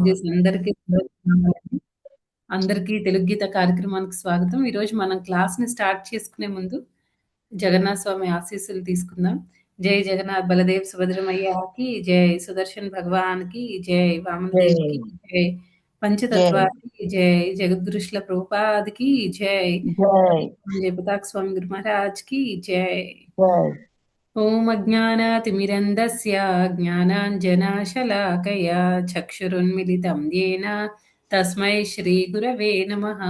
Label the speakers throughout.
Speaker 1: అందరికీ శుభోదయమండి. అందరికీ తెలుగు గీత కార్యక్రమానికి స్వాగతం. ఈరోజు మనం క్లాస్‌ని స్టార్ట్ చేసుకునే ముందు జగన్నాథ స్వామి ఆశీస్సులు తీసుకుందాం. జై జగన్నాథ్ బలదేవ్ సుభద్రమయ్యకి జై, సుదర్శన్ భగవాన్‌కి జై, వామనదేవుడికి
Speaker 2: జై
Speaker 1: జై,
Speaker 2: జై
Speaker 1: పంచతత్వానికి జై, జగద్గురుష్ల ప్రభుపాదికి జై,
Speaker 2: జై
Speaker 1: జయపతాక స్వామి గురు మహారాజ్‌కి జై.
Speaker 2: జై
Speaker 1: ॐ अज्ञानातिमिरन्दस्य ज्ञानाञ्जनाशलाकया चक्षुरुन्मिलितं येन तस्मै श्रीगुरवे नमः।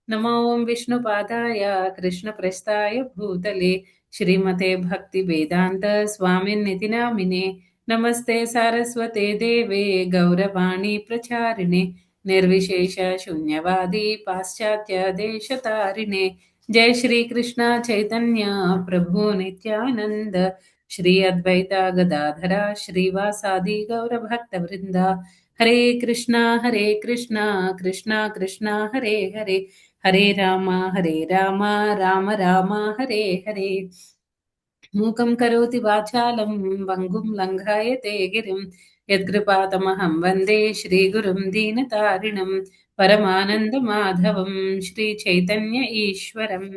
Speaker 1: नमो ॐ विष्णुपादाय कृष्णप्रस्थाय भूतले श्रीमते भक्तिवेदान्त स्वामिन्निति नामिने। नमस्ते सारस्वते देवे गौरवाणी प्रचारिणे निर्विशेष शून्यवादी पाश्चात्य देशतारिणे। जय श्री कृष्ण चैतन्य प्रभु नित्यानंद श्री अद्वैत गदाधरा श्रीवासादि गौर भक्त वृंदा। हरे कृष्णा कृष्णा कृष्णा हरे हरे, हरे राम राम राम हरे हरे। मूकं करोति वाचालं वङ्गुं लङ्घयते गिरिं यत्कृपातमहं वन्दे श्रीगुरुं दीनतारिणं परमानन्दमाधवं श्रीचैतन्य ईश्वरम्।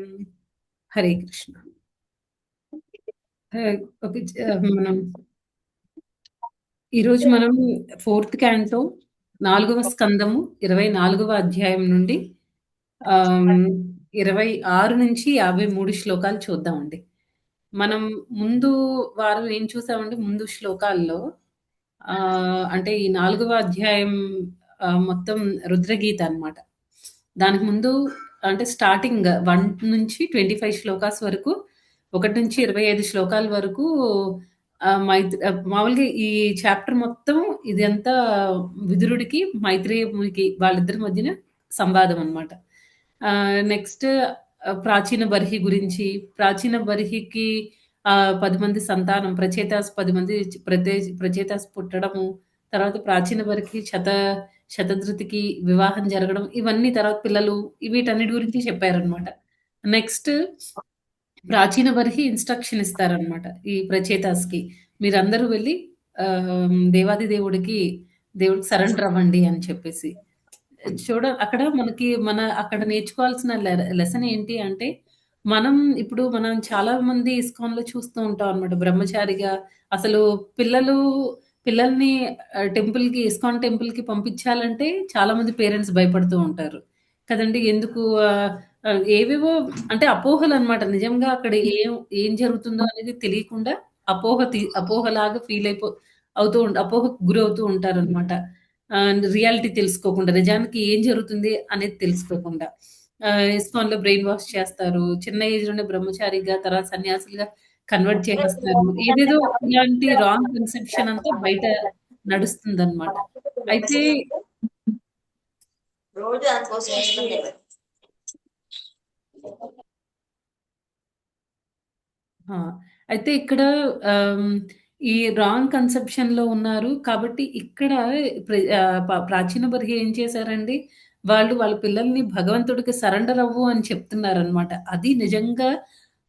Speaker 1: హరే కృష్ణ. మనం ఈరోజు మనం 4th క్యాంటో 4వ స్కందము 24వ అధ్యాయం నుండి 26 నుంచి 53 శ్లోకాలు చూద్దామండి. మనం ముందు వారం ఏం చూసామంటే ముందు శ్లోకాల్లో అంటే ఈ 4వ అధ్యాయం మొత్తం రుద్రగీత అన్నమాట. దానికి ముందు అంటే స్టార్టింగ్ 1 నుంచి 25 శ్లోకాస్ వరకు 1 నుంచి 25 శ్లోకాల వరకు మామూలుగా ఈ చాప్టర్ మొత్తం ఇదంతా విదురుడికి, మైత్రేయునికి వాళ్ళిద్దరి మధ్యన సంవాదం అన్నమాట. నెక్స్ట్ ప్రాచీన బర్హి గురించి, ప్రాచీన బర్హికి 10 మంది సంతానం, ప్రచేతాస్ 10 మంది ప్రచేతాస్ పుట్టడము, తర్వాత ప్రాచీన బర్హి శతధృతికి వివాహం జరగడం, ఇవన్నీ తర్వాత పిల్లలు వీటన్నిటి గురించి చెప్పారనమాట. నెక్స్ట్ ప్రాచీన బర్హి ఇన్స్ట్రక్షన్ ఇస్తారనమాట ఈ ప్రచేతాస్కి, మీరందరూ వెళ్ళి దేవాది దేవుడికి సరెండర్ అవ్వండి అని చెప్పేసి. అక్కడ మనకి అక్కడ నేర్చుకోవాల్సిన లెసన్ ఏంటి అంటే, మనం చాలా మంది ఇస్కాన్‌లో చూస్తూ ఉంటాం అన్నమాట. బ్రహ్మచారిగా అసలు పిల్లల్ని టెంపుల్‌కి, ఇస్కాన్ టెంపుల్‌కి పంపించాలంటే చాలా మంది పేరెంట్స్ భయపడుతూ ఉంటారు. కదండీ! ఎందుకు ఏవేవో అంటే అపోహలన్నమాట. నిజంగా అక్కడ ఏం జరుగుతుందో అనేది తెలియకుండా అపోహలాగా అపోహకు గురవుతూ ఉంటారన్నమాట. రియాలిటీ తెలుసుకోకుండా, నిజానికి ఏం జరుగుతుంది అనేది తెలుసుకోకుండా. ఇస్కాన్‌లో బ్రెయిన్ వాష్ చేస్తారు. చిన్న ఏజ్‌లోనే బ్రహ్మచారిగా, తర్వాత సన్యాసులుగా కన్వర్ట్ చేసేస్తారు. ఏదేదో ఇలాంటి రాంగ్ కన్సెప్షన్ అంతా బయట నడుస్తుందన్నమాట. అయితే
Speaker 2: రోజు అందుకోసం వస్తుంది.
Speaker 1: ఆ! అయితే ఇక్కడ ఈ రాంగ్ కన్సెప్షన్‌లో ఉన్నారు. కాబట్టి ఇక్కడ ప్రాచీన బర్హి ఏం చేశారండి, వాళ్ళ పిల్లల్ని భగవంతుడికి సరెండర్ అవ్వు అని చెప్తున్నారనమాట. అది నిజంగా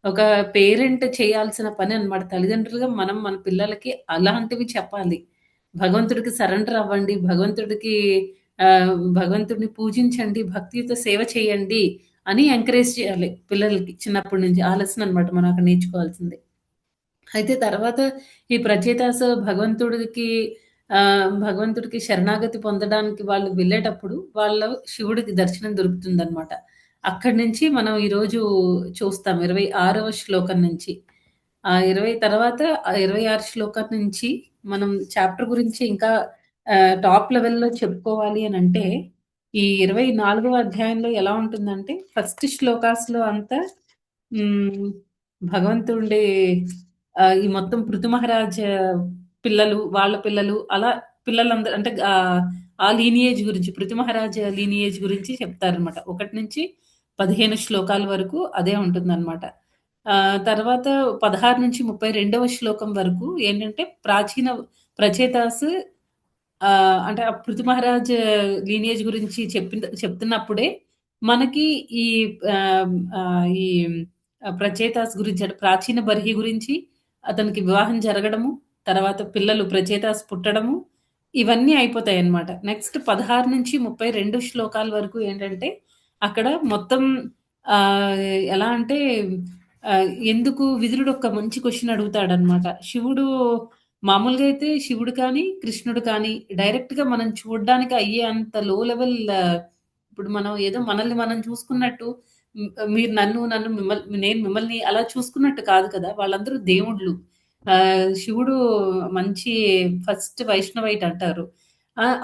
Speaker 1: ఒక పేరెంట్ చేయాల్సిన పని అన్నమాట. తల్లిదండ్రులుగా మనం మన పిల్లలకి అలాంటివి చెప్పాలి. భగవంతుడికి సరెండర్ అవ్వండి. భగవంతుడిని పూజించండి. భక్తితో సేవ చేయండి అని ఎంకరేజ్ చేయాలి పిల్లలకి చిన్నప్పటి నుంచి. ఆ లెసన్ అన్నమాట మనం అక్కడ నేర్చుకోవాల్సింది. అయితే తర్వాత ఈ ప్రచేతాస్ భగవంతుడికి శరణాగతి పొందడానికి వాళ్ళు వెళ్ళేటప్పుడు శివుడికి దర్శనం దొరుకుతుందన్నమాట. అక్కడి నుంచి మనం ఈరోజు చూస్తాం 26వ శ్లోకం నుంచి. 26 శ్లోకం నుంచి మనం చాప్టర్ గురించి ఇంకా టాప్ లెవెల్‌లో చెప్పుకోవాలి అనంటే, ఈ 24వ అధ్యాయంలో ఎలా ఉంటుందంటే, ఫస్ట్ శ్లోకాస్‌లో అంతా హ్మ్. భగవంతుడి ఈ మొత్తం పృథు మహారాజ్ పిల్లలు, వాళ్ళ పిల్లలు అలా పిల్లలందరూ అంటే ఆ లీనియేజ్ గురించి, పృథు మహారాజ్ లీనియేజ్ గురించి చెప్తారనమాట. 1-15 శ్లోకాల వరకు అదే ఉంటుందనమాట. తర్వాత 16-32వ శ్లోకం వరకు ఏంటంటే ప్రచేతాస్ అంటే ఆ పృథు మహారాజ్ లీనియేజ్ గురించి చెప్తున్నప్పుడే మనకి ఈ ఈ ప్రచేతాస్ గురించి అంటే ప్రాచీన బర్హి గురించి, అతనికి వివాహం జరగడము, తర్వాత పిల్లలు ప్రచేతాస్ పుట్టడము, ఇవన్నీ అయిపోతాయన్నమాట. నెక్స్ట్ 16-32 శ్లోకాల వరకు ఏంటంటే, అక్కడ మొత్తం ఆహ్, ఎలా అంటే ఎందుకు విదురుడు ఒక మంచి క్వెషన్ అడుగుతాడన్నమాట. శివుడు మామూలుగా అయితే శివుడు కానీ, కృష్ణుడు కానీ డైరెక్ట్‌గా మనం చూడ్డానికి అయ్యే అంత లో లెవెల్ ఇప్పుడు మనం ఏదో మనల్ని మనం చూసుకున్నట్టు మీరు నన్ను, నన్ను నేను మిమ్మల్ని అలా చూసుకున్నట్టు కాదు కదా! వాళ్ళందరూ దేవుళ్ళు. శివుడు మంచి ఫస్ట్ వైష్ణవైట్ అంటారు.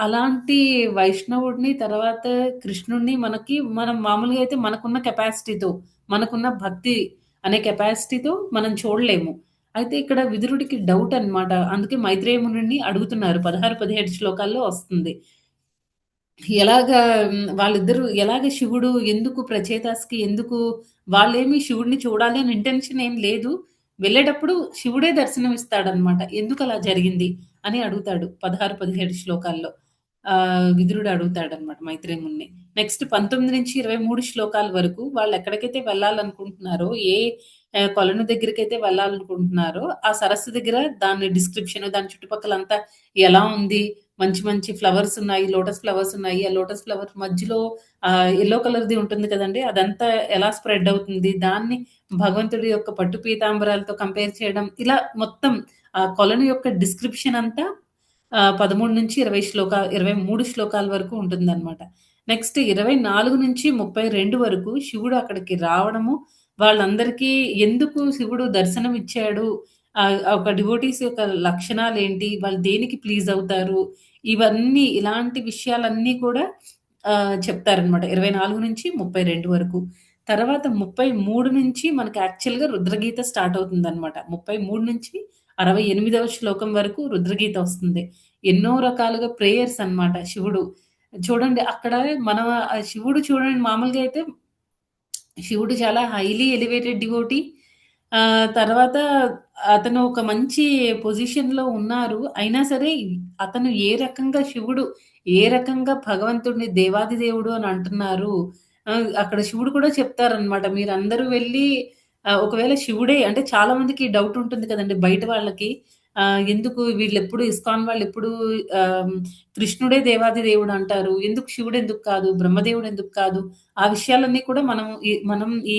Speaker 1: అలాంటి వైష్ణవుడిని తర్వాత కృష్ణుడిని మనం మామూలుగా అయితే మనకున్న కెపాసిటీతో, మనకున్న భక్తి అనే కెపాసిటీతో మనం చూడలేము. అయితే ఇక్కడ విదురుడికి డౌట్ అన్నమాట. అందుకే మైత్రేయ మునిని అడుగుతున్నారు. 16, 17 శ్లోకాల్లో వస్తుంది. ఎలాగా వాళ్ళిద్దరూ ఎలాగ శివుడు ఎందుకు ప్రచేతాస్‌కి ఎందుకు వాళ్ళేమి శివుడిని చూడాలి అని ఇంటెన్షన్ ఏం లేదు. వెళ్ళేటప్పుడు శివుడే దర్శనమిస్తాడనమాట. ఎందుకలా జరిగింది అని అడుగుతాడు 16, 17 శ్లోకాల్లో. విదురుడు అడుగుతాడనమాట మైత్రేయ మునిని. నెక్స్ట్ 19-23 శ్లోకాల వరకు వాళ్ళెక్కడికైతే వెళ్ళాలనుకుంటున్నారో, కొలను దగ్గరికైతే వెళ్ళాలనుకుంటున్నారో, ఆ సరస్సు దగ్గర దాని డిస్క్రిప్షన్ దాని చుట్టుపక్కలంతా ఎలా ఉంది? మంచి మంచి ఫ్లవర్స్ ఉన్నాయి. లోటస్ ఫ్లవర్స్ ఉన్నాయి. ఆ లోటస్ ఫ్లవర్ మధ్యలో యెల్లో కలర్‌ది ఉంటుంది కదండీ! అదంతా ఎలా స్ప్రెడ్ అవుతుంది? దాన్ని భగవంతుడి యొక్క పట్టు పీతాంబరాలతో కంపేర్ చేయడం. ఇలా మొత్తం ఆ కొలను యొక్క డిస్క్రిప్షన్ అంతా 13-20 23 శ్లోకాల వరకు ఉంటుందన్నమాట. నెక్స్ట్ 24-32 వరకు శివుడు అక్కడికి రావడము, వాళ్ళందరికీ ఎందుకు శివుడు దర్శనమిచ్చాడు? ఒక డివోటీస్ యొక్క లక్షణాలేంటి? వాళ్ళు దేనికి ప్లీజ్ అవుతారు? ఇవన్నీ ఇలాంటి విషయాలన్నీ కూడా చెప్తారనమాట. 24-32 వరకు. తర్వాత 33 నుంచి మనకి యాక్చువల్‌గా రుద్రగీత స్టార్ట్ అవుతుందనమాట. 33-68వ శ్లోకం వరకు రుద్రగీత వస్తుంది. ఎన్నో రకాలుగా ప్రేయర్స్ అన్నమాట శివుడు. చూడండి అక్కడ మన శివుడు చూడండి మామూలుగా అయితే శివుడు చాలా హైలీ ఎలివేటెడ్ డివోటీ. తర్వాత అతను ఒక మంచి పొజిషన్‌లో ఉన్నారు. అయినా సరే అతను ఏ రకంగా భగవంతుడిని దేవాది దేవుడు అని అంటున్నారు. అక్కడ శివుడు కూడా చెప్తారనమాట. మీరందరూ వెళ్లి ఒకవేళ శివుడే అంటే చాలా మందికి డౌట్ ఉంటుంది కదండీ బయట వాళ్ళకి. ఎందుకు వీళ్ళెప్పుడు ఇస్కాన్ వాళ్ళెప్పుడు ఆహ్, కృష్ణుడే దేవాది దేవుడు అంటారు. ఎందుకు శివుడు ఎందుకు కాదు? బ్రహ్మదేవుడు ఎందుకు కాదు? ఆ విషయాలన్నీ కూడా మనం ఈ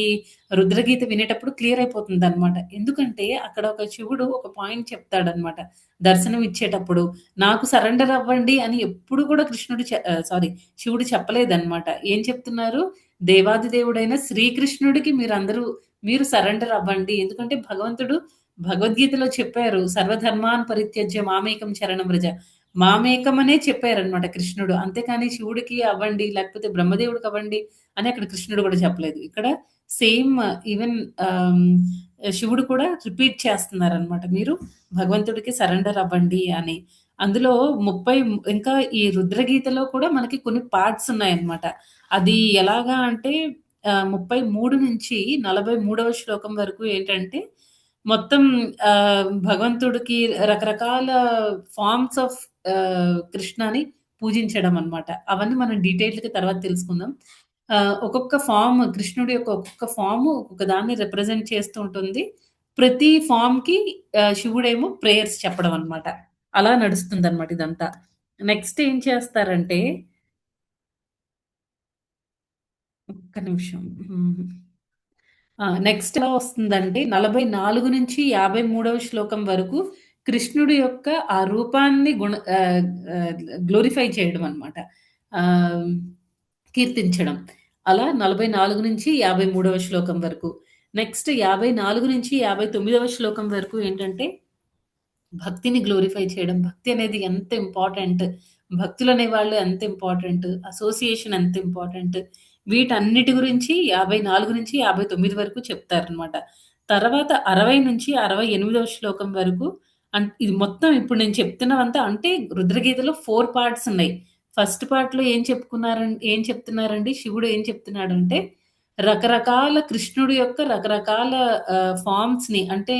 Speaker 1: రుద్రగీత వినేటప్పుడు క్లియర్ అయిపోతుందనమాట. ఎందుకంటే అక్కడ ఒక శివుడు ఒక పాయింట్ చెప్తాడనమాట. దర్శనం ఇచ్చేటప్పుడు. నాకు సరెండర్ అవ్వండి అని ఎప్పుడు కూడా శివుడు చెప్పలేదనమాట. ఏం చెప్తున్నారు? దేవాది దేవుడైన శ్రీకృష్ణుడికి మీరు సరెండర్ అవ్వండి. ఎందుకంటే భగవంతుడు భగవద్గీతలో చెప్పారు. సర్వధర్మాన్ పరిత్యజ్య మామేకం శరణం వ్రజ. మామేకం అనే చెప్పారనమాట కృష్ణుడు. అంతేకాని శివుడికి అవ్వండి, లేకపోతే బ్రహ్మదేవుడికి అవ్వండి అని అక్కడ కృష్ణుడు కూడా చెప్పలేదు. ఇక్కడ సేమ్ ఈవెన్ ఆహ్, శివుడు కూడా రిపీట్ చేస్తున్నారనమాట. మీరు భగవంతుడికి సరెండర్ అవ్వండి అని. అందులో 30 ఇంకా ఈ రుద్రగీతలో కూడా మనకి కొన్ని పార్ట్స్ ఉన్నాయన్నమాట. అది ఎలాగా అంటే 33-43వ శ్లోకం వరకు ఏంటంటే మొత్తం భగవంతుడికి రకరకాల ఫార్మ్స్ ఆఫ్ కృష్ణని పూజించడం అన్నమాట. అవన్నీ మనం డీటెయిల్డ్‌గా తర్వాత తెలుసుకుందాం. ఒక్కొక్క ఫార్మ్ కృష్ణుడి యొక్క ఒక్కొక్క ఫార్మ్ ఒక్కొక్క దాన్ని రిప్రజెంట్ చేస్తూ ఉంటుంది. ప్రతి ఫార్మ్‌కి శివుడేమో ప్రేయర్స్ చెప్పడం అన్నమాట. అలా నడుస్తుందన్నమాట ఇదంతా. నెక్స్ట్ ఏం చేస్తారంటే ఒక్క నిమిషం. నెక్స్ట్ ఎలా వస్తుందంటే 44-53వ శ్లోకం వరకు కృష్ణుడి యొక్క ఆ రూపాన్ని ఆహ్, ఆహ్, గ్లోరిఫై చేయడం అన్నమాట. ఆహ్, కీర్తించడం. అలా 44-53వ శ్లోకం వరకు. నెక్స్ట్ 54-59వ శ్లోకం వరకు ఏంటంటే భక్తిని గ్లోరిఫై చేయడం. భక్తి అనేది ఎంత ఇంపార్టెంట్. భక్తులనేవాళ్ళు ఎంత ఇంపార్టెంట్. అసోసియేషన్ ఎంత ఇంపార్టెంట్. వీటన్నిటి గురించి 54-59 వరకు చెప్తారనమాట. తర్వాత 60-68వ శ్లోకం వరకు ఇది మొత్తం ఇప్పుడు నేను చెప్తున్నవంతా అంటే రుద్రగీతలో 4 పార్ట్స్ ఉన్నాయి. ఫస్ట్ పార్ట్‌లో ఏం చెప్తున్నారండి శివుడు ఏం చెప్తున్నాడంటే రకరకాల కృష్ణుడి యొక్క రకరకాల ఫార్మ్స్‌ని అంటే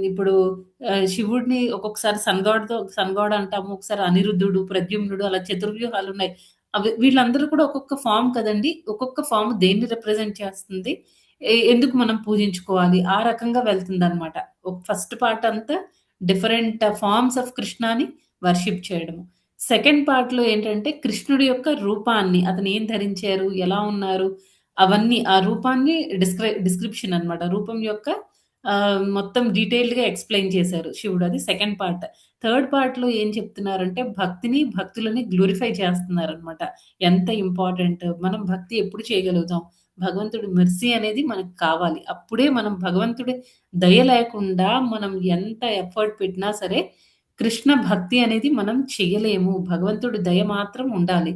Speaker 1: ఇప్పుడు శివుడిని ఒక్కొక్కసారి సన్ గాడ్ అంటాము. ఒకసారి అనిరుద్ధుడు, ప్రద్యుమ్నుడు అలా చతుర్వ్యూహాలున్నాయి. వీళ్ళందరూ కూడా ఒక్కొక్క ఫార్మ్ కదండీ! ఒక్కొక్క ఫార్మ్ దేన్ని రిప్రజెంట్ చేస్తుంది? ఎందుకు మనం పూజించుకోవాలి? ఆ రకంగా వెళ్తుందనమాట. ఫస్ట్ పార్ట్ అంతా డిఫరెంట్ ఫార్మ్స్ ఆఫ్ కృష్ణని వర్షిప్ చేయడము. సెకండ్ పార్ట్‌లో ఏంటంటే కృష్ణుడి యొక్క రూపాన్ని అతను ఏం ధరించారు? ఎలా ఉన్నారు? అవన్నీ ఆ రూపాన్ని డిస్క్రిప్షన్ అన్నమాట. రూపం యొక్క మొత్తం డీటెయిల్డ్‌గా ఎక్స్‌ప్లెయిన్ చేశారు శివుడు. అది సెకండ్ పార్ట్. థర్డ్ పార్ట్‌లో ఏం చెప్తున్నారంటే భక్తిని, భక్తులని గ్లోరిఫై చేస్తున్నారనమాట. ఎంత ఇంపార్టెంట్. మనం భక్తి ఎప్పుడు చేయగలుగుతాం? భగవంతుడి మెర్సీ అనేది మనకు కావాలి. అప్పుడే మనం భగవంతుడి దయ లేకుండా మనం ఎంత ఎఫర్ట్ పెట్టినా సరే, కృష్ణ భక్తి అనేది మనం చెయ్యలేము. భగవంతుడి దయ మాత్రం ఉండాలి.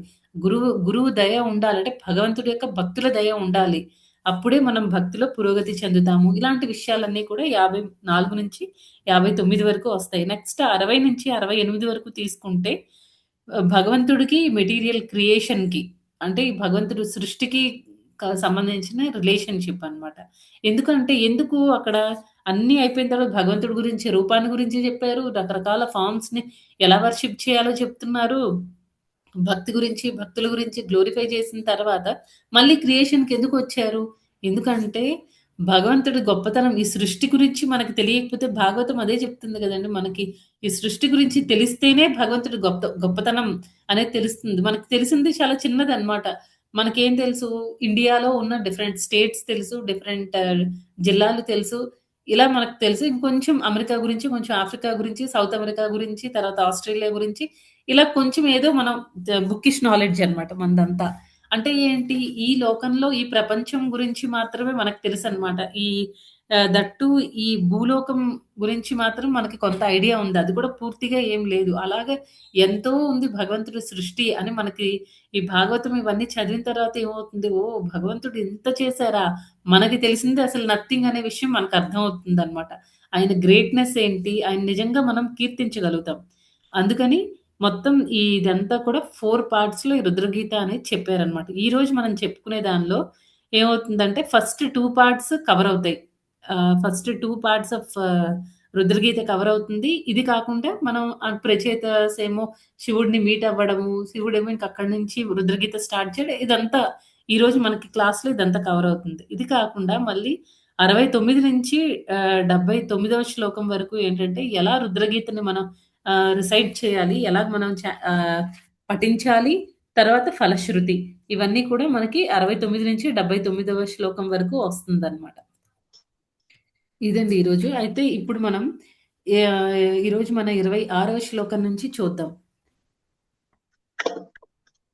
Speaker 1: గురువు దయ ఉండాలంటే భగవంతుడి యొక్క భక్తుల దయ ఉండాలి. అప్పుడే మనం భక్తిలో పురోగతి చెందుతాము. ఇలాంటి విషయాలన్నీ కూడా 54-59 వరకు వస్తాయి. నెక్స్ట్ 60-68 వరకు తీసుకుంటే భగవంతుడికి మెటీరియల్ క్రియేషన్‌కి అంటే ఈ భగవంతుడు సృష్టికి సంబంధించిన రిలేషన్‌షిప్ అన్నమాట. ఎందుకు అక్కడ అన్నీ అయిపోయిన తర్వాత భగవంతుడి గురించి, రూపాన్ని గురించి చెప్పారు. రకరకాల ఫార్మ్స్‌ని ఎలా వర్షిప్ చేయాలో చెప్తున్నారు. భక్తి గురించి, భక్తుల గురించి గ్లోరిఫై చేసిన తర్వాత మళ్ళీ క్రియేషన్‌కెందుకొచ్చారు? ఎందుకంటే భగవంతుడి గొప్పతనం ఈ సృష్టి గురించి మనకు తెలియకపోతే భాగవతం అదే చెప్తుంది గదండీ మనకి. ఈ సృష్టి గురించి తెలిస్తేనే భగవంతుడి గొప్పతనం అనేది తెలుస్తుంది. మనకు తెలిసింది చాలా చిన్నదనమాట. మనకేం తెలుసు? ఇండియాలో ఉన్న డిఫరెంట్ స్టేట్స్ తెలుసు. డిఫరెంట్ జిల్లాలు తెలుసు. ఇలా మనకు తెలుసు. ఇంకొంచెం అమెరికా గురించి, కొంచెం ఆఫ్రికా గురించి, సౌత్ అమెరికా గురించి, తర్వాత ఆస్ట్రేలియా గురించి ఇలా కొంచెం ఏదో మనం బుక్కిష్ నాలెడ్జ్ అన్నమాట మనదంతా. అంటే ఏంటి? ఈ లోకంలో ఈ ప్రపంచం గురించి మాత్రమే మనకు తెలుసనమాట. దట్ టూ ఈ భూలోకం గురించి మాత్రం మనకి కొంత ఐడియా ఉంది. అది కూడా పూర్తిగా ఏం లేదు. అలాగే ఎంతో ఉంది భగవంతుడి సృష్టి అని మనకి ఈ భాగవతం ఇవన్నీ చదివిన తర్వాత ఏమవుతుంది? ఓహ్! భగవంతుడు ఇంత చేశారా? మనకి తెలిసింది అసలు నథింగ్ అనే విషయం మనకు అర్థమవుతుందనమాట. ఆయన గ్రేట్‌నెస్ ఏంటి? ఆయన నిజంగా మనం కీర్తించగలుగుతాం. అందుకని మొత్తం ఇదంతా కూడా 4 పార్ట్స్‌లో ఈ రుద్రగీత అనేది చెప్పారనమాట. ఈరోజు మనం చెప్పుకునే దానిలో ఏమవుతుందంటే ఫస్ట్ 2 పార్ట్స్ కవర్ అవుతాయి. First 2 parts of Rudra Gita cover అవుతుంది. ఇది కాకుండా మనం ప్రచేతస్ ఏమో శివుడిని మీట్ అవ్వడము, శివుడేమో ఇంక అక్కడి నుంచి రుద్రగీత స్టార్ట్ చేయడం ఇదంతా ఈరోజు మనకి క్లాస్‌లో ఇదంతా కవర్ అవుతుంది. ఇది కాకుండా మళ్ళీ 69 నుంచి 79వ శ్లోకం వరకు ఏంటంటే ఎలా రుద్రగీతని మనం రిసైట్ చేయాలి. ఎలాగ మనం పఠించాలి. తర్వాత ఫలశ్రుతి. ఇవన్నీ కూడా మనకి 69-79వ శ్లోకం వరకు వస్తుందనమాట. ఇదండి ఈరోజు. అయితే ఇప్పుడు మనం ఈరోజు మన 26వ శ్లోకం నుంచి చూద్దాం.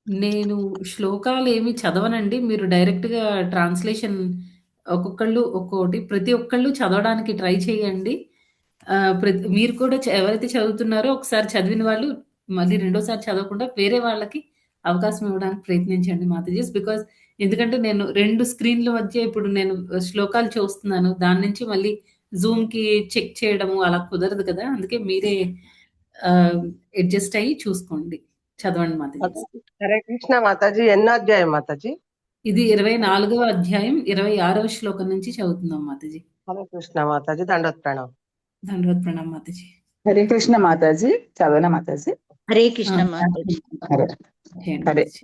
Speaker 1: నేను శ్లోకాలేమి చదవనండి. మీరు డైరెక్ట్‌గా ట్రాన్స్‌లేషన్ ఒక్కొక్కళ్ళు ఒక్కోటి ప్రతి ఒక్కళ్ళు చదవడానికి ట్రై చేయండి. మీరు కూడా ఎవరైతే చదువుతున్నారో ఒకసారి చదివిన వాళ్ళు మళ్ళీ రెండోసారి చదవకుండా వేరే వాళ్ళకి అవకాశం ఇవ్వడానికి ప్రయత్నించండి మాతాజీస్. ఎందుకంటే నేను 2 స్క్రీన్‌ల మధ్య ఇప్పుడు నేను శ్లోకాలు చూస్తున్నాను. దాని నుంచి మళ్ళీ జూమ్‌కి చెక్ చేయడము అలా కుదరదు కదా! అందుకే మీరే ఆహ్, అడ్జస్ట్ అయ్యి చూసుకోండి. చదవండి మాతాజీస్.
Speaker 3: హరే కృష్ణ మాతాజీ. ఎన్నో అధ్యాయం మాతాజీ?
Speaker 1: ఇది 24వ అధ్యాయం 26వ శ్లోకం నుంచి చదువుతున్నాం మాతాజీ.
Speaker 3: హరే కృష్ణ మాతాజీ. దండోత్ ప్రణామ్.
Speaker 1: దండవత్ ప్రణామ్ మాతాజీ.
Speaker 4: హరే కృష్ణ మాతాజీ. చదవనా మాతాజీ?
Speaker 2: హరే కృష్ణ మాతాజీ.
Speaker 4: హరే
Speaker 1: చేయండి
Speaker 4: హరే.
Speaker 1: మాతాజీ.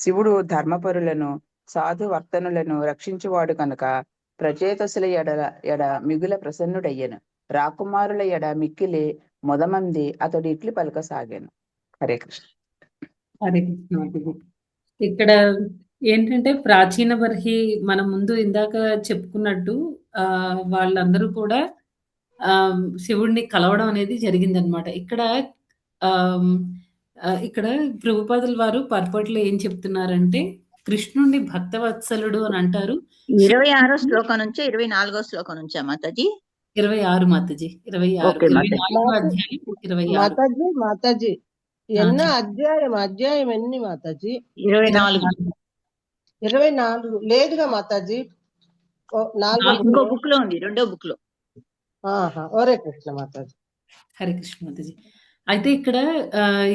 Speaker 4: శివుడు ధర్మపరులను సాధు వర్తనులను రక్షించువాడు కనుక ప్రచేతసుల ఎడ మిగుల ప్రసన్నుడయ్యను. రాకుమారుల ఎడ మిక్కిలి మొదమంది అతడు ఇట్లు పలకసాగాను. హరే కృష్ణ.
Speaker 1: హరే కృష్ణ మాతాజీ. ఇక్కడ ఏంటంటే ప్రాచీన బర్హి మనం ముందు ఇందాక చెప్పుకున్నట్టు వాళ్ళందరూ కూడా శివుడిని కలవడం అనేది జరిగిందనమాట. ఆహ్, ఇక్కడ ప్రభుపాదుల వారు పర్పట్లో ఏం చెప్తున్నారంటే కృష్ణుడిని భక్తవత్సలుడు అని అంటారు.
Speaker 2: 26వ శ్లోకం నుంచి 24వ శ్లోకం నుంచా మాతాజీ?
Speaker 1: 26 మాతాజీ. 26
Speaker 2: ఓకే మాతాజీ.
Speaker 1: 24వ అధ్యాయం 26.
Speaker 3: మాతాజీ మాతాజీ ఎన్నో
Speaker 1: చెప్పండి.
Speaker 3: అధ్యాయం ఎన్ని మాతాజీ?
Speaker 2: 24.
Speaker 3: 24 లేదుగా మాతాజీ. నాలుగో
Speaker 2: ఇంకో
Speaker 3: book
Speaker 2: బుక్ లో ఉంది, రెండో బుక్ లో.
Speaker 3: హరే కృష్ణ మాతాజీ.
Speaker 1: హరే కృష్ణ మాతాజీ. అయితే ఇక్కడ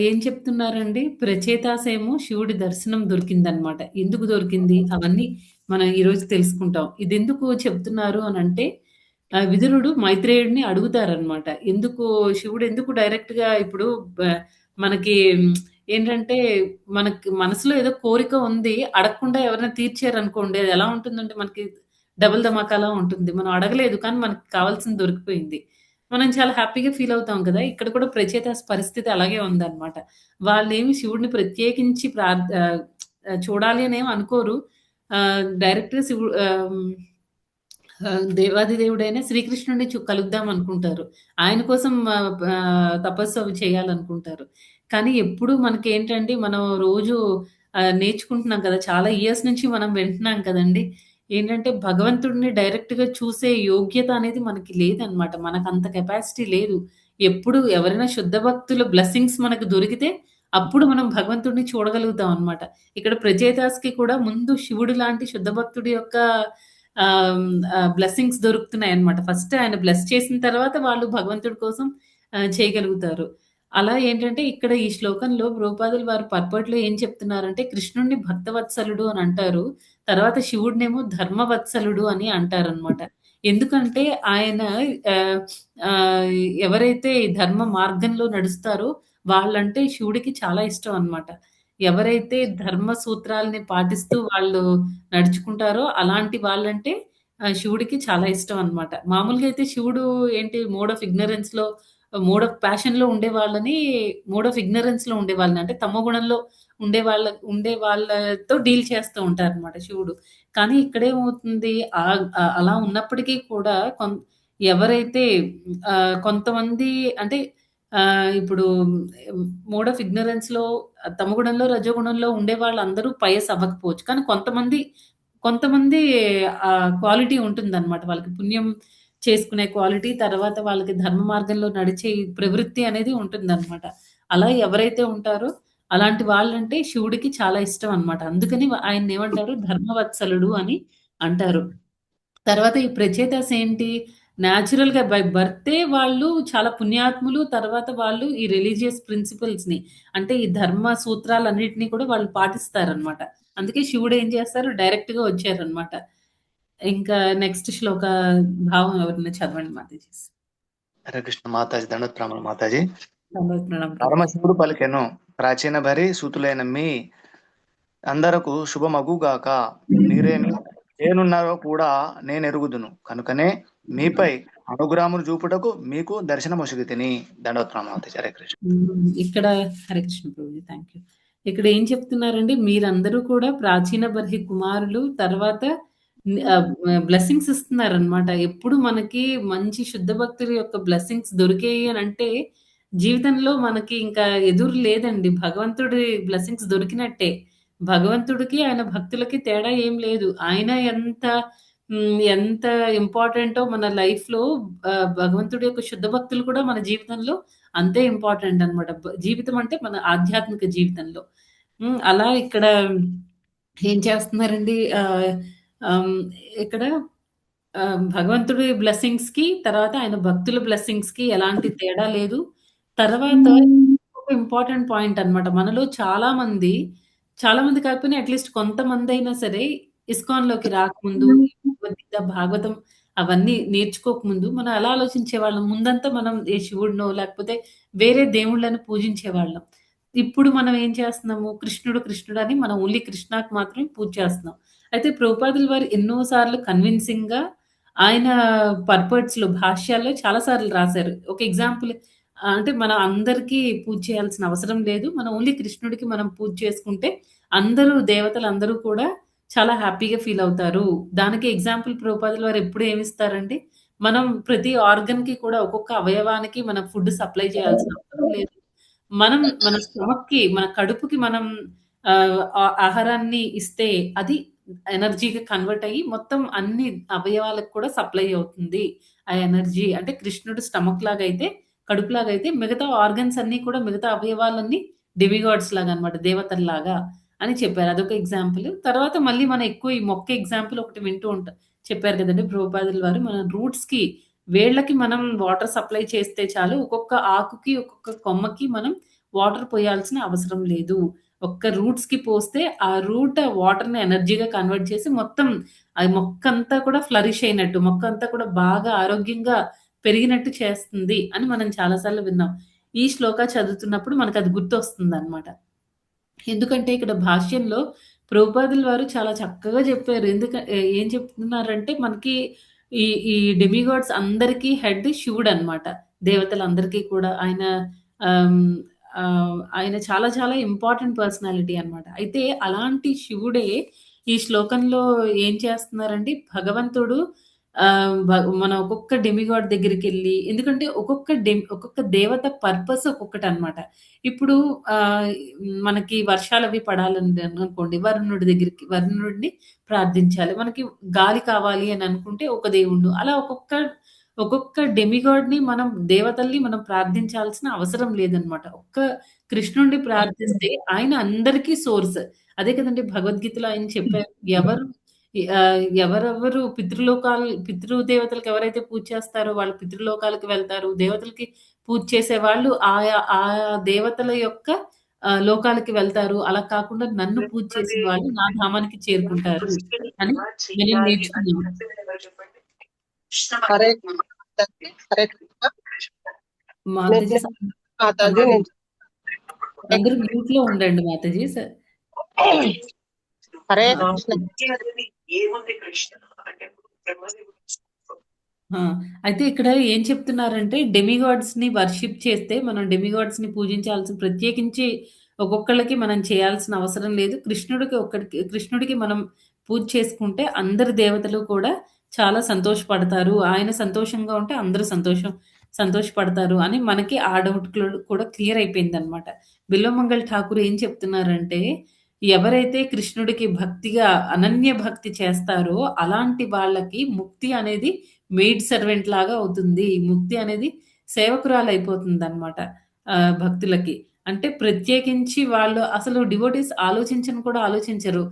Speaker 1: ఏం చెప్తున్నారండి ప్రచేతాసేమో శివుడి దర్శనం దొరికిందనమాట. ఎందుకు దొరికింది? అవన్నీ మనం ఈరోజు తెలుసుకుంటాం. ఇదెందుకు చెప్తున్నారు అనంటే విదురుడు మైత్రేయుడిని అడుగుతారనమాట. శివుడు ఎందుకు డైరెక్ట్‌గా ఇప్పుడు మనకి ఏంటంటే మనకి మనసులో ఏదో కోరిక ఉంది. అడగకుండా ఎవరైనా తీర్చారనుకోండి అది ఎలా ఉంటుందంటే మనకి డబుల్ ధమాకాలా ఉంటుంది. మనం అడగలేదు కానీ మనకు కావాల్సింది దొరికిపోయింది. మనం చాలా హ్యాపీగా ఫీల్ అవుతాం కదా! ఇక్కడ కూడా ప్రచేతాస్ పరిస్థితి అలాగే ఉందన్నమాట. వాళ్ళేమి శివుడిని ప్రత్యేకించి చూడాలి అనేమి అనుకోరు. డైరెక్ట్‌గా దేవాది దేవుడైన శ్రీకృష్ణుడిని కలుద్దాం అనుకుంటారు. ఆయన కోసం తపస్సు అవి చేయాలనుకుంటారు. కానీ ఎప్పుడు మనకేంటండి మనం రోజు నేర్చుకుంటున్నాం కదా! చాలా ఇయర్స్ నుంచి మనం వింటున్నాం కదండీ! ఏంటంటే భగవంతుడిని డైరెక్ట్‌గా చూసే యోగ్యత అనేది మనకి లేదనమాట. మనకంత కెపాసిటీ లేదు. ఎప్పుడు ఎవరైనా శుద్ధ భక్తుల బ్లెస్సింగ్స్ మనకు దొరికితే అప్పుడు మనం భగవంతుడిని చూడగలుగుతాం అనమాట. ఇక్కడ ప్రచేతాస్‌కి కూడా ముందు శివుడు లాంటి శుద్ధ భక్తుడి యొక్క బ్లెస్సింగ్స్ దొరుకుతున్నాయన్నమాట. ఫస్ట్ ఆయన బ్లెస్ చేసిన తర్వాత వాళ్ళు భగవంతుడి కోసం చేయగలుగుతారు. అలా ఏంటంటే ఇక్కడ ఈ శ్లోకంలో ప్రభుపాదులు వారు పర్పర్ట్‌లో ఏం చెప్తున్నారంటే కృష్ణుడిని భక్తవత్సలుడు అని అంటారు. తర్వాత శివుడినేమో ధర్మవత్సలుడు అని అంటారనమాట. ఎందుకంటే ఆయన ఆహ్, ఆహ్, ఎవరైతే ఈ ధర్మ మార్గంలో నడుస్తారో వాళ్ళంటే శివుడికి చాలా ఇష్టం అన్నమాట. ఎవరైతే ధర్మ సూత్రాల్ని పాటిస్తూ వాళ్ళు నడుచుకుంటారో అలాంటి వాళ్ళంటే శివుడికి చాలా ఇష్టం అన్నమాట. మామూలుగా అయితే శివుడు ఏంటి మోడ్ ఆఫ్ ప్యాషన్‌లో ఉండేవాళ్ళని మోడ్ ఆఫ్ ఇగ్నరెన్స్‌లో ఉండేవాళ్ళని అంటే తమో గుణంలో ఉండే వాళ్ళతో డీల్ చేస్తూ ఉంటారనమాట శివుడు. కానీ ఇక్కడేమవుతుంది అలా ఉన్నప్పటికీ కూడా ఎవరైతే కొంతమంది అంటే ఇప్పుడు మోడ్ ఆఫ్ ఇగ్నరెన్స్‌లో తమోగుణంలో, రజోగుణంలో ఉండే వాళ్ళందరూ పయస్ అవ్వకపోవచ్చు. కానీ కొంతమంది క్వాలిటీ ఉంటుందనమాట. వాళ్ళకి పుణ్యం చేసుకునే క్వాలిటీ, తర్వాత వాళ్ళకి ధర్మ మార్గంలో నడిచే ప్రవృత్తి అనేది ఉంటుందనమాట. అలా ఎవరైతే ఉంటారో అలాంటి వాళ్ళంటే శివుడికి చాలా ఇష్టం అనమాట. అందుకని ఆయన్నేమంటారు ధర్మవత్సలుడు అని అంటారు. తర్వాత ఈ ప్రచేతాస్ ఏంటి? నేచురల్‌గా బై బర్తే వాళ్ళు చాలా పుణ్యాత్ములు. తర్వాత వాళ్ళు ఈ రిలీజియస్ ప్రిన్సిపల్స్‌ని అంటే ఈ ధర్మ సూత్రాలన్నిటిని కూడా వాళ్ళు పాటిస్తారనమాట. అందుకే శివుడు ఏం చేస్తారు డైరెక్ట్‌గా వచ్చారనమాట. ఇంకా నెక్స్ట్ శ్లోక భావం ఎవరైనా చదవండి మాతాజీ.
Speaker 5: హరే కృష్ణ మాతాజీ దండోత్ ప్రమాణం మాతాజీ.
Speaker 1: దండోత్ ప్రణామం ప్రభుజీ.
Speaker 5: పరమశివుడు పలికెను, ప్రాచీన భరి సూతులైన మీ అందరకు శుభమగుగాక. మీరేమి చేయనున్నారో కూడా నేనెరుగుదును. కనుకనే మీపై అనుగ్రహమును చూపుటకు మీకు దర్శనమొసగితిని. దండోత్ ప్రమాణం మాతాజీ. హరే కృష్ణ.
Speaker 1: ఇక్కడ హరే కృష్ణ ప్రభుజీ. Thank you. ఇక్కడ ఏం చెప్తున్నారండి మీరందరూ కూడా ప్రాచీన బర్హి కుమారులు తర్వాత బ్లెస్సింగ్స్ ఇస్తున్నారనమాట. ఎప్పుడు మనకి మంచి శుద్ధ భక్తుల యొక్క బ్లెస్సింగ్స్ దొరికాయి అనంటే జీవితంలో మనకి ఇంకా ఎదురు లేదండి. భగవంతుడి బ్లెస్సింగ్స్ దొరికినట్టే. భగవంతుడికి, ఆయన భక్తులకి తేడా ఏం లేదు. ఆయన ఎంత ఇంపార్టెంటో మన లైఫ్‌లో భగవంతుడి యొక్క శుద్ధ భక్తులు కూడా మన జీవితంలో అంతే ఇంపార్టెంట్ అన్నమాట. జీవితం అంటే మన ఆధ్యాత్మిక జీవితంలో. అలా ఇక్కడ ఏం చేస్తున్నారండి ఆహ్, ఇక్కడ భగవంతుడి బ్లెస్సింగ్స్‌కి తర్వాత ఆయన భక్తుల బ్లెస్సింగ్స్‌కి ఎలాంటి తేడా లేదు. తర్వాత ఒక ఇంపార్టెంట్ పాయింట్ అన్నమాట. మనలో చాలా మంది కాకపోయినా అట్‌లీస్ట్ కొంతమందైనా సరే ఇస్కాన్‌లోకి రాకముందు భగవద్గీత, భాగవతం అవన్నీ నేర్చుకోకముందు మనం ఎలా ఆలోచించేవాళ్ళం. ముందంతా మనం ఏ శివుడినో లేకపోతే వేరే దేవుళ్ళని పూజించేవాళ్ళం. ఇప్పుడు మనం ఏం చేస్తున్నాము కృష్ణుడు అని మనం ఓన్లీ కృష్ణకి మాత్రమే పూజ చేస్తున్నాం. అయితే ప్రభుపాదుల వారు ఎన్నో సార్లు కన్విన్సింగ్‌గా ఆయన పర్పర్ట్స్‌లో భాష్యాల్లో చాలా సార్లు రాసారు. ఒక ఎగ్జాంపుల్ అంటే మనం అందరికీ పూజ చేయాల్సిన అవసరం లేదు. మనం ఓన్లీ కృష్ణుడికి మనం పూజ చేసుకుంటే దేవతలందరూ కూడా చాలా హ్యాపీగా ఫీల్ అవుతారు. దానికి ఎగ్జాంపుల్ ప్రభుపాదుల వారు ఎప్పుడు ఏమిస్తారండి, మనం ప్రతి ఆర్గాన్‌కి కూడా ఒక్కొక్క అవయవానికి మనం ఫుడ్ సప్లై చేయాల్సిన అవసరం లేదు. మన స్టమక్‌కి, మన కడుపుకి మనం ఆహారాన్ని ఇస్తే అది ఎనర్జీగా కన్వర్ట్ అయ్యి మొత్తం అన్ని అవయవాలకు కూడా సప్లై అవుతుంది. ఆ ఎనర్జీ అంటే కృష్ణుడు స్టమక్ లాగైతే, కడుపులాగైతే మిగతా ఆర్గన్స్ అన్నీ కూడా మిగతా అవయవాలన్నీ డెమిగాడ్స్ లాగా అన్నమాట. దేవతల్లాగా అని చెప్పారు. అదొక ఎగ్జాంపుల్. తర్వాత మళ్ళీ మనం ఎక్కువ ఈ మొక్క ఎగ్జాంపుల్ ఒకటి వింటూ ఉంటాం. చెప్పారు కదండీ ప్రభుపాదుల వారు మన రూట్స్‌కి వేళ్ళకి మనం వాటర్ సప్లై చేస్తే చాలు. ఒక్కొక్క ఆకుకి, ఒక్కొక్క కొమ్మకి మనం వాటర్ పోయాల్సిన అవసరం లేదు. ఒక్క రూట్స్‌కి పోస్తే ఆ రూట్ వాటర్‌ని ఎనర్జీగా కన్వర్ట్ చేసి మొత్తం అది మొక్కంతా కూడా ఫ్లరిష్ అయినట్టు, మొక్కంతా కూడా బాగా ఆరోగ్యంగా పెరిగినట్టు చేస్తుంది అని మనం చాలా సార్లు విన్నాం. ఈ శ్లోక చదువుతున్నప్పుడు మనకది గుర్తొస్తుందన్నమాట. ఎందుకంటే ఇక్కడ భాష్యంలో ప్రభుపాదుల వారు చాలా చక్కగా చెప్పారు. ఏం చెప్తున్నారంటే మనకి ఈ ఈ డెమిగాడ్స్ అందరికీ హెడ్ శివుడనమాట. దేవతలందరికీ కూడా ఆహ్, ఆయన చాలా చాలా ఇంపార్టెంట్ పర్సనాలిటీ అనమాట. అయితే అలాంటి శివుడే ఈ శ్లోకంలో ఏం చేస్తున్నారంటే భగవంతుడు ఆహ్, భ మన ఒక్కొక్క డెమిగాడ్ దగ్గరికెళ్ళి ఎందుకంటే ఒక్కొక్క దేవత పర్పస్ ఒక్కొక్కటనమాట. ఇప్పుడు ఆహ్, మనకి వర్షాలవి పడాలని అనుకోండి వరుణుడిని ప్రార్థించాలి. మనకి గాలి కావాలి అని అనుకుంటే ఒక దేవుడు. అలా ఒక్కొక్క డెమిగాడ్‌ని దేవతల్ని మనం ప్రార్థించాల్సిన అవసరం లేదనమాట. ఒక్క కృష్ణుడిని ప్రార్థిస్తే ఆయన అందరికీ సోర్స్. అదే కదండీ భగవద్గీతలో ఆయన చెప్పారు. ఎవరెవరు పితృదేవతలకు ఎవరైతే పూజ చేస్తారో వాళ్ళు పితృలోకాలకు వెళ్తారు. దేవతలకి పూజ చేసేవాళ్ళు ఆయా దేవతల యొక్క లోకాలకి వెళ్తారు. అలా కాకుండా నన్ను పూజ చేసిన వాళ్ళు నా ధామానికి చేరుకుంటారు అని మనం నేర్చుకున్నాం.
Speaker 3: హరే మాతాజీ, హరే కృష్ణ.
Speaker 1: మాతాజీ
Speaker 3: మాతాజీ నేను
Speaker 1: అందరూ మ్యూట్‌లో ఉండండి మాతాజీ.
Speaker 3: హరే కృష్ణ.
Speaker 1: అయితే ఇక్కడ ఏం చెప్తున్నారంటే డెమిగాడ్స్‌ని వర్షిప్ చేస్తే మనం డెమిగాడ్స్‌ని ప్రత్యేకించి ఒక్కొక్కళ్ళకి మనం చేయాల్సిన అవసరం లేదు. కృష్ణుడికి మనం పూజ చేసుకుంటే అందరి దేవతలు కూడా చాలా సంతోషపడతారు. ఆయన సంతోషంగా ఉంటే అందరూ సంతోషపడతారు అని మనకి ఆ డౌట్ కూడా క్లియర్ అయిపోయిందనమాట. బిల్వమంగళ్ ఠాకూర్ ఏం చెప్తున్నారంటే ఎవరైతే కృష్ణుడికి భక్తిగా అనన్య భక్తి చేస్తారో అలాంటి వాళ్ళకి ముక్తి అనేది మెయిడ్ సర్వెంట్ లాగా అవుతుంది. ముక్తి అనేది సేవకురాలయిపోతుందనమాట భక్తులకి. అంటే ప్రత్యేకించి వాళ్ళు అసలు డివోటీస్ ఆలోచించరు.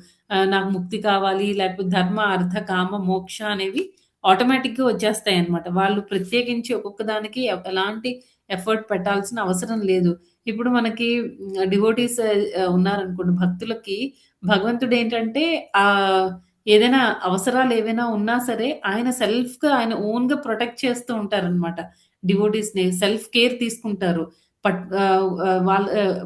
Speaker 1: నాకు ముక్తి కావాలి, లేకపోతే ధర్మ, అర్థ, కామ, మోక్ష అనేవి ఆటోమేటిక్‌గా వచ్చేస్తాయన్నమాట. వాళ్ళు ప్రత్యేకించి ఒక్కొక్క దానికి ఎలాంటి ఎఫర్ట్ పెట్టాల్సిన అవసరం లేదు. ఇప్పుడు మనకి డివోటీస్ ఉన్నారనుకోండి భక్తులకి భగవంతుడేంటంటే ఏదైనా అవసరాలేవైనా ఉన్నా సరే ఆయన ఓన్‌గా ప్రొటెక్ట్ చేస్తూ ఉంటారనమాట. డివోటీస్‌ని సెల్ఫ్ కేర్ తీసుకుంటారు.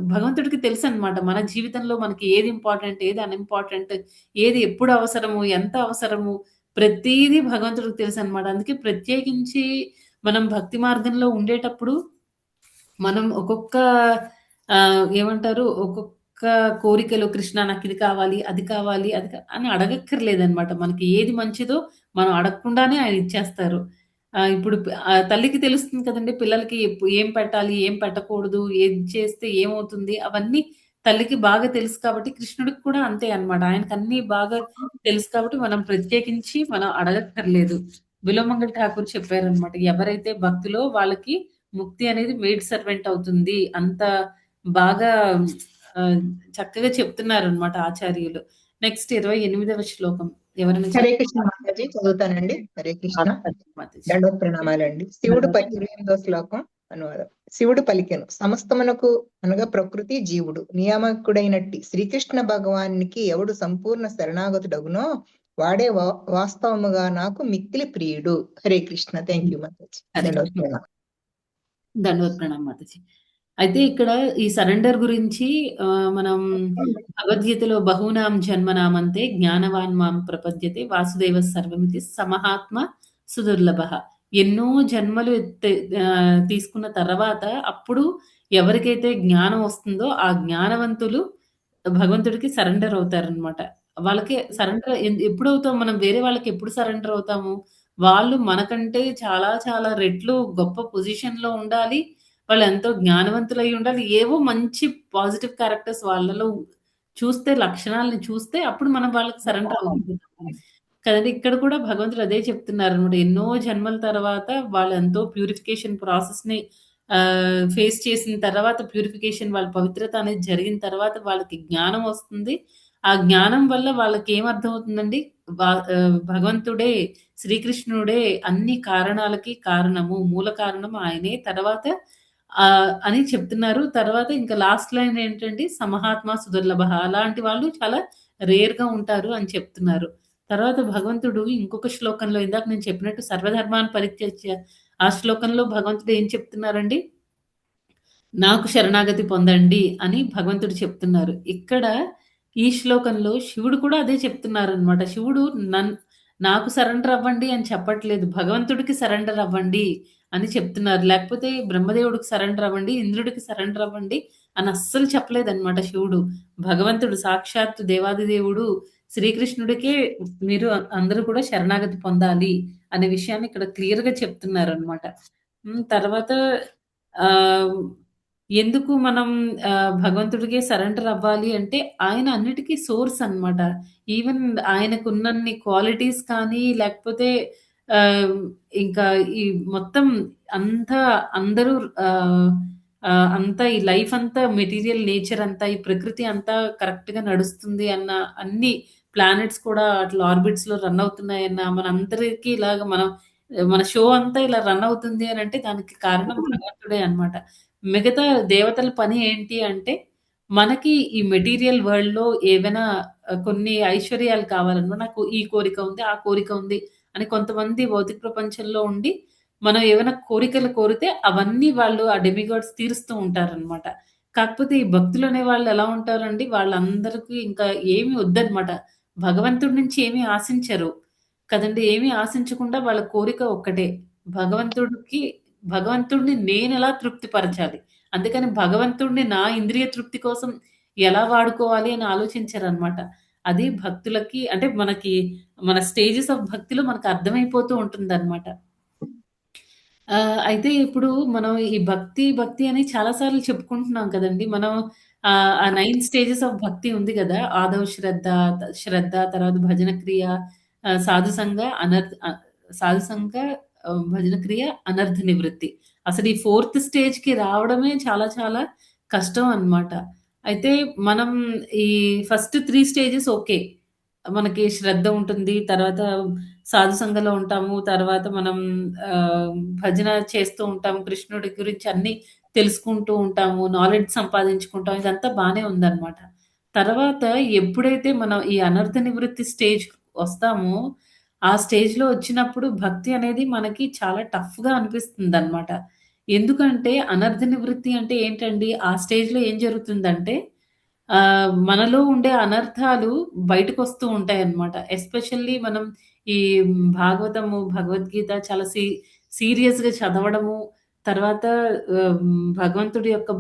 Speaker 1: భగవంతుడికి తెలుసనమాట. మన జీవితంలో మనకి ఏది ఇంపార్టెంట్, ఏది అన్‌ఇంపార్టెంట్, ఏది ఎప్పుడు అవసరము, ఎంత అవసరము ప్రతీదీ భగవంతుడికి తెలుసనమాట. అందుకే ప్రత్యేకించి మనం భక్తి మార్గంలో ఉండేటప్పుడు మనం ఒక్కొక్క కోరికలు కృష్ణ నాకిది కావాలి, అది కావాలి, అని అడగక్కర్లేదనమాట. మనకి ఏది మంచిదో మనం అడగకుండానే ఆయన ఇచ్చేస్తారు. ఇప్పుడు తల్లికి తెలుస్తుంది కదండీ! పిల్లలకి ఏం పెట్టాలి, ఏం పెట్టకూడదు, ఏది చేస్తే ఏమవుతుంది, అవన్నీ తల్లికి బాగా తెలుసు కాబట్టి కృష్ణుడికి కూడా అంతే అన్నమాట. ఆయనకన్నీ బాగా తెలుసు కాబట్టి మనం ప్రత్యేకించి మనం అడగక్కర్లేదు. బిలోమంగళ్ ఠాకూర్ చెప్పారన్నమాట. ఎవరైతే భక్తిలో వాళ్ళకి ముక్తి అనేది మెయిడ్ సర్వెంట్ అవుతుంది. అంత బాగా ఆహ్, చక్కగా చెప్తున్నారన్నమాట ఆచార్యులు. నెక్స్ట్ 28వ శ్లోకం ఎవరైనా
Speaker 6: హరే కృష్ణ మాతాజీ చదువుతానండి. హరే కృష్ణ.
Speaker 1: మాతాజీ.
Speaker 6: దండోత్ ప్రణామాలండి. 28వ శ్లోకం అనువాదం. శివుడు పలికెను, సమస్తమునకు అనగా ప్రకృతి జీవుడు నియామకుడైనట్టి శ్రీకృష్ణ భగవానికి ఎవడు సంపూర్ణ శరణాగతుడగునో వాడే వాస్తవముగా నాకు మిక్కిలి ప్రియుడు. హరే కృష్ణ. Thank you Mataji. దండోత్ ప్రణామం.
Speaker 1: దండవత్ ప్రణామం మాతాజీ. అయితే ఇక్కడ ఈ సరెండర్ గురించి మనం భగవద్గీతలో బహూనాం జన్మనామంతే జ్ఞానవాన్ మాం ప్రపద్యతే వాసుదేవ సర్వమితి సమహాత్మ సుదుర్లభః. ఎన్నో జన్మలు తీసుకున్న తర్వాత అప్పుడు ఎవరికైతే జ్ఞానం వస్తుందో ఆ జ్ఞానవంతులు భగవంతుడికి సరెండర్ అవుతారనమాట. వాళ్ళకి సరెండర్ ఎప్పుడవుతాం మనం వేరే వాళ్ళకి ఎప్పుడు సరెండర్ అవుతాము? వాళ్ళు మనకంటే చాలా చాలా రెట్లు గొప్ప పొజిషన్‌లో ఉండాలి. వాళ్ళెంతో జ్ఞానవంతులై ఉండాలి. ఏవో మంచి పాజిటివ్ క్యారెక్టర్స్ వాళ్ళలో లక్షణాలను చూస్తే అప్పుడు మనం వాళ్ళకి సరెండర్ అవుతాం. కదండీ! ఇక్కడ కూడా భగవంతుడు అదే చెప్తున్నారనమాట. ఎన్నో జన్మల తర్వాత వాళ్ళెంతో ప్యూరిఫికేషన్ ప్రాసెస్‌ని ఫేస్ చేసిన తర్వాత వాళ్ళ పవిత్రత అనేది జరిగిన తర్వాత వాళ్ళకి జ్ఞానం వస్తుంది. ఆ జ్ఞానం వల్ల వాళ్ళకేమర్థమవుతుందండి? భగవంతుడే, శ్రీకృష్ణుడే అన్ని కారణాలకి కారణము. మూల కారణం ఆయనే. తర్వాత అని చెప్తున్నారు. తర్వాత ఇంకా లాస్ట్ లైన్ ఏంటంటే సమహాత్మ సుదుర్లభః. అలాంటి వాళ్ళు చాలా రేర్‌గా ఉంటారు అని చెప్తున్నారు. తర్వాత భగవంతుడు ఇంకొక శ్లోకంలో ఇందాక నేను చెప్పినట్టు సర్వధర్మాన్ని పరిత్యజ్య ఆ శ్లోకంలో భగవంతుడు ఏం చెప్తున్నారండి? నాకు శరణాగతి పొందండి అని భగవంతుడు చెప్తున్నారు. ఇక్కడ ఈ శ్లోకంలో శివుడు కూడా అదే చెప్తున్నారనమాట. శివుడు నాకు సరెండర్ అవ్వండి అని చెప్పట్లేదు. భగవంతుడికి సరెండర్ అవ్వండి అని చెప్తున్నారు. లేకపోతే బ్రహ్మదేవుడికి సరెండర్ అవ్వండి, ఇంద్రుడికి సరెండర్ అవ్వండి అని అస్సలు చెప్పలేదన్నమాట శివుడు. భగవంతుడు సాక్షాత్తు దేవాది దేవుడు శ్రీకృష్ణుడికే మీరు అందరూ కూడా శరణాగతి పొందాలి అనే విషయాన్ని ఇక్కడ క్లియర్‌గా చెప్తున్నారన్నమాట. తర్వాత ఆహ్, ఎందుకు మనం భగవంతుడికే సరెండర్ అవ్వాలి అంటే ఆయన అన్నిటికి సోర్స్ అన్నమాట. ఈవెన్ ఆయనకున్నన్ని క్వాలిటీస్ కానీ లేకపోతే ఆహ్, ఇంకా ఈ మొత్తం అంతా అందరూ ఆహ్, అంతా ఈ లైఫ్ అంతా మెటీరియల్ నేచర్ అంతా ఈ ప్రకృతి అంతా కరెక్ట్‌గా నడుస్తుంది అన్న అన్ని ప్లానెట్స్ కూడా అట్లా ఆర్బిట్స్‌లో రన్ అవుతున్నాయన్న మనందరికీ ఇలాగ మన షో అంతా ఇలా రన్ అవుతుంది అనంటే దానికి కారణం భగవంతుడే అన్నమాట. మిగతా దేవతల పని ఏంటి అంటే మనకి ఈ మెటీరియల్ వరల్డ్‌లో ఏవైనా కొన్ని ఐశ్వర్యాలు కావాలన్నా నాకు ఈ కోరిక ఉంది, ఆ కోరిక ఉంది అని కొంతమంది భౌతిక ప్రపంచంలో ఉండి మనం ఏవైనా కోరికలు కోరితే అవన్నీ వాళ్ళు ఆ డెమిగాడ్స్ తీరుస్తూ ఉంటారనమాట. కాకపోతే ఈ భక్తులనే వాళ్ళు ఎలా ఉంటారండి, వాళ్ళందరికీ ఇంకా ఏమి వద్దనమాట. భగవంతుడి నుంచి ఏమి ఆశించరు. కదండీ! ఏమి ఆశించకుండా వాళ్ళ కోరిక ఒక్కటే. భగవంతుడిని నేనెలా తృప్తిపరచాలి? అందుకని భగవంతుడిని నా ఇంద్రియ తృప్తి కోసం ఎలా వాడుకోవాలి అని ఆలోచించరనమాట. అది భక్తులకి అంటే మనకి మన స్టేజెస్ ఆఫ్ భక్తిలో మనకు అర్థమైపోతూ ఉంటుందనమాట. అయితే ఇప్పుడు మనం ఈ భక్తి అని చాలా సార్లు చెప్పుకుంటున్నాం కదండీ! మనం ఆ 9 స్టేజెస్ ఆఫ్ భక్తి ఉంది గదా! ఆదౌ శ్రద్ధ, తర్వాత భజన క్రియ, సాధు సంగ, సాధు సంగ, భజన క్రియ, అనర్థ నివృత్తి. అసలు ఈ 4థ్ స్టేజ్‌కి రావడమే చాలా చాలా కష్టం అన్నమాట. అయితే మనం ఈ ఫస్ట్ 3 స్టేజెస్ ఓకే. మనకి శ్రద్ధ ఉంటుంది. తర్వాత సాధు సంఘంలో ఉంటాము. తర్వాత మనం ఆహ్, భజన చేస్తూ ఉంటాము. కృష్ణుడి గురించి అన్నీ తెలుసుకుంటూ ఉంటాము. నాలెడ్జ్ సంపాదించుకుంటాం. ఇదంతా బానే ఉందన్నమాట. తర్వాత ఎప్పుడైతే మనం ఈ అనర్థ నివృత్తి స్టేజ్ వస్తామో, ఆ స్టేజ్‌లో వచ్చినప్పుడు భక్తి అనేది మనకి చాలా టఫ్‌గా అనిపిస్తుందన్నమాట. ఎందుకంటే అనర్థ నివృత్తి అంటే ఏంటండి? ఆ స్టేజ్‌లో ఏం జరుగుతుందంటే మనలో ఉండే అనర్థాలు బయటకొస్తూ ఉంటాయన్నమాట. ఎస్పెషల్లీ మనం ఈ భాగవతము, భగవద్గీత చాలా సీరియస్‌గా చదవడము, తర్వాత భగవంతుడి యొక్క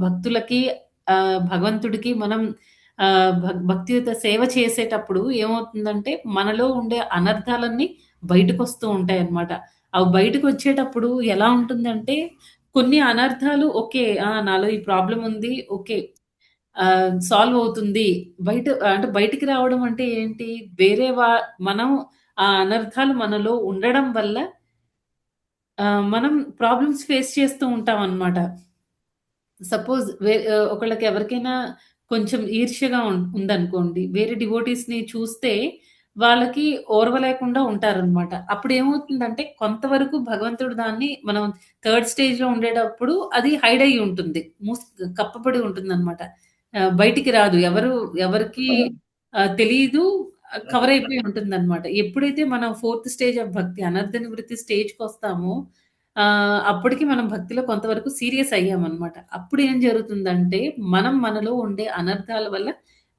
Speaker 1: భగవంతుడికి మనం భక్తియుత సేవ చేసేటప్పుడు ఏమవుతుందంటే, మనలో ఉండే అనర్థాలన్నీ బయటకొస్తూ ఉంటాయన్నమాట. అవి బయటకొచ్చేటప్పుడు ఎలా ఉంటుందంటే, కొన్ని అనర్థాలు ఓకే. నాలో ఈ ప్రాబ్లమ్ ఉంది. ఓకే. సాల్వ్ అవుతుంది. అంటే బయటికి రావడం అంటే ఏంటి? వేరే మనం ఆ అనర్థాలు మనలో ఉండడం వల్ల మనం ప్రాబ్లమ్స్ ఫేస్ చేస్తూ ఉంటామనమాట. సపోజ్ ఒకళ్ళకి ఎవరికైనా కొంచెం ఈర్ష్యగా ఉందనుకోండి. వేరే డివోటీస్‌ని చూస్తే వాళ్ళకి ఓర్వలేకుండా ఉంటారనమాట. అప్పుడేమవుతుందంటే కొంతవరకు భగవంతుడు దాన్ని మనం థర్డ్ స్టేజ్‌లో ఉండేటప్పుడు అది హైడ్ అయ్యి ఉంటుంది. కప్పబడి ఉంటుందనమాట. బయటికి రాదు. ఎవరికీ తెలీదు. కవర్ అయిపోయి ఉంటుందనమాట. ఎప్పుడైతే మనం ఫోర్త్ స్టేజ్ ఆఫ్ భక్తి అనర్థ నివృత్తి స్టేజ్‌కొస్తామో అప్పటికి మనం భక్తిలో కొంతవరకు సీరియస్ అయ్యామనమాట. అప్పుడేం జరుగుతుందంటే, మనం మనలో ఉండే అనర్థాల వల్ల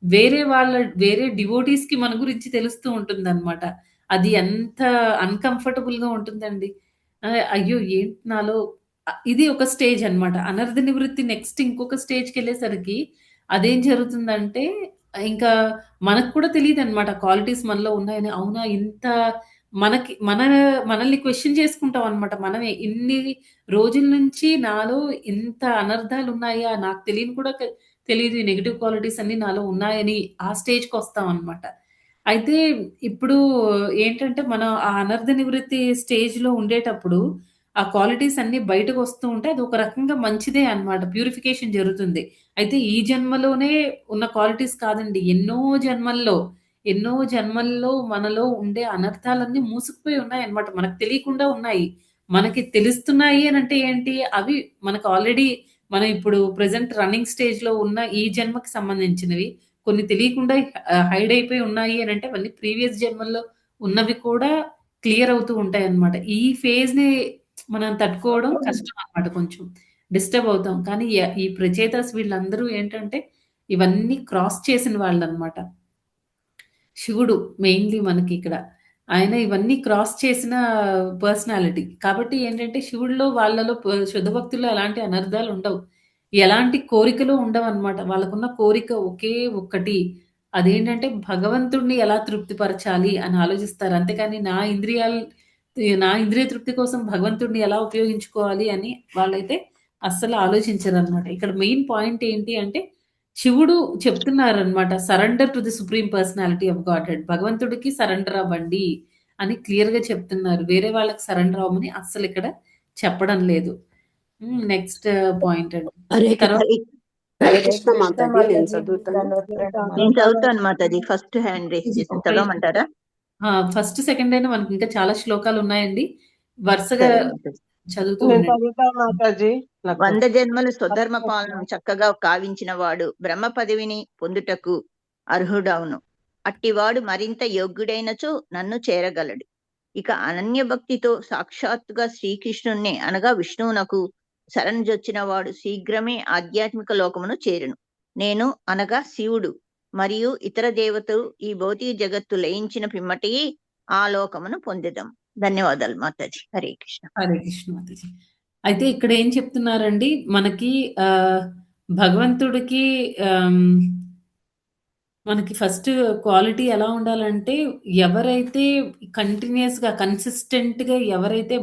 Speaker 1: వేరే డివోటీస్‌కి మన గురించి తెలుస్తూ ఉంటుందనమాట. అది ఎంత అన్‌కంఫర్టబుల్‌గా ఉంటుందండి. అయ్యో! ఏంటి నాలో ఇది ఒక స్టేజ్ అన్నమాట. అనర్థ నివృత్తి నెక్స్ట్ ఇంకొక స్టేజ్‌కెళ్ళేసరికి అదేం జరుగుతుందంటే, ఇంకా మనకు కూడా తెలీదనమాట క్వాలిటీస్ మనలో ఉన్నాయని. అవునా! ఇంత మనకి మనల్ని క్వెషన్ చేసుకుంటాం అనమాట. మనమే ఇన్ని రోజుల నుంచి నాలో ఇంత అనర్థాలున్నాయా? నాకు తెలియని కూడా తెలీదు. ఈ నెగెటివ్ క్వాలిటీస్ అన్నీ నాలో ఉన్నాయని ఆ స్టేజ్‌కొస్తామనమాట. అయితే ఇప్పుడు ఏంటంటే, మనం ఆ అనర్థ నివృత్తి స్టేజ్‌లో ఉండేటప్పుడు ఆ క్వాలిటీస్ అన్నీ బయటకొస్తూ ఉంటే అదొక రకంగా మంచిదే అన్నమాట. ప్యూరిఫికేషన్ జరుగుతుంది. అయితే ఈ జన్మలోనే ఉన్న క్వాలిటీస్ కాదండి. ఎన్నో జన్మల్లో మనలో ఉండే అనర్థాలన్నీ మూసుకుపోయి ఉన్నాయన్నమాట. మనకు తెలియకుండా ఉన్నాయి. మనకి తెలుస్తున్నాయి అనంటే ఏంటి? అవి మనకు ఆల్రెడీ మనం ఇప్పుడు ప్రెజెంట్ రన్నింగ్ స్టేజ్‌లో ఉన్న ఈ జన్మకి సంబంధించినవి. కొన్ని తెలియకుండా హైడ్ అయిపోయి ఉన్నాయి అనంటే అవన్నీ ప్రీవియస్ జన్మల్లో ఉన్నవి కూడా క్లియర్ అవుతూ ఉంటాయన్నమాట. ఈ ఫేజ్‌ని మనం తట్టుకోవడం కష్టం అన్నమాట కొంచెం. డిస్టర్బ్ అవుతాం. కానీ ఈ ప్రచేతాస్ వీళ్ళందరూ ఏంటంటే ఇవన్నీ క్రాస్ చేసిన వాళ్ళన్నమాట. శివుడు మెయిన్‌లీ మనకిక్కడ. ఆయన ఇవన్నీ క్రాస్ చేసిన పర్సనాలిటీ. కాబట్టి ఏంటంటే శివుడిలో వాళ్ళలో శుద్ధ భక్తుల్లో ఎలాంటి అనర్థాలు ఉండవు. ఎలాంటి కోరికలు ఉండవనమాట. వాళ్ళకున్న కోరిక ఒకే ఒక్కటి. అదేంటంటే భగవంతుడిని ఎలా తృప్తిపరచాలి అని ఆలోచిస్తారు. అంతేకాని నా ఇంద్రియ తృప్తి కోసం భగవంతుడిని ఎలా ఉపయోగించుకోవాలి అని వాళ్ళైతే అస్సలు ఆలోచించరనమాట. ఇక్కడ మెయిన్ పాయింట్ ఏంటి అంటే శివుడు చెప్తున్నారనమాట. Surrender to the supreme personality of Godhead. భగవంతుడికి సరెండర్ అవ్వండి అని క్లియర్‌గా చెప్తున్నారు. వేరే వాళ్ళకి సరెండర్ అవ్వమని అస్సలిక్కడ చెప్పడం లేదు. నెక్స్ట్ పాయింట్ అండి.
Speaker 7: హరే
Speaker 1: తర్వాత
Speaker 7: హరే కృష్ణ మాతాజీ, నేను చదువుతాను.
Speaker 2: నేను చదువుతాను మాతాజీ. ఫస్ట్ హ్యాండ్ రేస్ చేసి చదవమంటారా?
Speaker 1: ఫస్ట్, సెకండ్ అయినా మనకి ఇంకా చాలా శ్లోకాలు ఉన్నాయండి. వరుసగా
Speaker 2: సరే మాతాజీ.
Speaker 1: చదువుతూ
Speaker 3: నేను
Speaker 1: ఉండండి.
Speaker 3: చదువుతాను మాతాజీ. నాకు
Speaker 2: 100 జన్మలు స్వధర్మ పాలనను చక్కగా కావించిన వాడు బ్రహ్మ పదవిని పొందుటకు అర్హుడవును. అట్టివాడు మరింత యోగ్యుడైనచో నన్ను చేరగలడు. ఇక అనన్య భక్తితో సాక్షాత్తుగా శ్రీకృష్ణుణ్ణి అనగా విష్ణువునకు శరణుజొచ్చిన వాడు శీఘ్రమే ఆధ్యాత్మిక లోకమును చేరును. నేను అనగా శివుడు మరియు ఇతర దేవతలు ఈ భౌతిక జగత్తు లయించిన పిమ్మటి ఆ లోకమును పొందెదం. ధన్యవాదాలు మాతాజీ. హరే కృష్ణ.
Speaker 1: హరే కృష్ణ మాతాజీ. అయితే ఇక్కడ ఏం చెప్తున్నారండి మనకి భగవంతుడికి మనకి ఫస్ట్ క్వాలిటీ ఎలా ఉండాలంటే ఎవరైతే కంటిన్యూస్‌గా, కన్సిస్టెంట్‌గా ఎవరైతే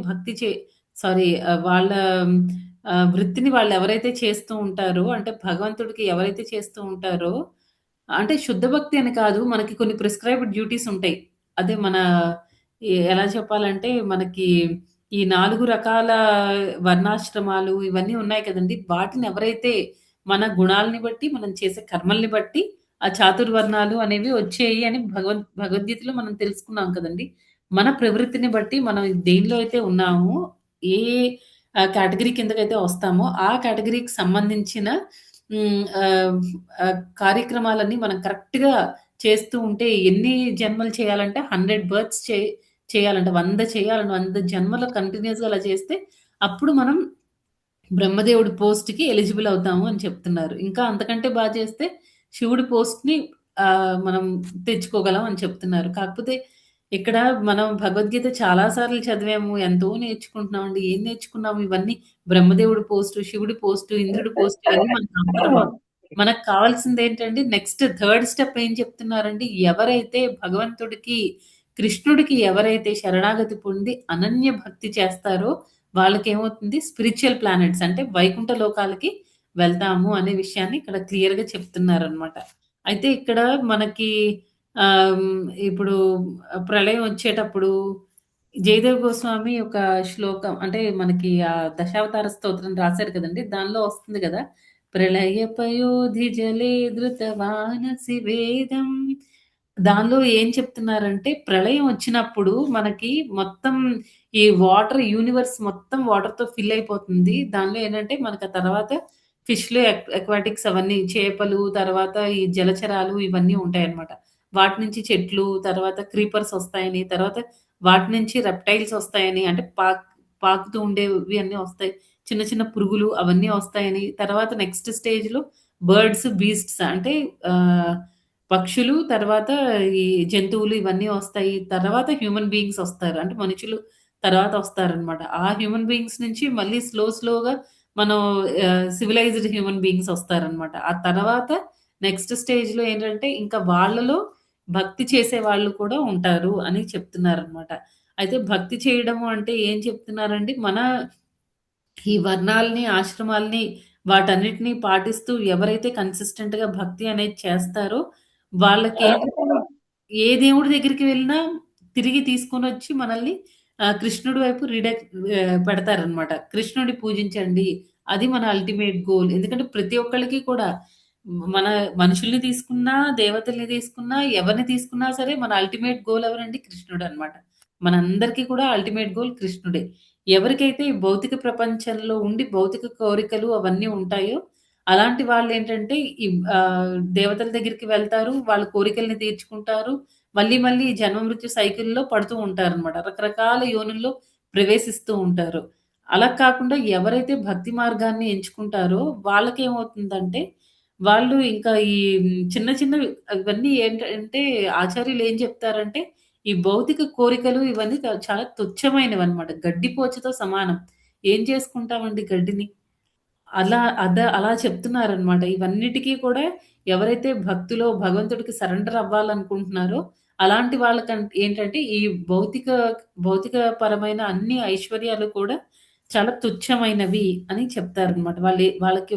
Speaker 1: వాళ్ళ వృత్తిని వాళ్ళు ఎవరైతే చేస్తూ ఉంటారో అంటే భగవంతుడికి ఎవరైతే చేస్తూ ఉంటారో అంటే శుద్ధ భక్తి అని కాదు. మనకి కొన్ని ప్రిస్క్రైబ్డ్ డ్యూటీస్ ఉంటాయి. అదే మన ఎలా చెప్పాలంటే మనకి ఈ 4 రకాల వర్ణాశ్రమాలు ఇవన్నీ ఉన్నాయి కదండీ! వాటిని ఎవరైతే మన గుణాలని బట్టి, మనం చేసే కర్మల్ని బట్టి ఆ చాతుర్వర్ణాలు అనేవి వచ్చాయి అని భగవద్గీతలో మనం తెలుసుకున్నాం కదండీ! మన ప్రవృత్తిని బట్టి మనం దేనిలో అయితే ఉన్నామో, ఏ కేటగరీ కిందకైతే వస్తామో, ఆ కేటగరీకి సంబంధించిన కార్యక్రమాలన్నీ మనం కరెక్ట్‌గా చేస్తూ ఉంటే ఎన్ని జన్మలు చేయాలంటే 100 బర్త్స్ చేయాలంట. 100 చేయాలంట. 100 జన్మలు కంటిన్యూస్‌గా అలా చేస్తే అప్పుడు మనం బ్రహ్మదేవుడి పోస్ట్‌కి ఎలిజిబుల్ అవుతాము అని చెప్తున్నారు. ఇంకా అంతకంటే చేస్తే శివుడి పోస్ట్‌ని మనం తెచ్చుకోగలం అని చెప్తున్నారు. కాకపోతే ఇక్కడ మనం భగవద్గీత చాలా సార్లు చదివాము. ఎంతో నేర్చుకుంటున్నామండి. ఏం నేర్చుకున్నాము? ఇవన్నీ బ్రహ్మదేవుడి పోస్టు, శివుడి పోస్టు, ఇంద్రుడి పోస్టు ఇవన్నీ మనకు అవసరమా? మనకు కావాల్సిందేంటండి నెక్స్ట్ థర్డ్ స్టెప్ ఏం చెప్తున్నారండి? ఎవరైతే భగవంతుడికి, కృష్ణుడికి ఎవరైతే శరణాగతి పొంది అనన్య భక్తి చేస్తారో వాళ్ళకేమవుతుంది స్పిరిచువల్ ప్లానెట్స్ అంటే వైకుంఠ లోకాలకి వెళ్తాము అనే విషయాన్ని ఇక్కడ క్లియర్‌గా చెప్తున్నారనమాట. అయితే ఇక్కడ మనకి ఇప్పుడు ప్రళయం వచ్చేటప్పుడు జయదేవ్ గోస్వామి ఒక శ్లోకం అంటే మనకి ఆ దశావతార స్తోత్రం రాశారు కదండీ! దానిలో వస్తుంది కదా! ప్రళయ పయోధి జలే ధృతవానసి వేదం. దానిలో ఏం చెప్తున్నారంటే ప్రళయం వచ్చినప్పుడు మనకి మొత్తం ఈ వాటర్ యూనివర్స్ మొత్తం వాటర్‌తో ఫిల్ అయిపోతుంది. దానిలో ఏంటంటే మనకు ఆ తర్వాత ఫిష్‌లు, అక్వాటిక్స్ అవన్నీ చేపలు, తర్వాత ఈ జలచరాలు ఇవన్నీ ఉంటాయన్నమాట. వాటి నుంచి చెట్లు, తర్వాత క్రీపర్స్ వస్తాయని, తర్వాత వాటి నుంచి రెప్టైల్స్ వస్తాయని అంటే పాకుతూ ఉండేవి అన్నీ వస్తాయి. చిన్న చిన్న పురుగులు అవన్నీ వస్తాయని, తర్వాత నెక్స్ట్ స్టేజ్‌లో బర్డ్స్, బీస్ట్స్ అంటే పక్షులు, తర్వాత ఈ జంతువులు ఇవన్నీ వస్తాయి. తర్వాత హ్యూమన్ బీయింగ్స్ వస్తారు. అంటే మనుషులు తర్వాత వస్తారనమాట. ఆ హ్యూమన్ బీయింగ్స్ నుంచి మళ్ళీ స్లోగా మనం సివిలైజ్డ్ హ్యూమన్ బీయింగ్స్ వస్తారనమాట. ఆ తర్వాత నెక్స్ట్ స్టేజ్‌లో ఏంటంటే ఇంకా వాళ్ళలో భక్తి చేసే వాళ్ళు కూడా ఉంటారు అని చెప్తున్నారనమాట. అయితే భక్తి చేయడము అంటే ఏం చెప్తున్నారండి? మన ఈ వర్ణాలని, ఆశ్రమాల్ని వాటన్నిటిని పాటిస్తూ ఎవరైతే కన్సిస్టెంట్‌గా భక్తి అనేది చేస్తారో వాళ్ళకేంటంటే ఏ దేవుడి దగ్గరికి వెళ్ళినా తిరిగి తీసుకొనొచ్చి మనల్ని కృష్ణుడి వైపు పెడతారనమాట. కృష్ణుడిని పూజించండి. అది మన అల్టిమేట్ గోల్. ఎందుకంటే ప్రతి ఒక్కళ్ళకి కూడా మన మనుషుల్ని తీసుకున్నా, దేవతల్ని తీసుకున్నా, ఎవరిని తీసుకున్నా సరే మన అల్టిమేట్ గోల్ ఎవరండి? కృష్ణుడనమాట. మనందరికీ కూడా అల్టిమేట్ గోల్ కృష్ణుడే. ఎవరికైతే ఈ భౌతిక ప్రపంచంలో ఉండి భౌతిక కోరికలు అవన్నీ ఉంటాయో అలాంటి వాళ్ళేంటంటే ఈ దేవతల దగ్గరికి వెళ్తారు. వాళ్ళ కోరికల్ని తీర్చుకుంటారు. మళ్ళీ జన్మ మృత్యు సైకిల్‌లో పడుతూ ఉంటారనమాట. రకరకాల యోనుల్లో ప్రవేశిస్తూ ఉంటారు. అలా కాకుండా ఎవరైతే భక్తి మార్గాన్ని ఎంచుకుంటారో వాళ్ళకేమవుతుందంటే వాళ్ళు ఇంకా ఈ చిన్న చిన్నవి ఇవన్నీ ఏంటంటే ఆచార్యులు ఏం చెప్తారంటే ఈ భౌతిక కోరికలు ఇవన్నీ చాలా తుచ్చమైనవి అనమాట. గడ్డిపోచతో సమానం. ఏం చేసుకుంటామండి గడ్డిని? అలా చెప్తున్నారనమాట. ఇవన్నిటికి కూడా ఎవరైతే భక్తిలో భగవంతుడికి సరెండర్ అవ్వాలనుకుంటున్నారో, అలాంటి ఏంటంటే ఈ భౌతిక పరమైన అన్ని ఐశ్వర్యాలు కూడా చాలా తుచ్చమైనవి అని చెప్తారనమాట. వాళ్ళకి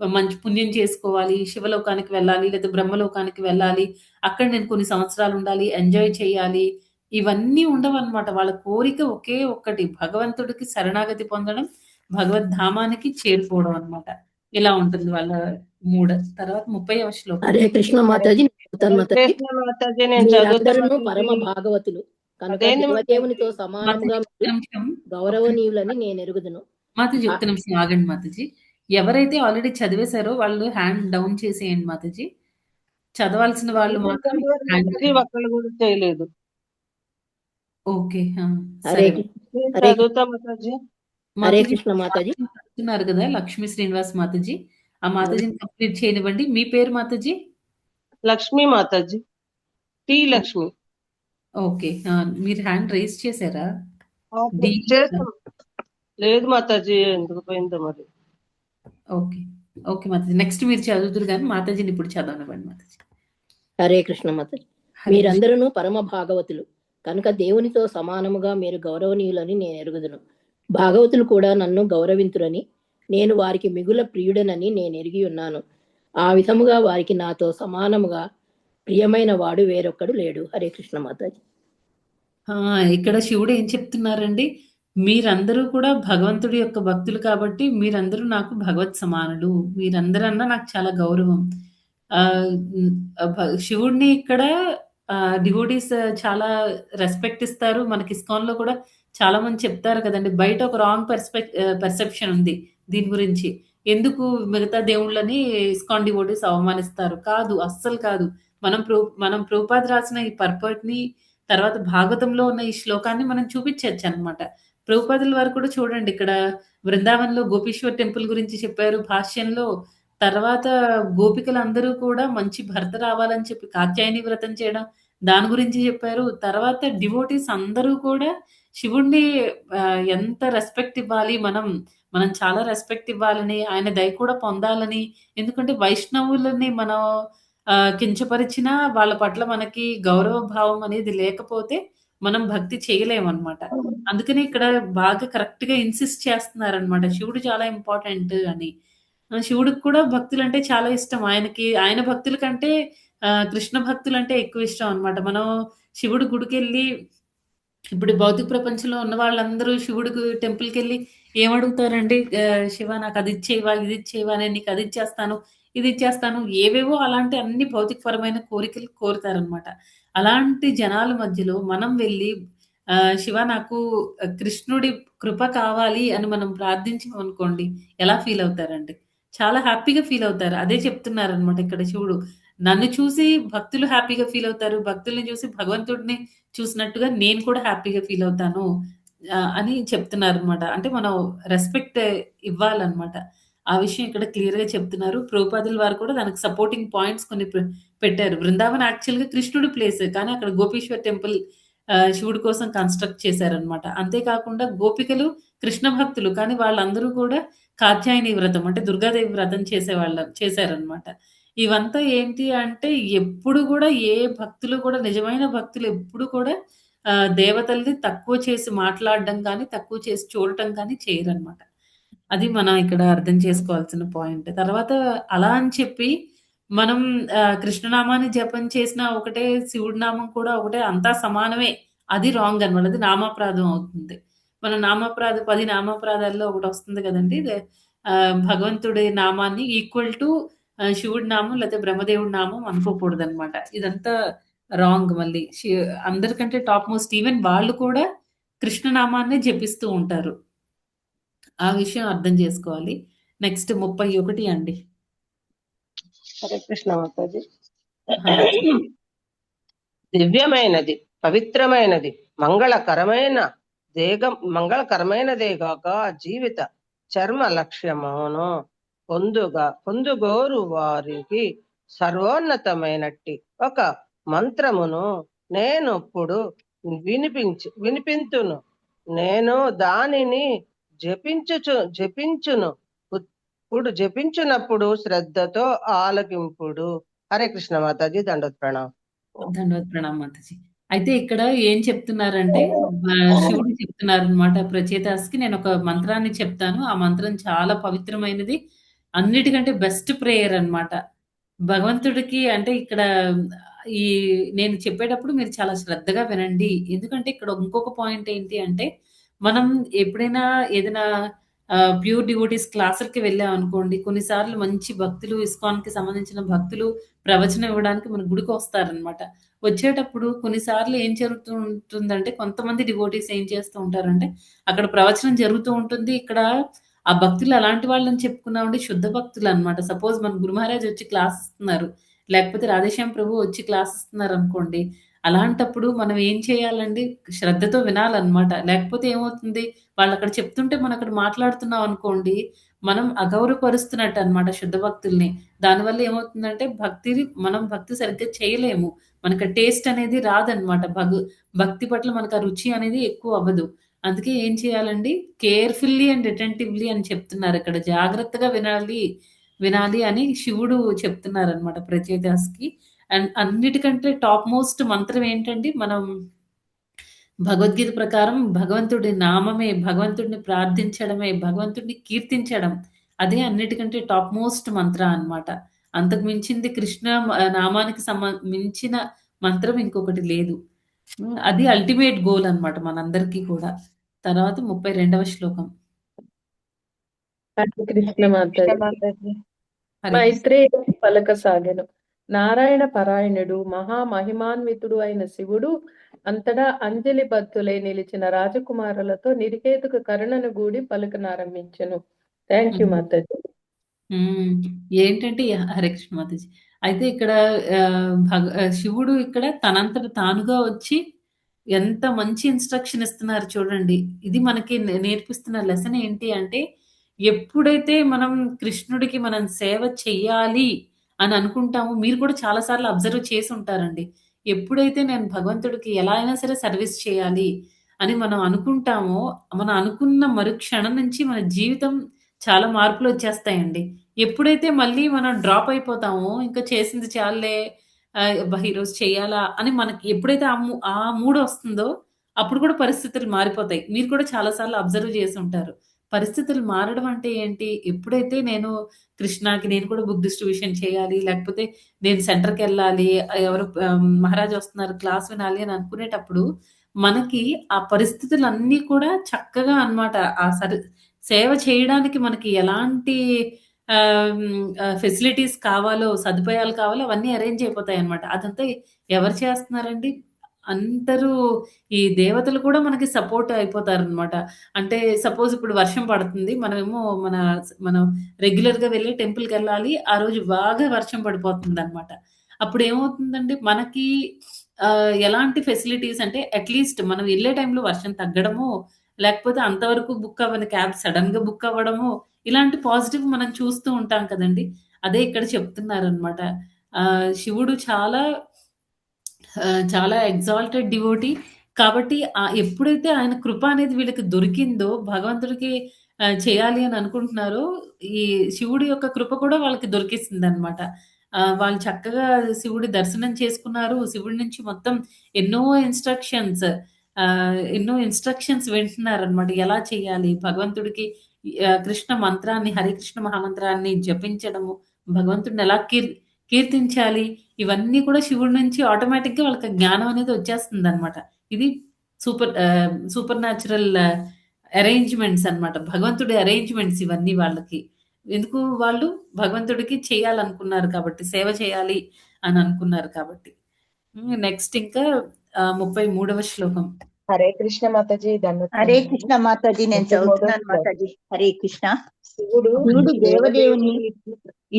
Speaker 1: మంచి పుణ్యం చేసుకోవాలి, శివలోకానికి వెళ్ళాలి, లేదా బ్రహ్మలోకానికి వెళ్ళాలి. అక్కడ నేను కొన్ని సంవత్సరాలు ఉండాలి, ఎంజాయ్ చేయాలి. ఇవన్నీ ఉండవనమాట. వాళ్ళ కోరిక ఒకే ఒక్కటి భగవంతుడికి శరణాగతి పొందడం, భగవద్ధామానికి చేరుకోవడం అన్నమాట. ఇలా ఉంటుంది వాళ్ళ మూడ్. తర్వాత 30వ శ్లోకం.
Speaker 7: హరే కృష్ణ మాతాజీ, నేను చదువుతాను మాతాజీ.
Speaker 3: కృష్ణ మాతాజీ నేను
Speaker 7: మీరందరూ
Speaker 3: చదువుతాను
Speaker 7: పరమ భాగవతులు కనుక
Speaker 3: అదేంటి
Speaker 7: దేవదేవునితో
Speaker 3: మాతాజీ?
Speaker 7: సమానంగా
Speaker 1: మాతాజీ ఒక్క నిమిషం.
Speaker 7: గౌరవనీయులని నేను ఎరుగుదును.
Speaker 1: మాతాజీ ఒక్క నిమిషం ఆగండి మాతాజీ. ఎవరైతే ఆల్రెడీ చదివేశారో వాళ్ళు హ్యాండ్ డౌన్ చేసేయండి మాతాజీ. చదవాల్సిన వాళ్ళు మాత్రం హ్యాండ్
Speaker 3: మాతాజీ ఒక్కళ్ళు కూడా చేయలేదు.
Speaker 1: ఓకే.
Speaker 7: హరే
Speaker 1: సరే.
Speaker 3: నేను
Speaker 7: హరే
Speaker 3: చదువుతా మాతాజీ.
Speaker 7: హరే
Speaker 1: మాతాజీ
Speaker 7: కృష్ణ మాతాజీ.
Speaker 1: చెప్తున్నారు కదా లక్ష్మీ శ్రీనివాస్ మాతాజీ. ఆ మాతాజీని కంప్లీట్ చేయనివ్వండి. మీ పేరు మాతాజీ?
Speaker 3: లక్ష్మీ మాతాజీ, టి లక్ష్మి.
Speaker 1: ఓకే. మీరు హ్యాండ్ రైజ్ చేశారా?
Speaker 3: చేస్తాం. లేదు మాతాజీ, ఎందుకు పోయిందో మరి.
Speaker 1: ఓకే. ఓకే మాతాజీ. నెక్స్ట్ మీరు చదువుతురు కానీ మాతాజీని ఇప్పుడు చదవనివ్వండి మాతాజీ.
Speaker 7: హరే కృష్ణ మాతాజీ.
Speaker 1: హరే కృష్ణ.
Speaker 7: మీరందరూ పరమ భాగవతులు కనుక దేవునితో సమానముగా మీరు గౌరవనీయులని నేను ఎరుగుదును. భాగవతులు కూడా నన్ను గౌరవింతురని, నేను వారికి మిగుల ప్రియుడనని నేను ఎరిగి ఉన్నాను. ఆ విధముగా వారికి నాతో సమానముగా ప్రియమైన వాడు వేరొక్కడు లేడు. హరే కృష్ణ మాతాజీ.
Speaker 1: ఇక్కడ శివుడు ఏం చెప్తున్నారండి? మీరందరూ కూడా భగవంతుడి యొక్క భక్తులు కాబట్టి మీరందరూ నాకు భగవత్ సమానులు. మీరందరన్నా నాకు చాలా గౌరవం. శివుడిని ఇక్కడ డివోటీస్ చాలా రెస్పెక్ట్ ఇస్తారు. మనకి ఇస్కాన్‌లో కూడా చాలా మంది చెప్తారు కదండీ! బయట ఒక రాంగ్ పర్సెప్షన్ ఉంది దీని గురించి. ఎందుకు మిగతా దేవుళ్ళని ఇస్కాన్ డివోటీస్ అవమానిస్తారు? కాదు, అస్సలు కాదు. మనం ప్రభుపాద రాసిన ఈ పర్పట్‌ని, తర్వాత భాగవతంలో ఉన్న ఈ శ్లోకాన్ని మనం చూపించొచ్చనమాట. ప్రభుపాదుల వారు కూడా చూడండి ఇక్కడ బృందావనంలో గోపీశ్వర్ టెంపుల్ గురించి చెప్పారు భాష్యంలో. తర్వాత గోపికలందరూ కూడా మంచి భర్త రావాలని చెప్పి కాత్యాయని వ్రతం చేయడం, దాని గురించి చెప్పారు. తర్వాత డివోటీస్ అందరూ కూడా శివుడిని ఎంత రెస్పెక్ట్ ఇవ్వాలి, మనం చాలా రెస్పెక్ట్ ఇవ్వాలని, ఆయన దయ కూడా పొందాలని. ఎందుకంటే వైష్ణవులని మనం కించపరిచినా వాళ్ళ పట్ల మనకి గౌరవ భావం అనేది లేకపోతే మనం భక్తి చేయలేమనమాట. అందుకని ఇక్కడ బాగా కరెక్ట్‌గా ఇన్సిస్ట్ చేస్తున్నారనమాట. శివుడు చాలా ఇంపార్టెంట్ అని. శివుడికి కూడా భక్తులంటే చాలా ఇష్టం. ఆయన భక్తుల కంటే కృష్ణ భక్తులంటే ఎక్కువ ఇష్టం అనమాట. మనం శివుడి గుడికెళ్ళి ఇప్పుడు భౌతిక ప్రపంచంలో ఉన్న వాళ్ళందరూ శివుడికి టెంపుల్‌కెళ్ళి ఏమడుగుతారండి? శివ నాకు అది ఇచ్చేయవా? ఇది ఇచ్చేయవా? నేను నీకు అది ఇచ్చేస్తాను, ఇది ఇచ్చేస్తాను. ఏవేవో అలాంటి అన్ని భౌతికపరమైన కోరికలు కోరుతారనమాట. అలాంటి జనాల మధ్యలో మనం వెళ్ళి శివ నాకు కృష్ణుడి కృప కావాలి అని మనం ప్రార్థించామనుకోండి, ఎలా ఫీల్ అవుతారండి? చాలా హ్యాపీగా ఫీల్ అవుతారు. అదే చెప్తున్నారనమాట ఇక్కడ శివుడు. నన్ను చూసి భక్తులు హ్యాపీగా ఫీల్ అవుతారు. భక్తుల్ని చూసి భగవంతుడిని చూసినట్టుగా నేను కూడా హ్యాపీగా ఫీల్ అవుతాను అని చెప్తున్నారనమాట. అంటే మనం రెస్పెక్ట్ ఇవ్వాలనమాట. ఆ విషయం ఇక్కడ క్లియర్‌గా చెప్తున్నారు. ప్రభుపాదుల వారు కూడా దానికి సపోర్టింగ్ పాయింట్స్ కొన్ని పెట్టారు. బృందావన్ యాక్చువల్‌గా కృష్ణుడి ప్లేస్. కానీ అక్కడ గోపీశ్వర్ టెంపుల్ శివుడి కోసం కన్‌స్ట్రక్ట్ చేశారనమాట. అంతేకాకుండా గోపికలు కృష్ణ భక్తులు. కానీ వాళ్ళందరూ కూడా కాత్యాయని వ్రతం అంటే దుర్గాదేవి వ్రతం చేశారనమాట. ఇవంతా ఏంటి అంటే ఎప్పుడు కూడా ఏ భక్తులు కూడా నిజమైన భక్తులు ఎప్పుడు కూడా దేవతల్ని తక్కువ చేసి మాట్లాడడం కానీ, తక్కువ చేసి చూడటం కానీ చేయరనమాట. అది మనం ఇక్కడ అర్థం చేసుకోవాల్సిన పాయింట్. తర్వాత అలా అని చెప్పి మనం కృష్ణనామాన్ని జపం చేసినా ఒకటే, శివుడి నామం కూడా ఒకటే, అంతా సమానమే. అది రాంగ్ అనమాట. అది నామాపరాధం అవుతుంది. మన 10 నామాపరాధాల్లో ఒకటొస్తుంది కదండీ! భగవంతుడి నామాన్ని ఈక్వల్ టు శివుడి నామం లేతే బ్రహ్మదేవుడి నామం అనుకోకూడదనమాట. ఇదంతా రాంగ్ మళ్ళీ. అందరికంటే టాప్ మోస్ట్ ఈవెన్ వాళ్ళు కూడా కృష్ణనామాన్నే జపిస్తూ ఉంటారు. ఆ విషయం అర్థం చేసుకోవాలి. నెక్స్ట్ 31 అండి.
Speaker 3: హరే కృష్ణ మాతాజీ. దివ్యమైనది, పవిత్రమైనది, మంగళకరమైనదే గాక జీవిత చర్మ లక్ష్యమును పొందుగోరు వారికి సర్వోన్నతమైనట్టి ఒక మంత్రమును నేను ఇప్పుడు వినిపింతును. నేను దానిని జపించును. ఇప్పుడు జపించునప్పుడు శ్రద్ధతో ఆలకింపుడు. హరే కృష్ణ మాతాజీ, దండోత్ ప్రణామ్.
Speaker 1: ధన్యవాద ప్రణామ్ మాతాజీ. అయితే ఇక్కడ ఏం చెప్తున్నారంటే శివుడు చెప్తున్నారు అనమాట ప్రచేతాస్కి. నేను ఒక మంత్రాన్ని చెప్తాను. ఆ మంత్రం చాలా పవిత్రమైనది. అన్నిటికంటే బెస్ట్ ప్రేయర్ అన్నమాట. భగవంతుడికి అంటే ఇక్కడ ఈ నేను చెప్పేటప్పుడు మీరు చాలా శ్రద్ధగా వినండి. ఎందుకంటే ఇక్కడ ఇంకొక పాయింట్ ఏంటి అంటే, మనం ఎప్పుడైనా ఏదైనా ప్యూర్ డివోటీస్ క్లాసులకి వెళ్ళామనుకోండి, కొన్నిసార్లు మంచి భక్తులు, ఇస్కాన్‌కి సంబంధించిన భక్తులు ప్రవచనం ఇవ్వడానికి మన గుడికొస్తారనమాట. వచ్చేటప్పుడు కొన్నిసార్లు ఏం జరుగుతూ ఉంటుందంటే, కొంతమంది డివోటీస్ ఏం చేస్తూ ఉంటారంటే, అక్కడ ప్రవచనం జరుగుతూ ఉంటుంది. ఇక్కడ ఆ భక్తులు అలాంటి వాళ్ళని చెప్పుకున్నామంటే శుద్ధ భక్తులనమాట. సపోజ్ మన గురు మహారాజ్ వచ్చి క్లాస్ ఇస్తున్నారు. లేకపోతే రాధేశ్యామ్ ప్రభు వచ్చి క్లాస్ ఇస్తున్నారనుకోండి. అలాంటప్పుడు మనం ఏం చేయాలండి? శ్రద్ధతో వినాలనమాట. లేకపోతే ఏమవుతుంది? వాళ్ళక్కడ చెప్తుంటే మనం అక్కడ మాట్లాడుతున్నాం అనుకోండి, మనం అగౌరవపరుస్తున్నట్టనమాట శుద్ధ భక్తుల్ని. దానివల్ల ఏమవుతుందంటే మనం భక్తి సరిగ్గా చేయలేము. మనకు ఆ టేస్ట్ అనేది రాదనమాట. భక్తి పట్ల మనకు ఆ రుచి అనేది ఎక్కువ అవ్వదు. అందుకే ఏం చేయాలండి? కేర్‌ఫుల్లీ అండ్ అటెంటివ్‌లీ అని చెప్తున్నారిక్కడ. జాగ్రత్తగా వినాలి అని శివుడు చెప్తున్నారనమాట ప్రచేతాస్‌కి. అండ్ అన్నిటికంటే టాప్ మోస్ట్ మంత్రం ఏంటండి? మనం భగవద్గీత ప్రకారం భగవంతుడి నామమే, భగవంతుడిని ప్రార్థించడమే, భగవంతుడిని కీర్తించడం. అదే అన్నిటికంటే టాప్ మోస్ట్ మంత్ర అన్నమాట. అంతకు మించింది కృష్ణ నామానికి మించిన మంత్రం ఇంకొకటి లేదు. అది అల్టిమేట్ గోల్ అన్నమాట మనందరికీ కూడా. తర్వాత 32వ శ్లోకం.
Speaker 8: హరే కృష్ణ మాతాజీ.
Speaker 1: హరే
Speaker 8: మైత్రేయుడు పలకసాగెను. నారాయణ పరాయణుడు మహామహిమాన్వితుడు అయిన శివుడు అంతటా అంజలి బద్దులై నిలిచిన రాజకుమారులతో నిర్హేతుక కరుణను గూడి పలుకనారంభించెను. Thank you Mataji.
Speaker 1: ఏంటంటే హరే కృష్ణ మాతాజీ. అయితే ఇక్కడ శివుడు ఇక్కడ తనంతట తానుగా వచ్చి ఎంత మంచి ఇన్స్ట్రక్షన్ ఇస్తున్నారు చూడండి. ఇది మనకి నేర్పిస్తున్న లెసన్ ఏంటి అంటే, ఎప్పుడైతే మనం కృష్ణుడికి మనం సేవ చెయ్యాలి అని అనుకుంటామో, మీరు కూడా చాలా సార్లు అబ్జర్వ్ చేసి ఉంటారండి. ఎప్పుడైతే నేను భగవంతుడికి ఎలా అయినా సరే సర్వీస్ చేయాలి అని మనం అనుకుంటామో, మనం అనుకున్న మరుక్షణం నుంచి మన జీవితం చాలా మార్పులు వచ్చేస్తాయండి. ఎప్పుడైతే మళ్ళీ మనం డ్రాప్ అయిపోతామో, ఇంకా చేసింది చాలులే అబ్బా! ఈరోజు చెయ్యాలా అని మనకి ఎప్పుడైతే ఆ మూడొస్తుందో, అప్పుడు కూడా పరిస్థితులు మారిపోతాయి. మీరు కూడా చాలా సార్లు అబ్జర్వ్ చేసుంటారు. పరిస్థితులు మారడం అంటే ఏంటి? ఎప్పుడైతే నేను కృష్ణకి నేను కూడా బుక్ డిస్ట్రిబ్యూషన్ చేయాలి, లేకపోతే నేను సెంటర్‌కెళ్ళాలి, ఎవరో మహారాజ్ వస్తున్నారు క్లాస్ వినాలి అని అనుకునేటప్పుడు, మనకి ఆ పరిస్థితులన్నీ కూడా చక్కగా అన్నమాట. సేవ చేయడానికి మనకి ఎలాంటి ఫెసిలిటీస్ కావాలో, సదుపాయాలు కావాలో అవన్నీ అరేంజ్ అయిపోతాయన్నమాట. అదంతా ఎవరు చేస్తున్నారండి? అందరూ ఈ దేవతలు కూడా మనకి సపోర్ట్ అయిపోతారనమాట. అంటే సపోజ్ ఇప్పుడు వర్షం పడుతుంది. మనమేమో మనం రెగ్యులర్‌గా వెళ్ళి టెంపుల్‌కెళ్ళాలి. ఆ రోజు బాగా వర్షం పడిపోతుందనమాట. అప్పుడేమవుతుందండి మనకి ఎలాంటి ఫెసిలిటీస్ అంటే అట్‌లీస్ట్ మనం ఎళ్ళే టైంలో వర్షం తగ్గడమో, లేకపోతే అంతవరకు బుక్ అవ్వని క్యాబ్ సడెన్‌గా బుక్ అవ్వడమో, ఇలాంటి పాజిటివ్ మనం చూస్తూ ఉంటాం కదండీ! అదే ఇక్కడ చెప్తున్నారనమాట. శివుడు చాలా ఎగ్జాల్టెడ్ డివోటీ. కాబట్టి ఎప్పుడైతే ఆయన కృప అనేది వీళ్ళకి దొరికిందో, భగవంతుడికి చేయాలి అని అనుకుంటున్నారో, ఈ శివుడి యొక్క కృప కూడా వాళ్ళకి దొరికేసిందనమాట. వాళ్ళు చక్కగా శివుడి దర్శనం చేసుకున్నారు. శివుడి నుంచి మొత్తం ఎన్నో ఎన్నో ఇన్‌స్ట్రక్షన్స్ వింటున్నారనమాట. ఎలా చేయాలి? భగవంతుడికి కృష్ణ మంత్రాన్ని, హరే కృష్ణ మహామంత్రాన్ని జపించడము, భగవంతుడిని ఎలా కీర్తించాలి, ఇవన్నీ కూడా శివుడి నుంచి ఆటోమేటిక్‌గా వాళ్ళకి జ్ఞానం అనేది వచ్చేస్తుందనమాట. ఇది సూపర్ న్యాచురల్ అరేంజ్‌మెంట్స్ అన్నమాట. భగవంతుడి అరేంజ్‌మెంట్స్ ఇవన్నీ వాళ్ళకి. ఎందుకు వాళ్ళు భగవంతుడికి చేయాలనుకున్నారు కాబట్టి, సేవ చేయాలి అని అనుకున్నారు కాబట్టి. నెక్స్ట్ ఇంకా 33వ శ్లోకం.
Speaker 8: హరే కృష్ణ మాతాజీ.
Speaker 2: హరే కృష్ణ మాతాజీ, నేను చదువుతున్నాను మాతాజీ. హరే కృష్ణ.
Speaker 8: శివుడు
Speaker 2: దేవదేవుని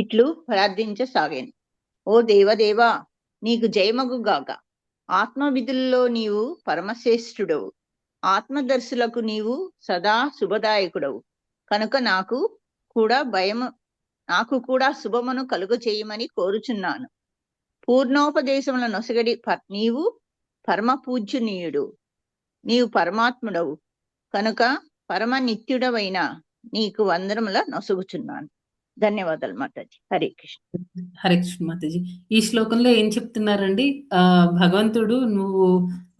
Speaker 2: ఇట్లు ప్రార్థించసాగాను. ఓ దేవదేవా, నీకు జయమగుగాక. ఆత్మవిధుల్లో నీవు పరమశ్రేష్ఠుడవు. ఆత్మదర్శులకు నీవు సదా శుభదాయకుడవు. కనుక నాకు కూడా శుభమును కలుగ చేయమని కోరుచున్నాను. పూర్ణోపదేశముల నొసగడి నీవు పరమ పూజ్యనీయుడు, నీవు పరమాత్ముడవు కనుక పరమ నిత్యుడవైన నీకు వందనముల నొసుగుచున్నాను. ధన్యవాదాలు మాతాజీ. హరే కృష్ణ.
Speaker 1: హరే కృష్ణ మాతాజీ. ఈ శ్లోకంలో ఏం చెప్తున్నారండి? భగవంతుడు నువ్వు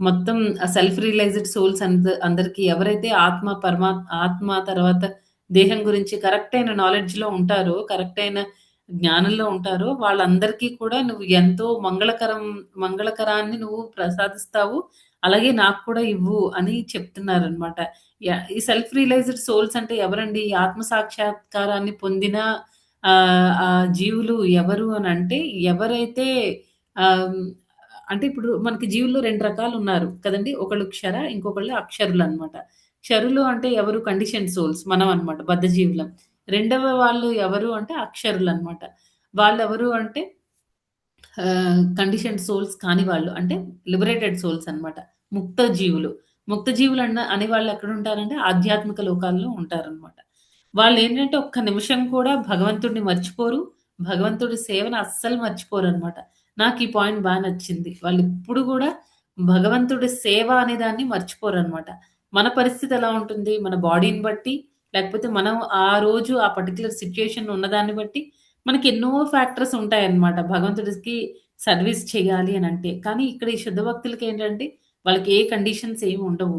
Speaker 1: మొత్తం సెల్ఫ్ రియలైజ్డ్ సోల్స్ అందరికి ఎవరైతే ఆత్మ తర్వాత దేహం గురించి కరెక్ట్ అయిన నాలెడ్జ్ లో ఉంటారో, కరెక్ట్ అయిన జ్ఞానంలో ఉంటారో వాళ్ళందరికీ కూడా నువ్వు ఎంతో మంగళకరాన్ని నువ్వు ప్రసాదిస్తావు, అలాగే నాకు కూడా ఇవ్వు అని చెప్తున్నారనమాట. ఈ సెల్ఫ్ రియలైజ్డ్ సోల్స్ అంటే ఎవరండి? ఈ ఆత్మ సాక్షాత్కారాన్ని పొందిన ఆ జీవులు ఎవరు అని అంటే, ఎవరైతే అంటే ఇప్పుడు మనకి జీవుల్లో 2 రకాలు ఉన్నారు కదండి. ఒకళ్ళు క్షర, ఇంకొకళ్ళు అక్షరులు అనమాట. క్షరులు అంటే ఎవరు? కండిషన్ సోల్స్ మనం అనమాట, బద్ధ జీవులం. రెండవ వాళ్ళు ఎవరు అంటే అక్షరులు అనమాట. వాళ్ళెవరు అంటే కండిషన్ సోల్స్ కాని వాళ్ళు, అంటే లిబరేటెడ్ సోల్స్ అనమాట, ముక్త జీవులు. ముక్త జీవులు అనే వాళ్ళు ఎక్కడ ఉంటారంటే ఆధ్యాత్మిక లోకాల్లో ఉంటారనమాట. వాళ్ళు ఏంటంటే ఒక్క నిమిషం కూడా భగవంతుడిని మర్చిపోరు, భగవంతుడి సేవను అస్సలు మర్చిపోరు అనమాట. నాకు ఈ పాయింట్ బాగా నచ్చింది. వాళ్ళు ఎప్పుడు కూడా భగవంతుడి సేవ అనే దాన్ని మర్చిపోరు అనమాట. మన పరిస్థితి ఎలా ఉంటుంది? మన బాడీని బట్టి, లేకపోతే మనం ఆ రోజు ఆ పర్టికులర్ సిచ్యుయేషన్ ఉన్నదాన్ని బట్టి మనకి ఎన్నో ఫ్యాక్టర్స్ ఉంటాయన్నమాట భగవంతుడికి సర్వీస్ చేయాలి అని అంటే. కానీ ఇక్కడ ఈ శుద్ధ భక్తులకి ఏంటంటే వాళ్ళకి ఏ కండిషన్స్ ఏమి ఉండవు.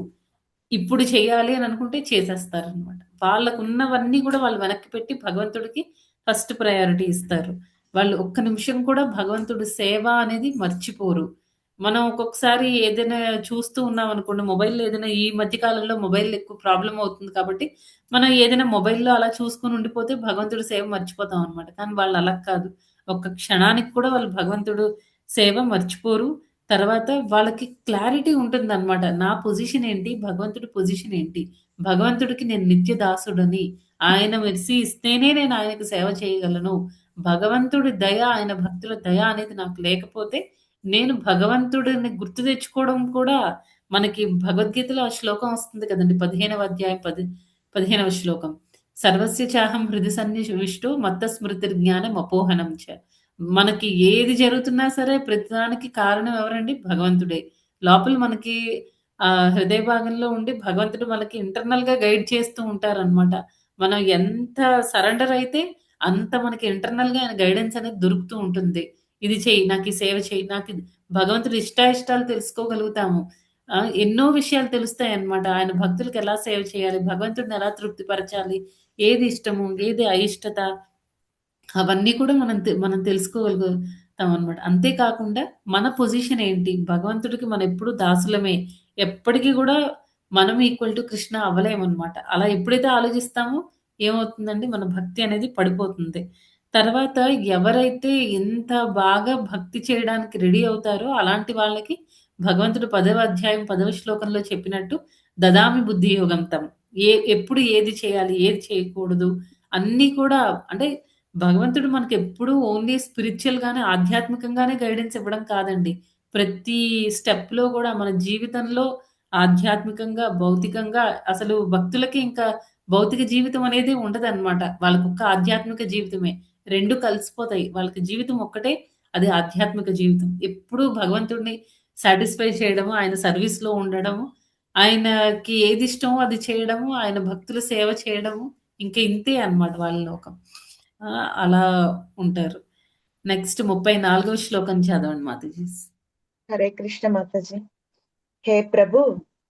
Speaker 1: ఇప్పుడు చేయాలి అని అనుకుంటే చేసేస్తారనమాట. వాళ్ళకున్నవన్నీ కూడా వాళ్ళు వెనక్కి పెట్టి భగవంతుడికి ఫస్ట్ ప్రయారిటీ ఇస్తారు. వాళ్ళు ఒక్క నిమిషం కూడా భగవంతుడి సేవ అనేది మర్చిపోరు. మనం ఒక్కొక్కసారి ఏదైనా చూస్తూ ఉన్నాం అనుకోండి, మొబైల్‌లో ఏదైనా ఈ మధ్య కాలంలో మొబైల్ ఎక్కువ ప్రాబ్లమ్ అవుతుంది కాబట్టి, మనం ఏదైనా మొబైల్‌లో అలా చూసుకొని ఉండిపోతే భగవంతుడి సేవ మర్చిపోతాం అనమాట. కానీ వాళ్ళు అలా కాదు. ఒక్క క్షణానికి కూడా వాళ్ళు భగవంతుడు సేవ మర్చిపోరు. తర్వాత వాళ్ళకి క్లారిటీ ఉంటుందన్నమాట. నా పొజిషన్ ఏంటి? భగవంతుడి పొజిషన్ ఏంటి? భగవంతుడికి నేను నిత్య దాసుడని. ఆయన మెర్సీ ఇస్తేనే నేను ఆయనకి సేవ చేయగలను. భగవంతుడి దయ, ఆయన భక్తుల దయ అనేది నాకు లేకపోతే నేను భగవంతుడిని గుర్తు తెచ్చుకోవడం కూడా, మనకి భగవద్గీతలో ఆ శ్లోకం వస్తుంది కదండీ! 15వ అధ్యాయం 15వ శ్లోకం. సర్వస్య చాహం హృది సన్నివిష్టో మత్త స్మృతిర్జ్ఞానం అపోహనం చ. మనకి ఏది జరుగుతున్నా సరే ప్రతిదానికి కారణం ఎవరండి? భగవంతుడే. లోపల మనకి హృదయ భాగంలో ఉండి భగవంతుడు మనకి ఇంటర్నల్‌గా గైడ్ చేస్తూ ఉంటారనమాట. మనం ఎంత సరెండర్ అయితే అంత మనకి ఇంటర్నల్‌గా ఆయన గైడెన్స్ అనేది దొరుకుతూ ఉంటుంది. ఇది చెయ్యి, నాకు ఈ సేవ చెయ్యి, నాకిది భగవంతుడి ఇష్టాయిష్టాలు తెలుసుకోగలుగుతాము. ఎన్నో విషయాలు తెలుస్తాయన్నమాట. ఆయన భక్తులకి ఎలా సేవ చేయాలి, భగవంతుడిని ఎలా తృప్తిపరచాలి, ఏది ఇష్టము, ఏది అయిష్టత, అవన్నీ కూడా మనం తెలుసుకోగలుగుతామనమాట. అంతే కాకుండా మన పొజిషన్ ఏంటి? భగవంతుడికి మనం ఎప్పుడు దాసులమే. ఎప్పటికి కూడా మనం ఈక్వల్ టు కృష్ణ అవ్వలేమనమాట. అలా ఎప్పుడైతే ఆలోచిస్తామో ఏమవుతుందంటే మన భక్తి అనేది పడిపోతుంది. తర్వాత ఎవరైతే ఎంత బాగా భక్తి చేయడానికి రెడీ అవుతారో అలాంటి వాళ్ళకి భగవంతుడు 10వ అధ్యాయం 10వ శ్లోకంలో చెప్పినట్టు దదామి బుద్ధి యోగం తం. ఎప్పుడు ఏది చేయాలి, ఏది చేయకూడదు అన్నీ కూడా, అంటే భగవంతుడు మనకెప్పుడు ఓన్లీ స్పిరిచ్యువల్‌గానే, ఆధ్యాత్మికంగానే గైడెన్స్ ఇవ్వడం కాదండి. ప్రతి స్టెప్‌లో గూడా మన జీవితంలో ఆధ్యాత్మికంగా, భౌతికంగా అసలు భక్తులకి ఇంకా భౌతిక జీవితం అనేది ఉండదనమాట. వాళ్ళకొక్క ఆధ్యాత్మిక జీవితమే. 2 కలిసిపోతాయి. వాళ్ళకి జీవితం ఒక్కటే, అది ఆధ్యాత్మిక జీవితం. ఎప్పుడూ భగవంతుడిని సాటిస్ఫై చేయడము, ఆయన సర్వీస్‌లో ఉండడము, ఆయనకి ఏదిష్టమో అది చేయడము, ఆయన భక్తుల సేవ చేయడము, ఇంక ఇంతే అన్నమాట వాళ్ళ లోకం. అలా ఉంటారు. నెక్స్ట్ 34వ శ్లోకం చదవండి మాతాజీ.
Speaker 8: హరే కృష్ణ మాతాజీ. హే ప్రభు,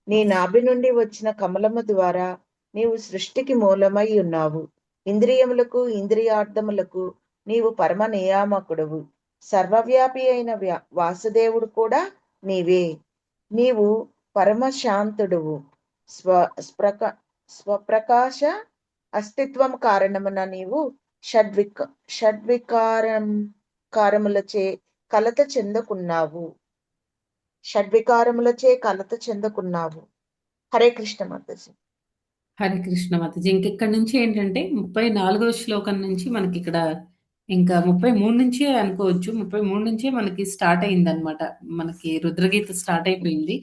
Speaker 8: నీ నాభి నుండి వచ్చిన కమలము ద్వారా నీవు సృష్టికి మూలమై ఉన్నావు. ఇంద్రియములకు ఇంద్రియార్థములకు నీవు పరమ నియామకుడవు. సర్వవ్యాపి అయిన వాసుదేవుడు కూడా నీవే. నీవు పరమ శాంతుడువు. స్వప్రకాశ అస్తిత్వం కారణమున నీవు షడ్వికారములచే కలత చెందుకున్నావు. హరే కృష్ణ మాతాజీ.
Speaker 1: హరే కృష్ణ మాతాజీ. ఇంకెక్కడి నుంచి ఏంటంటే 34వ శ్లోకం నుంచి మనకి ఇక్కడ ఇంకా 33 నుంచే అనుకోవచ్చు. 33 నుంచే మనకి స్టార్ట్ అయిందనమాట. మనకి రుద్రగీత స్టార్ట్ అయిపోయింది.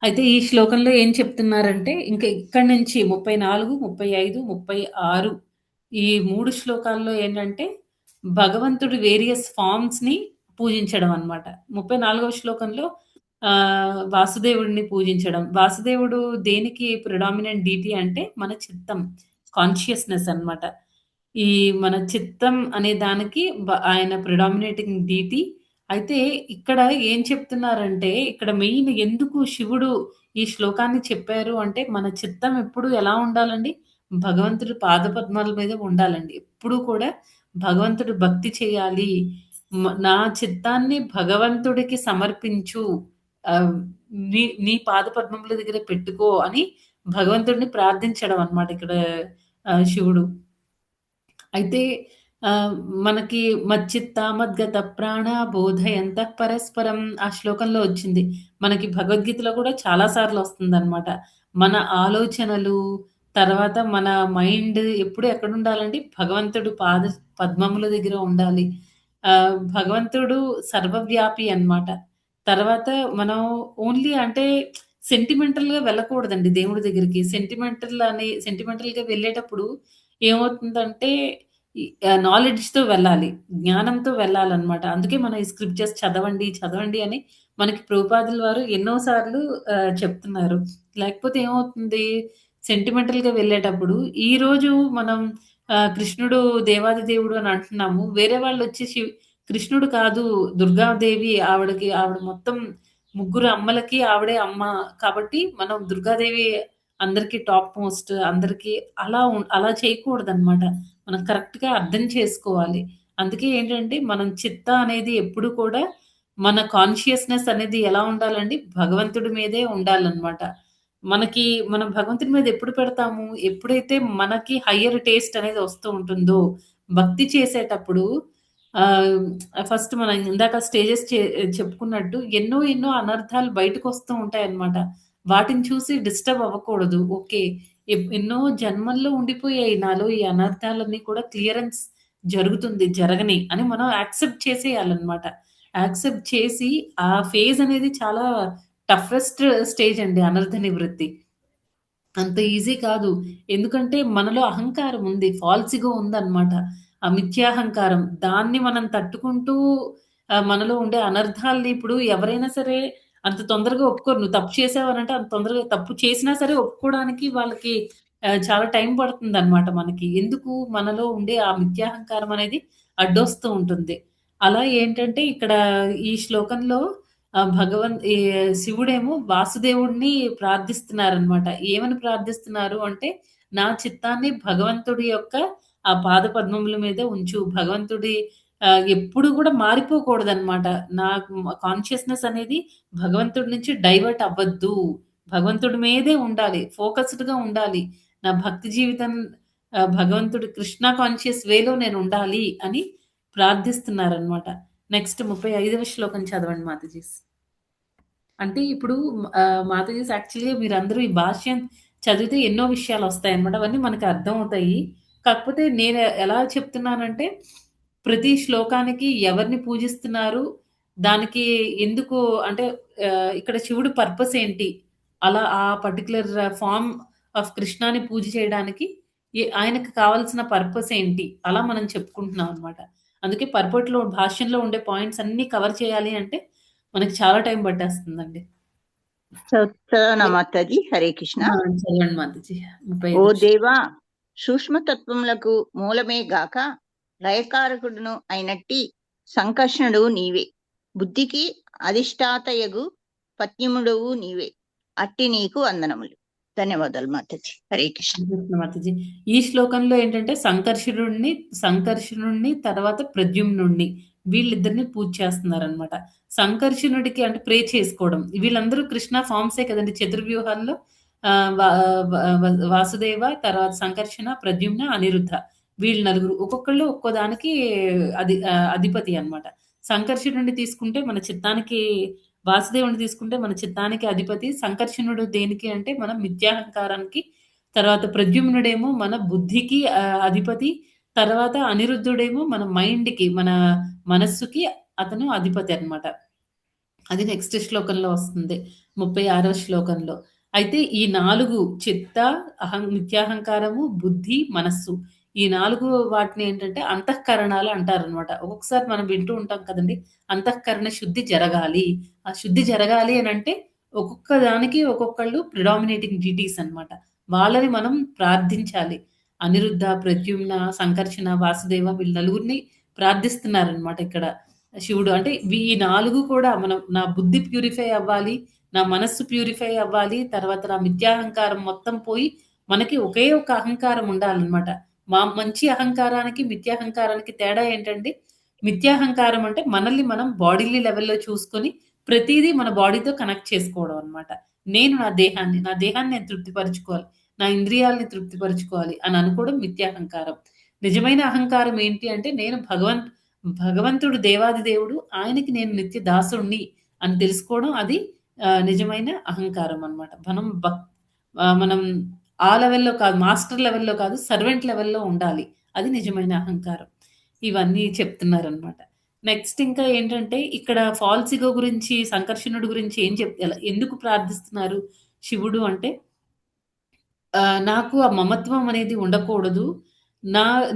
Speaker 1: అయితే ఈ శ్లోకంలో ఏం చెప్తున్నారంటే ఇంకా ఇక్కడి నుంచి 34, 35, 36 ఈ 3 శ్లోకాల్లో ఏంటంటే భగవంతుడి వేరియస్ ఫార్మ్స్ ని పూజించడం అన్నమాట. 34వ శ్లోకంలో వాసుదేవుడిని పూజించడం. వాసుదేవుడు దేనికి ప్రిడామినెంట్ డీటీ అంటే మన చిత్తం, కాన్షియస్‌నెస్ అన్నమాట. ఈ మన చిత్తం అనే దానికి ఆయన ప్రిడామినేటింగ్ డీటీ. అయితే ఇక్కడ ఏం చెప్తున్నారంటే, ఇక్కడ మెయిన్ ఎందుకు శివుడు ఈ శ్లోకాన్ని చెప్పారు అంటే, మన చిత్తం ఎప్పుడు ఎలా ఉండాలండి? భగవంతుడి పాదపద్మాల మీద ఉండాలండి. ఎప్పుడూ కూడా భగవంతుడు భక్తి చేయాలి. నా చిత్తాన్ని భగవంతుడికి సమర్పించు. ఆహ్, నీ పాదపద్మముల దగ్గర పెట్టుకో అని భగవంతుడిని ప్రార్థించడం అన్నమాట ఇక్కడ శివుడు. అయితే ఆహ్, మనకి మచ్చిత్త మద్గత ప్రాణ బోధయంతః పరస్పరం ఆ శ్లోకంలో వచ్చింది. మనకి భగవద్గీతలో కూడా చాలా సార్లు వస్తుందన్నమాట. మన ఆలోచనలు, తర్వాత మన మైండ్ ఎప్పుడు ఎక్కడుండాలండి? భగవంతుడు పద్మముల దగ్గర ఉండాలి. భగవంతుడు సర్వవ్యాపి అన్నమాట. తర్వాత మనం ఓన్లీ అంటే సెంటిమెంటల్‌గా వెళ్ళకూడదండి దేవుడి దగ్గరికి. సెంటిమెంటల్‌గా వెళ్ళేటప్పుడు ఏమవుతుందంటే నాలెడ్జ్‌తో వెళ్ళాలి. జ్ఞానంతో వెళ్ళాలన్నమాట. అందుకే మనం ఈ స్క్రిప్చర్స్ చదవండి, చదవండి అని మనకి ప్రభుపాదుల వారు ఎన్నో సార్లు చెప్తున్నారు. లేకపోతే ఏమవుతుంది సెంటిమెంటల్‌గా వెళ్ళేటప్పుడు ఈరోజు మనం కృష్ణుడు దేవాది దేవుడు అని అంటున్నాము. వేరే వాళ్ళొచ్చి కృష్ణుడు కాదు దుర్గాదేవి ఆవిడ మొత్తం ముగ్గురు అమ్మలకి ఆవిడే అమ్మ. కాబట్టి మనం దుర్గాదేవి అందరికి టాప్ మోస్ట్ అందరికి అలా చేయకూడదన్నమాట. మనం కరెక్ట్‌గా అర్థం చేసుకోవాలి. అందుకే ఏంటంటే మనం చిత్త అనేది ఎప్పుడు కూడా మన కాన్షియస్‌నెస్ అనేది ఎలా ఉండాలండి? భగవంతుడి మీదే ఉండాలన్నమాట. మనం భగవంతుడి మీద ఎప్పుడు పెడతాము? ఎప్పుడైతే మనకి హయ్యర్ టేస్ట్ అనేది వస్తూ ఉంటుందో, భక్తి చేసేటప్పుడు ఫస్ట్ మనం ఇందాక స్టేజెస్ చెప్పుకున్నట్టు ఎన్నో అనర్థాలు బయటకొస్తూ ఉంటాయన్నమాట. వాటిని చూసి డిస్టర్బ్ అవ్వకూడదు. ఓకే. ఎన్నో జన్మల్లో ఉండిపోయాయి నాలో ఈ అనర్థాలన్నీ కూడా క్లియరెన్స్ జరుగుతుంది. జరగని అని మనం యాక్సెప్ట్ చేసేయాలన్నమాట. యాక్సెప్ట్ చేసి ఆ ఫేజ్ అనేది చాలా టఫెస్ట్ స్టేజ్ అండి అనర్థ నివృత్తి. అంత ఈజీ కాదు. ఎందుకంటే మనలో అహంకారం ఉంది. ఫాల్స్ ఇగో ఉందన్నమాట. ఆ మిథ్యాహంకారం. దాన్ని మనం తట్టుకుంటూ మనలో ఉండే అనర్థాల్ని ఇప్పుడు ఎవరైనా సరే అంత తొందరగా ఒప్పుకోరు. నువ్వు తప్పు చేసావనంటే అంత తొందరగా తప్పు చేసినా సరే ఒప్పుకోవడానికి వాళ్ళకి చాలా టైం పడుతుందన్నమాట మనకి. ఎందుకు మనలో ఉండే ఆ మిథ్యాహంకారం అనేది అడ్డొస్తూ ఉంటుంది. అలా ఏంటంటే ఇక్కడ ఈ శ్లోకంలో ఈ శివుడేమో వాసుదేవుడిని ప్రార్థిస్తున్నారనమాట. ఏమని ప్రార్థిస్తున్నారు అంటే, నా చిత్తాన్ని భగవంతుడి యొక్క ఆ పాదపద్మముల మీద ఉంచు. భగవంతుడి ఎప్పుడు కూడా మారిపోకూడదనమాట. నాకు కాన్షియస్‌నెస్ అనేది భగవంతుడి నుంచి డైవర్ట్ అవ్వద్దు. భగవంతుడి మీదే ఉండాలి. ఫోకస్డ్‌గా ఉండాలి. నా భక్తి జీవితం భగవంతుడి కృష్ణ కాన్షియస్ వేలో నేనుండాలి అని ప్రార్థిస్తున్నారనమాట. నెక్స్ట్ 35వ శ్లోకం చదవండి మాతాజీస్. అంటే ఇప్పుడు మాతాజీస్ యాక్చువల్‌గా మీరందరూ ఈ భాష్యం చదివితే ఎన్నో విషయాలొస్తాయన్నమాట. అవన్నీ మనకు అర్థమవుతాయి. కాకపోతే నేను ఎలా చెప్తున్నానంటే, ప్రతి శ్లోకానికి ఎవరిని పూజిస్తున్నారు, దానికి ఎందుకు అంటే ఇక్కడ శివుడి పర్పస్ ఏంటి? అలా ఆ పర్టిక్యులర్ ఫార్మ్ ఆఫ్ కృష్ణాని పూజ చేయడానికి ఆయనకి కావాల్సిన పర్పస్ ఏంటి? అలా మనం చెప్పుకుంటున్నాం అన్నమాట. అందుకే పర్పట్‌లో భాష్యంలో ఉండే పాయింట్స్ అన్నీ కవర్ చేయాలి అంటే మనకి చాలా టైం పట్టేస్తుందండి.
Speaker 2: చదవనా మాతాజీ? హరే కృష్ణ.
Speaker 1: చదవండి మాతాజీ.
Speaker 2: ఓ దేవా, సూక్ష్మతత్వములకు మూలమే గాక లయకారకుడును అయినట్టి సంకర్షణుడు నీవే. బుద్ధికి అధిష్టాతయగు పత్యముడవు నీవే. అట్టి నీకు వందనములు. ధన్యవాదాలు మాతాజీ. హరే కృష్ణ.
Speaker 1: మాతాజీ. ఈ శ్లోకంలో ఏంటంటే సంకర్షణుడిని తర్వాత ప్రద్యుమ్నుడిని వీళ్ళిద్దరిని పూజ చేస్తున్నారనమాట. సంకర్షణుడికి అంటే ప్రే చేసుకోవడం. వీళ్ళందరూ కృష్ణ ఫార్మ్సే కదండి చతుర్వ్యూహాల్లో. వాసుదేవ, తర్వాత సంకర్షణ, ప్రద్యుమ్న, అనిరుద్ధ వీళ్ళు నలుగురు. ఒక్కొక్కళ్ళు ఒక్కో దానికి అధిపతి అన్నమాట. సంకర్షణుడిని తీసుకుంటే మన చిత్తానికి, వాసుదేవుని తీసుకుంటే మన చిత్తానికి అధిపతి. సంకర్షణుడు దేనికి అంటే మన మిథ్యాహంకారానికి, తర్వాత ప్రద్యుమ్నుడేమో మన బుద్ధికి అధిపతి, తర్వాత అనిరుద్ధుడేమో మన మైండ్‌కి, మన మనస్సుకి అతను అధిపతి అన్నమాట. అది నెక్స్ట్ శ్లోకంలో వస్తుంది. 36వ శ్లోకంలో. అయితే ఈ 4 చిత్త, మిథ్యాహంకారము, బుద్ధి, మనస్సు ఈ 4 వాటిని ఏంటంటే అంతఃకరణాలు అంటారనమాట. ఒక్కొక్కసారి మనం వింటూ ఉంటాం కదండీ! అంతఃకరణ శుద్ధి జరగాలి. ఆ శుద్ధి జరగాలి అనంటే ఒక్కొక్క దానికి ఒక్కొక్కళ్ళు ప్రిడామినేటింగ్ డీటీస్ అన్నమాట. వాళ్ళని మనం ప్రార్థించాలి. అనిరుద్ధ, ప్రద్యుమ్న, సంకర్షణ, వాసుదేవ వీళ్ళు నలుగురిని ప్రార్థిస్తున్నారనమాట ఇక్కడ శివుడు. అంటే ఈ 4 కూడా నా బుద్ధి ప్యూరిఫై అవ్వాలి. నా మనస్సు ప్యూరిఫై అవ్వాలి. తర్వాత నా మిథ్యాహంకారం మొత్తం పోయి మనకి ఒకే ఒక అహంకారం ఉండాలన్నమాట. మంచి అహంకారానికి, మిథ్యాహంకారానికి తేడా ఏంటంటే, మిథ్యాహంకారం అంటే మనల్ని మనం బాడీలీ లెవెల్‌లో చూసుకొని ప్రతీదీ మన బాడీతో కనెక్ట్ చేసుకోవడం అన్నమాట. నేను నా దేహాన్ని నేను తృప్తిపరుచుకోవాలి. నా ఇంద్రియాలని తృప్తిపరుచుకోవాలి అని అనుకోవడం మిథ్యాహంకారం. నిజమైన అహంకారం ఏంటి అంటే నేను భగవంతుడు దేవాది దేవుడు. ఆయనకి నేను నిత్య దాసుడిని అని తెలుసుకోవడం అది నిజమైన అహంకారం అన్నమాట. మనం ఆ లెవెల్‌లో కాదు, మాస్టర్ లెవెల్‌లో కాదు, సర్వెంట్ లెవెల్‌లో ఉండాలి. అది నిజమైన అహంకారం. ఇవన్నీ చెప్తున్నారనమాట. నెక్స్ట్ ఇంకా ఏంటంటే ఇక్కడ ఫాల్స్ ఇగో గురించి, సంకర్షణుడి గురించి ఎందుకు ప్రార్థిస్తున్నారు శివుడు అంటే నాకు ఆ మమత్వం అనేది ఉండకూడదు.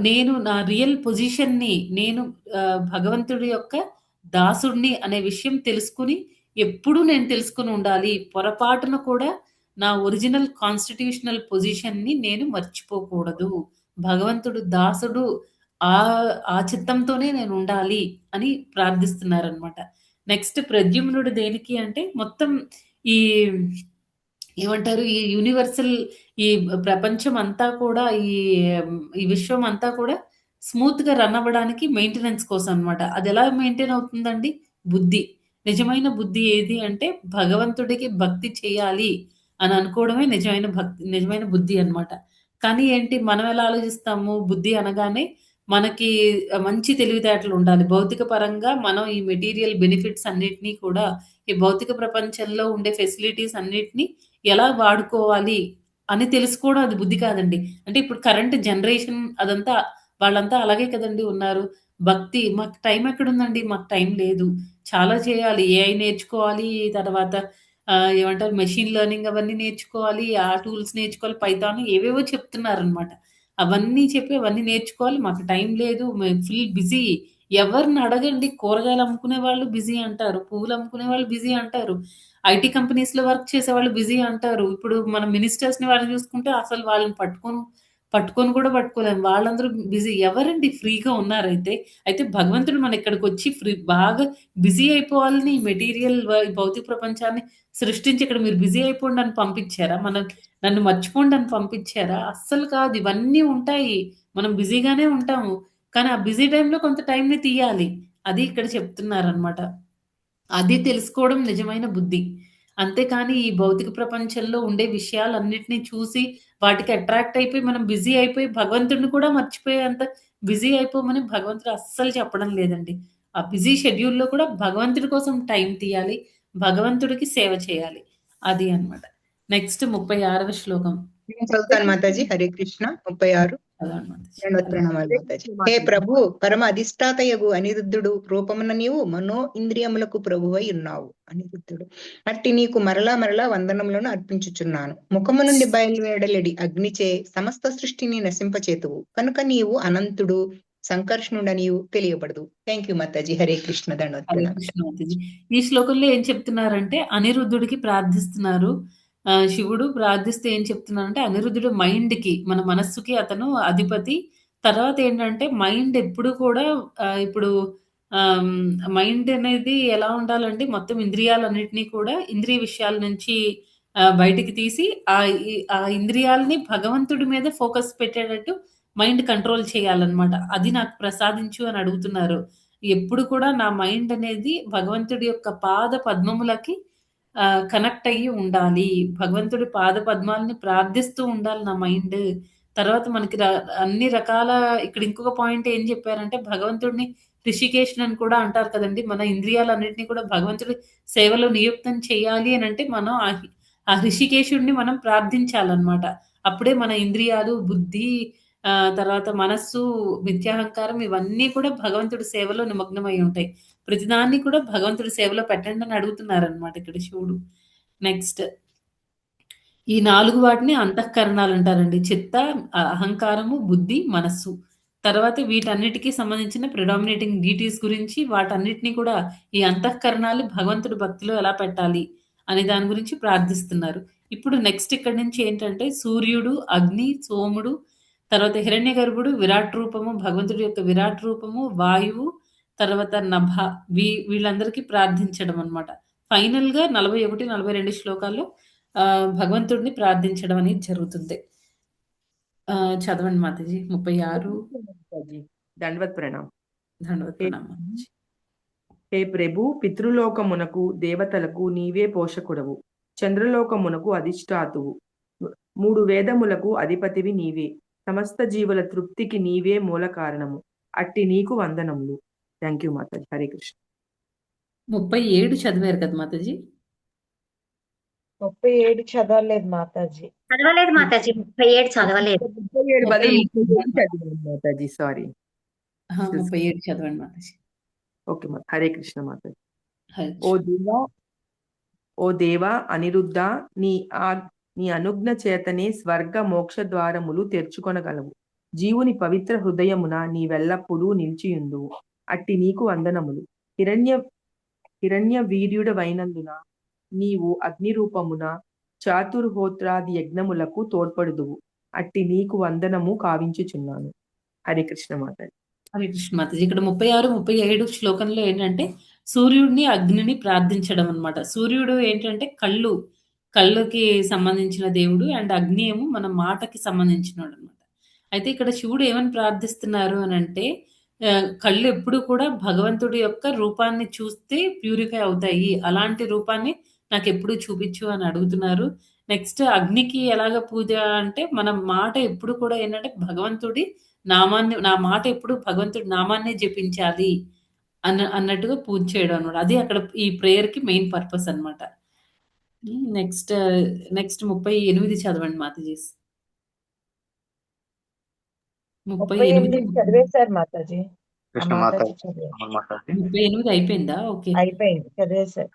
Speaker 1: నేను నా రియల్ పొజిషన్‌ని నేను భగవంతుడి యొక్క దాసుడిని అనే విషయం తెలుసుకొని, ఎప్పుడూ నేను తెలుసుకొని ఉండాలి. పొరపాటున కూడా నా ఒరిజినల్ కాన్స్టిట్యూషనల్ పొజిషన్‌ని నేను మర్చిపోకూడదు. భగవంతుడు దాసుడు ఆ చిత్తంతోనే నేను ఉండాలి అని ప్రార్థిస్తున్నారనమాట. నెక్స్ట్ ప్రద్యుమ్నుడు దేనికి అంటే మొత్తం ఈ ఏమంటారు? ఈ యూనివర్సల్ ఈ ప్రపంచం అంతా కూడా ఈ విశ్వం అంతా కూడా స్మూత్‌గా రన్ అవ్వడానికి మెయింటెనెన్స్ కోసం అన్నమాట. అదెలా మెయింటైన్ అవుతుందండి? బుద్ధి. నిజమైన బుద్ధి ఏది అంటే భగవంతుడికి భక్తి చేయాలి అని అనుకోవడమే నిజమైన బుద్ధి అన్నమాట. కానీ ఏంటి మనం ఎలా ఆలోచిస్తాము? బుద్ధి అనగానే మనకి మంచి తెలివితేటలు ఉండాలి. భౌతిక పరంగా మనం ఈ మెటీరియల్ బెనిఫిట్స్ అన్నిటిని కూడా ఈ భౌతిక ప్రపంచంలో ఉండే ఫెసిలిటీస్ అన్నిటిని ఎలా వాడుకోవాలి అని తెలుసుకోవడం అది బుద్ధి కాదండి. అంటే ఇప్పుడు కరెంట్ జనరేషన్ అదంతా వాళ్ళంతా అలాగే కదండీ ఉన్నారు. మాకు టైం ఎక్కడుందండి? మాకు టైం లేదు. చాలా చేయాలి. ఏఐ నేర్చుకోవాలి. తర్వాత ఏమంటారు మెషిన్ లెర్నింగ్ అవన్నీ నేర్చుకోవాలి. ఆ టూల్స్ నేర్చుకోవాలి. పైథాన్ ఏవేవో చెప్తున్నారనమాట. అవన్నీ నేర్చుకోవాలి. మాకు టైం లేదు. మేము ఫుల్ బిజీ. ఎవరిని అడగండి కూరగాయలు అమ్ముకునే వాళ్ళు బిజీ అంటారు. పువ్వులు అమ్ముకునే వాళ్ళు బిజీ అంటారు. ఐటీ కంపెనీస్‌లో వర్క్ చేసేవాళ్ళు బిజీ అంటారు. ఇప్పుడు మనం మినిస్టర్స్‌ని వాళ్ళని చూసుకుంటే అసలు వాళ్ళని పట్టుకొని కూడా పట్టుకోలేము. వాళ్ళందరూ బిజీ. ఎవరండి ఫ్రీగా ఉన్నారైతే? అయితే భగవంతుడు మన ఇక్కడికొచ్చి బాగా బిజీ అయిపోవాలని ఈ భౌతిక ప్రపంచాన్ని సృష్టించి ఇక్కడ మీరు బిజీ అయిపోండి అని పంపించారా? నన్ను మర్చిపోండి అని పంపించారా? అస్సలు కాదు. ఇవన్నీ ఉంటాయి. మనం బిజీగానే ఉంటాము. కానీ ఆ బిజీ టైమ్‌లో కొంత టైమ్‌ని తీయాలి. అది ఇక్కడ చెప్తున్నారనమాట. అది తెలుసుకోవడం నిజమైన బుద్ధి. అంతేకాని ఈ భౌతిక ప్రపంచంలో ఉండే విషయాలన్నిటిని చూసి వాటికి అట్రాక్ట్ అయిపోయి మనం బిజీ అయిపోయి భగవంతుడిని కూడా మర్చిపోయేంత బిజీ అయిపోమని భగవంతుడు అస్సలు చెప్పడం లేదండి. ఆ బిజీ షెడ్యూల్‌లో కూడా భగవంతుడి కోసం టైం తీయాలి. భగవంతుడికి సేవ చేయాలి. అది అన్నమాట. నెక్స్ట్ 36వ శ్లోకం.
Speaker 6: నేను చదువుతాను మాతాజీ. హరే కృష్ణ. 36
Speaker 1: చదవండి మాతాజీ.
Speaker 6: దండవత్ ప్రణామాలు మాతాజీ. హే ప్రభు పరమ అధిష్టాతయగు అనిరుద్ధుడు రూపమున నీవు మనో ఇంద్రియములకు ప్రభువై ఉన్నావు. అనిరుద్ధుడు అట్టి నీకు మరలా మరలా వందనములను అర్పించుచున్నాను. ముఖము నుండి బయలువేడలెడి అగ్నిచే సమస్త సృష్టిని నశింపచేతువు కనుక నీవు అనంతుడు సంకర్షణుడ నీవు తెలియబడదు. Thank you Mataji. హరే కృష్ణ. దండవత్
Speaker 1: హరే
Speaker 6: ప్రణామాలు.
Speaker 1: కృష్ణ మాతాజీ. ఈ శ్లోకంలో ఏం చెప్తున్నారంటే అనిరుద్ధుడికి ప్రార్థిస్తున్నారు. శివుడు ప్రార్థిస్తే ఏం చెప్తున్నారంటే అనిరుద్ధుడు మైండ్‌కి మన మనస్సుకి అతను అధిపతి. తర్వాత ఏంటంటే మైండ్ ఎప్పుడు కూడా ఇప్పుడు మైండ్ అనేది ఎలా ఉండాలంటే మొత్తం ఇంద్రియాలన్నిటిని కూడా ఇంద్రియ విషయాల నుంచి బయటికి తీసి ఆ ఇంద్రియాలని భగవంతుడి మీద ఫోకస్ పెట్టేటట్టు మైండ్ కంట్రోల్ చేయాలన్నమాట. అది నాకు ప్రసాదించు అని అడుగుతున్నారు. ఎప్పుడు కూడా నా మైండ్ అనేది భగవంతుడి యొక్క పాద పద్మములకి కనెక్ట్ అయ్యి ఉండాలి. భగవంతుడి పాద పద్మాలని ప్రార్థిస్తూ ఉండాలి నా మైండ్. తర్వాత మనకి అన్ని రకాల ఇక్కడ ఇంకొక పాయింట్ ఏం చెప్పారంటే భగవంతుడిని రిషికేషన్ అని కూడా అంటారు కదండీ! మన ఇంద్రియాలన్నిటిని కూడా భగవంతుడి సేవలో నియుక్తం చేయాలి అనంటే మనం ఆ రిషికేశుడిని మనం ప్రార్థించాలన్నమాట. అప్పుడే మన ఇంద్రియాలు, బుద్ధి తర్వాత మనస్సు, మిథ్యాహంకారం ఇవన్నీ కూడా భగవంతుడి సేవలో నిమగ్నమై ఉంటాయి. ప్రతిదాన్ని కూడా భగవంతుడి సేవలో పెట్టండి అని అడుగుతున్నారనమాట ఇక్కడ శివుడు. నెక్స్ట్ ఈ 4 వాటిని అంతఃకరణాలంటారండి. చిత్త, అహంకారము, బుద్ధి, మనస్సు. తర్వాత వీటన్నిటికి సంబంధించిన ప్రిడామినేటింగ్ డీటీస్ గురించి వాటన్నిటిని కూడా ఈ అంతఃకరణాలు భగవంతుడి భక్తిలో ఎలా పెట్టాలి అనే దాని గురించి ప్రార్థిస్తున్నారు. ఇప్పుడు నెక్స్ట్ ఇక్కడి నుంచి ఏంటంటే సూర్యుడు, అగ్ని, సోముడు, తర్వాత హిరణ్యగర్భుడు, విరాట్ రూపము, భగవంతుడి యొక్క విరాట్ రూపము, వాయువు, తర్వాత నభ వీళ్ళందరికీ ప్రార్థించడం అన్నమాట. ఫైనల్‌గా 41, 42 శ్లోకాల్లో భగవంతుడిని ప్రార్థించడం అనేది జరుగుతుంది. చదవండి మాతాజీ 36.
Speaker 9: మాతాజీ దండవత్ ప్రణామ్.
Speaker 1: దండవత్ ప్రణామం మాతాజీ.
Speaker 9: హే ప్రభు, పితృలోకమునకు దేవతలకు నీవే పోషకుడవు, చంద్రలోకమునకు అధిష్టాతువు, 3 వేదములకు అధిపతివి నీవే, సమస్త జీవుల తృప్తికి నీవే మూల కారణము, అట్టి నీకు వందనములు. Thank you Mataji. హరే కృష్ణ.
Speaker 1: 37 చదివారు కదా మాతాజీ?
Speaker 8: 37 చదవలేదు మాతాజీ.
Speaker 10: చదవలేదు మాతాజీ, 37 చదవలేదు.
Speaker 9: 37 బదులు 37 చదివాను మాతాజీ, సారీ.
Speaker 1: 37 చదవండి మాతాజీ.
Speaker 9: ఓకే మా, హరే కృష్ణ మాతాజీ.
Speaker 1: హరే
Speaker 9: ఓ
Speaker 1: కృష్ణ.
Speaker 9: దేవా, ఓ దేవా అనిరుద్ధ, నీ అనుజ్ఞ చేతనే స్వర్గ మోక్ష ద్వారములు తెరుచుకొనగలవు. జీవుని పవిత్ర హృదయమున నీవెల్లప్పుడూ నిలిచియుందువు, అట్టి నీకు వందనములు. హిరణ్య వీర్యుడవైనందున నీవు అగ్ని రూపమున చాతుర్హోత్రాది యజ్ఞములకు తోడ్పడుదువు, అట్టి నీకు వందనము కావించుచున్నాను. హరే కృష్ణ మాతాజీ.
Speaker 1: హరే కృష్ణ మాతాజీ. ఇక్కడ 36, 37 శ్లోకంలో ఏంటంటే సూర్యుడిని, అగ్నిని ప్రార్థించడం అన్నమాట. సూర్యుడు ఏంటంటే కళ్ళుకి సంబంధించిన దేవుడు, అండ్ అగ్ని ఏమో మన మాటకి సంబంధించినవాడు అనమాట. అయితే ఇక్కడ శివుడు ఏమని ప్రార్థిస్తున్నారు అని అంటే కళ్ళు ఎప్పుడు కూడా భగవంతుడి యొక్క రూపాన్ని చూస్తే ప్యూరిఫై అవుతాయి, అలాంటి రూపాన్ని నాకు ఎప్పుడు చూపించు అని అడుగుతున్నారు. నెక్స్ట్ అగ్నికి ఎలాగ పూజ అంటే మన మాట ఎప్పుడు కూడా ఏంటంటే భగవంతుడి నామాన్ని, నా మాట ఎప్పుడు భగవంతుడి నామాన్నే జపించాలి అన్నట్టుగా పూజ చేయడం అనమాట. అది అక్కడ ఈ ప్రేయర్ కి మెయిన్ పర్పస్ అనమాట. నెక్స్ట్ 38 చదవండి మాతాజీ.
Speaker 8: 38 చదివేశారు మాతాజీ.
Speaker 5: కృష్ణ
Speaker 8: మాతాజీ
Speaker 5: మాతాజీ.
Speaker 8: చదివారు.
Speaker 5: అవును మాతాజీ.
Speaker 1: 38 అయిపోయిందా? ఓకే,
Speaker 8: అయిపోయింది, చదివేశారు.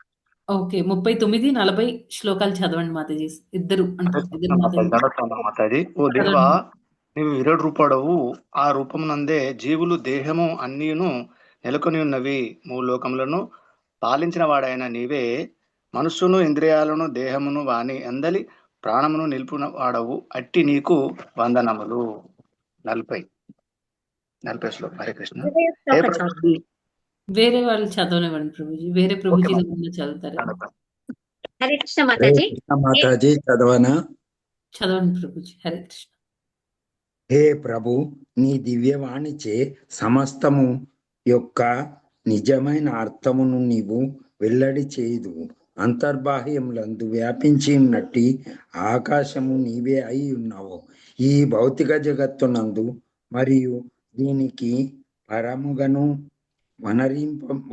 Speaker 1: ఓకే. 39, 40 శ్లోకాలు చదవండి మాతాజీ. ఇద్దరు
Speaker 5: హరే
Speaker 1: అంటే
Speaker 5: కృష్ణ
Speaker 1: ఇద్దరు
Speaker 5: మాతాజీ.
Speaker 1: మాతాజీ
Speaker 5: దండవత్ ప్రణామం మాతాజీ. ఓ దేవా, నీవు విరాట్ రూపడవు, ఆ రూపమునందే జీవులు దేహము అన్నీను నెలకొని ఉన్నవి, 3 లోకములను పాలించిన వాడైన నీవే మనస్సును, ఇంద్రియాలను, దేహమును వాని అందలి ప్రాణమును నిలుపున వాడవు, అట్టి నీకు వందనములు. 40 శ్లోకం. హరే కృష్ణ. హే ప్రభుజీ.
Speaker 1: వేరే వాళ్ళు చదవనివ్వండి ప్రభుజీ, వేరే ప్రభుజీలు ఏమన్నా చదువుతారు.
Speaker 10: హరే కృష్ణ మాతాజీ.
Speaker 11: మాతాజీ చదవనా?
Speaker 1: చదవండి ప్రభుజీ. హరే కృష్ణ.
Speaker 11: హే ప్రభు, నీ దివ్యవాణిచే సమస్తము యొక్క నిజమైన అర్థమును నీవు వెల్లడి చేయదు. అంతర్బాహ్యములందు వ్యాపించి ఉన్నట్టి ఆకాశము నీవే అయి ఉన్నావు. ఈ భౌతిక జగత్తునందు మరియు దీనికి పరముగను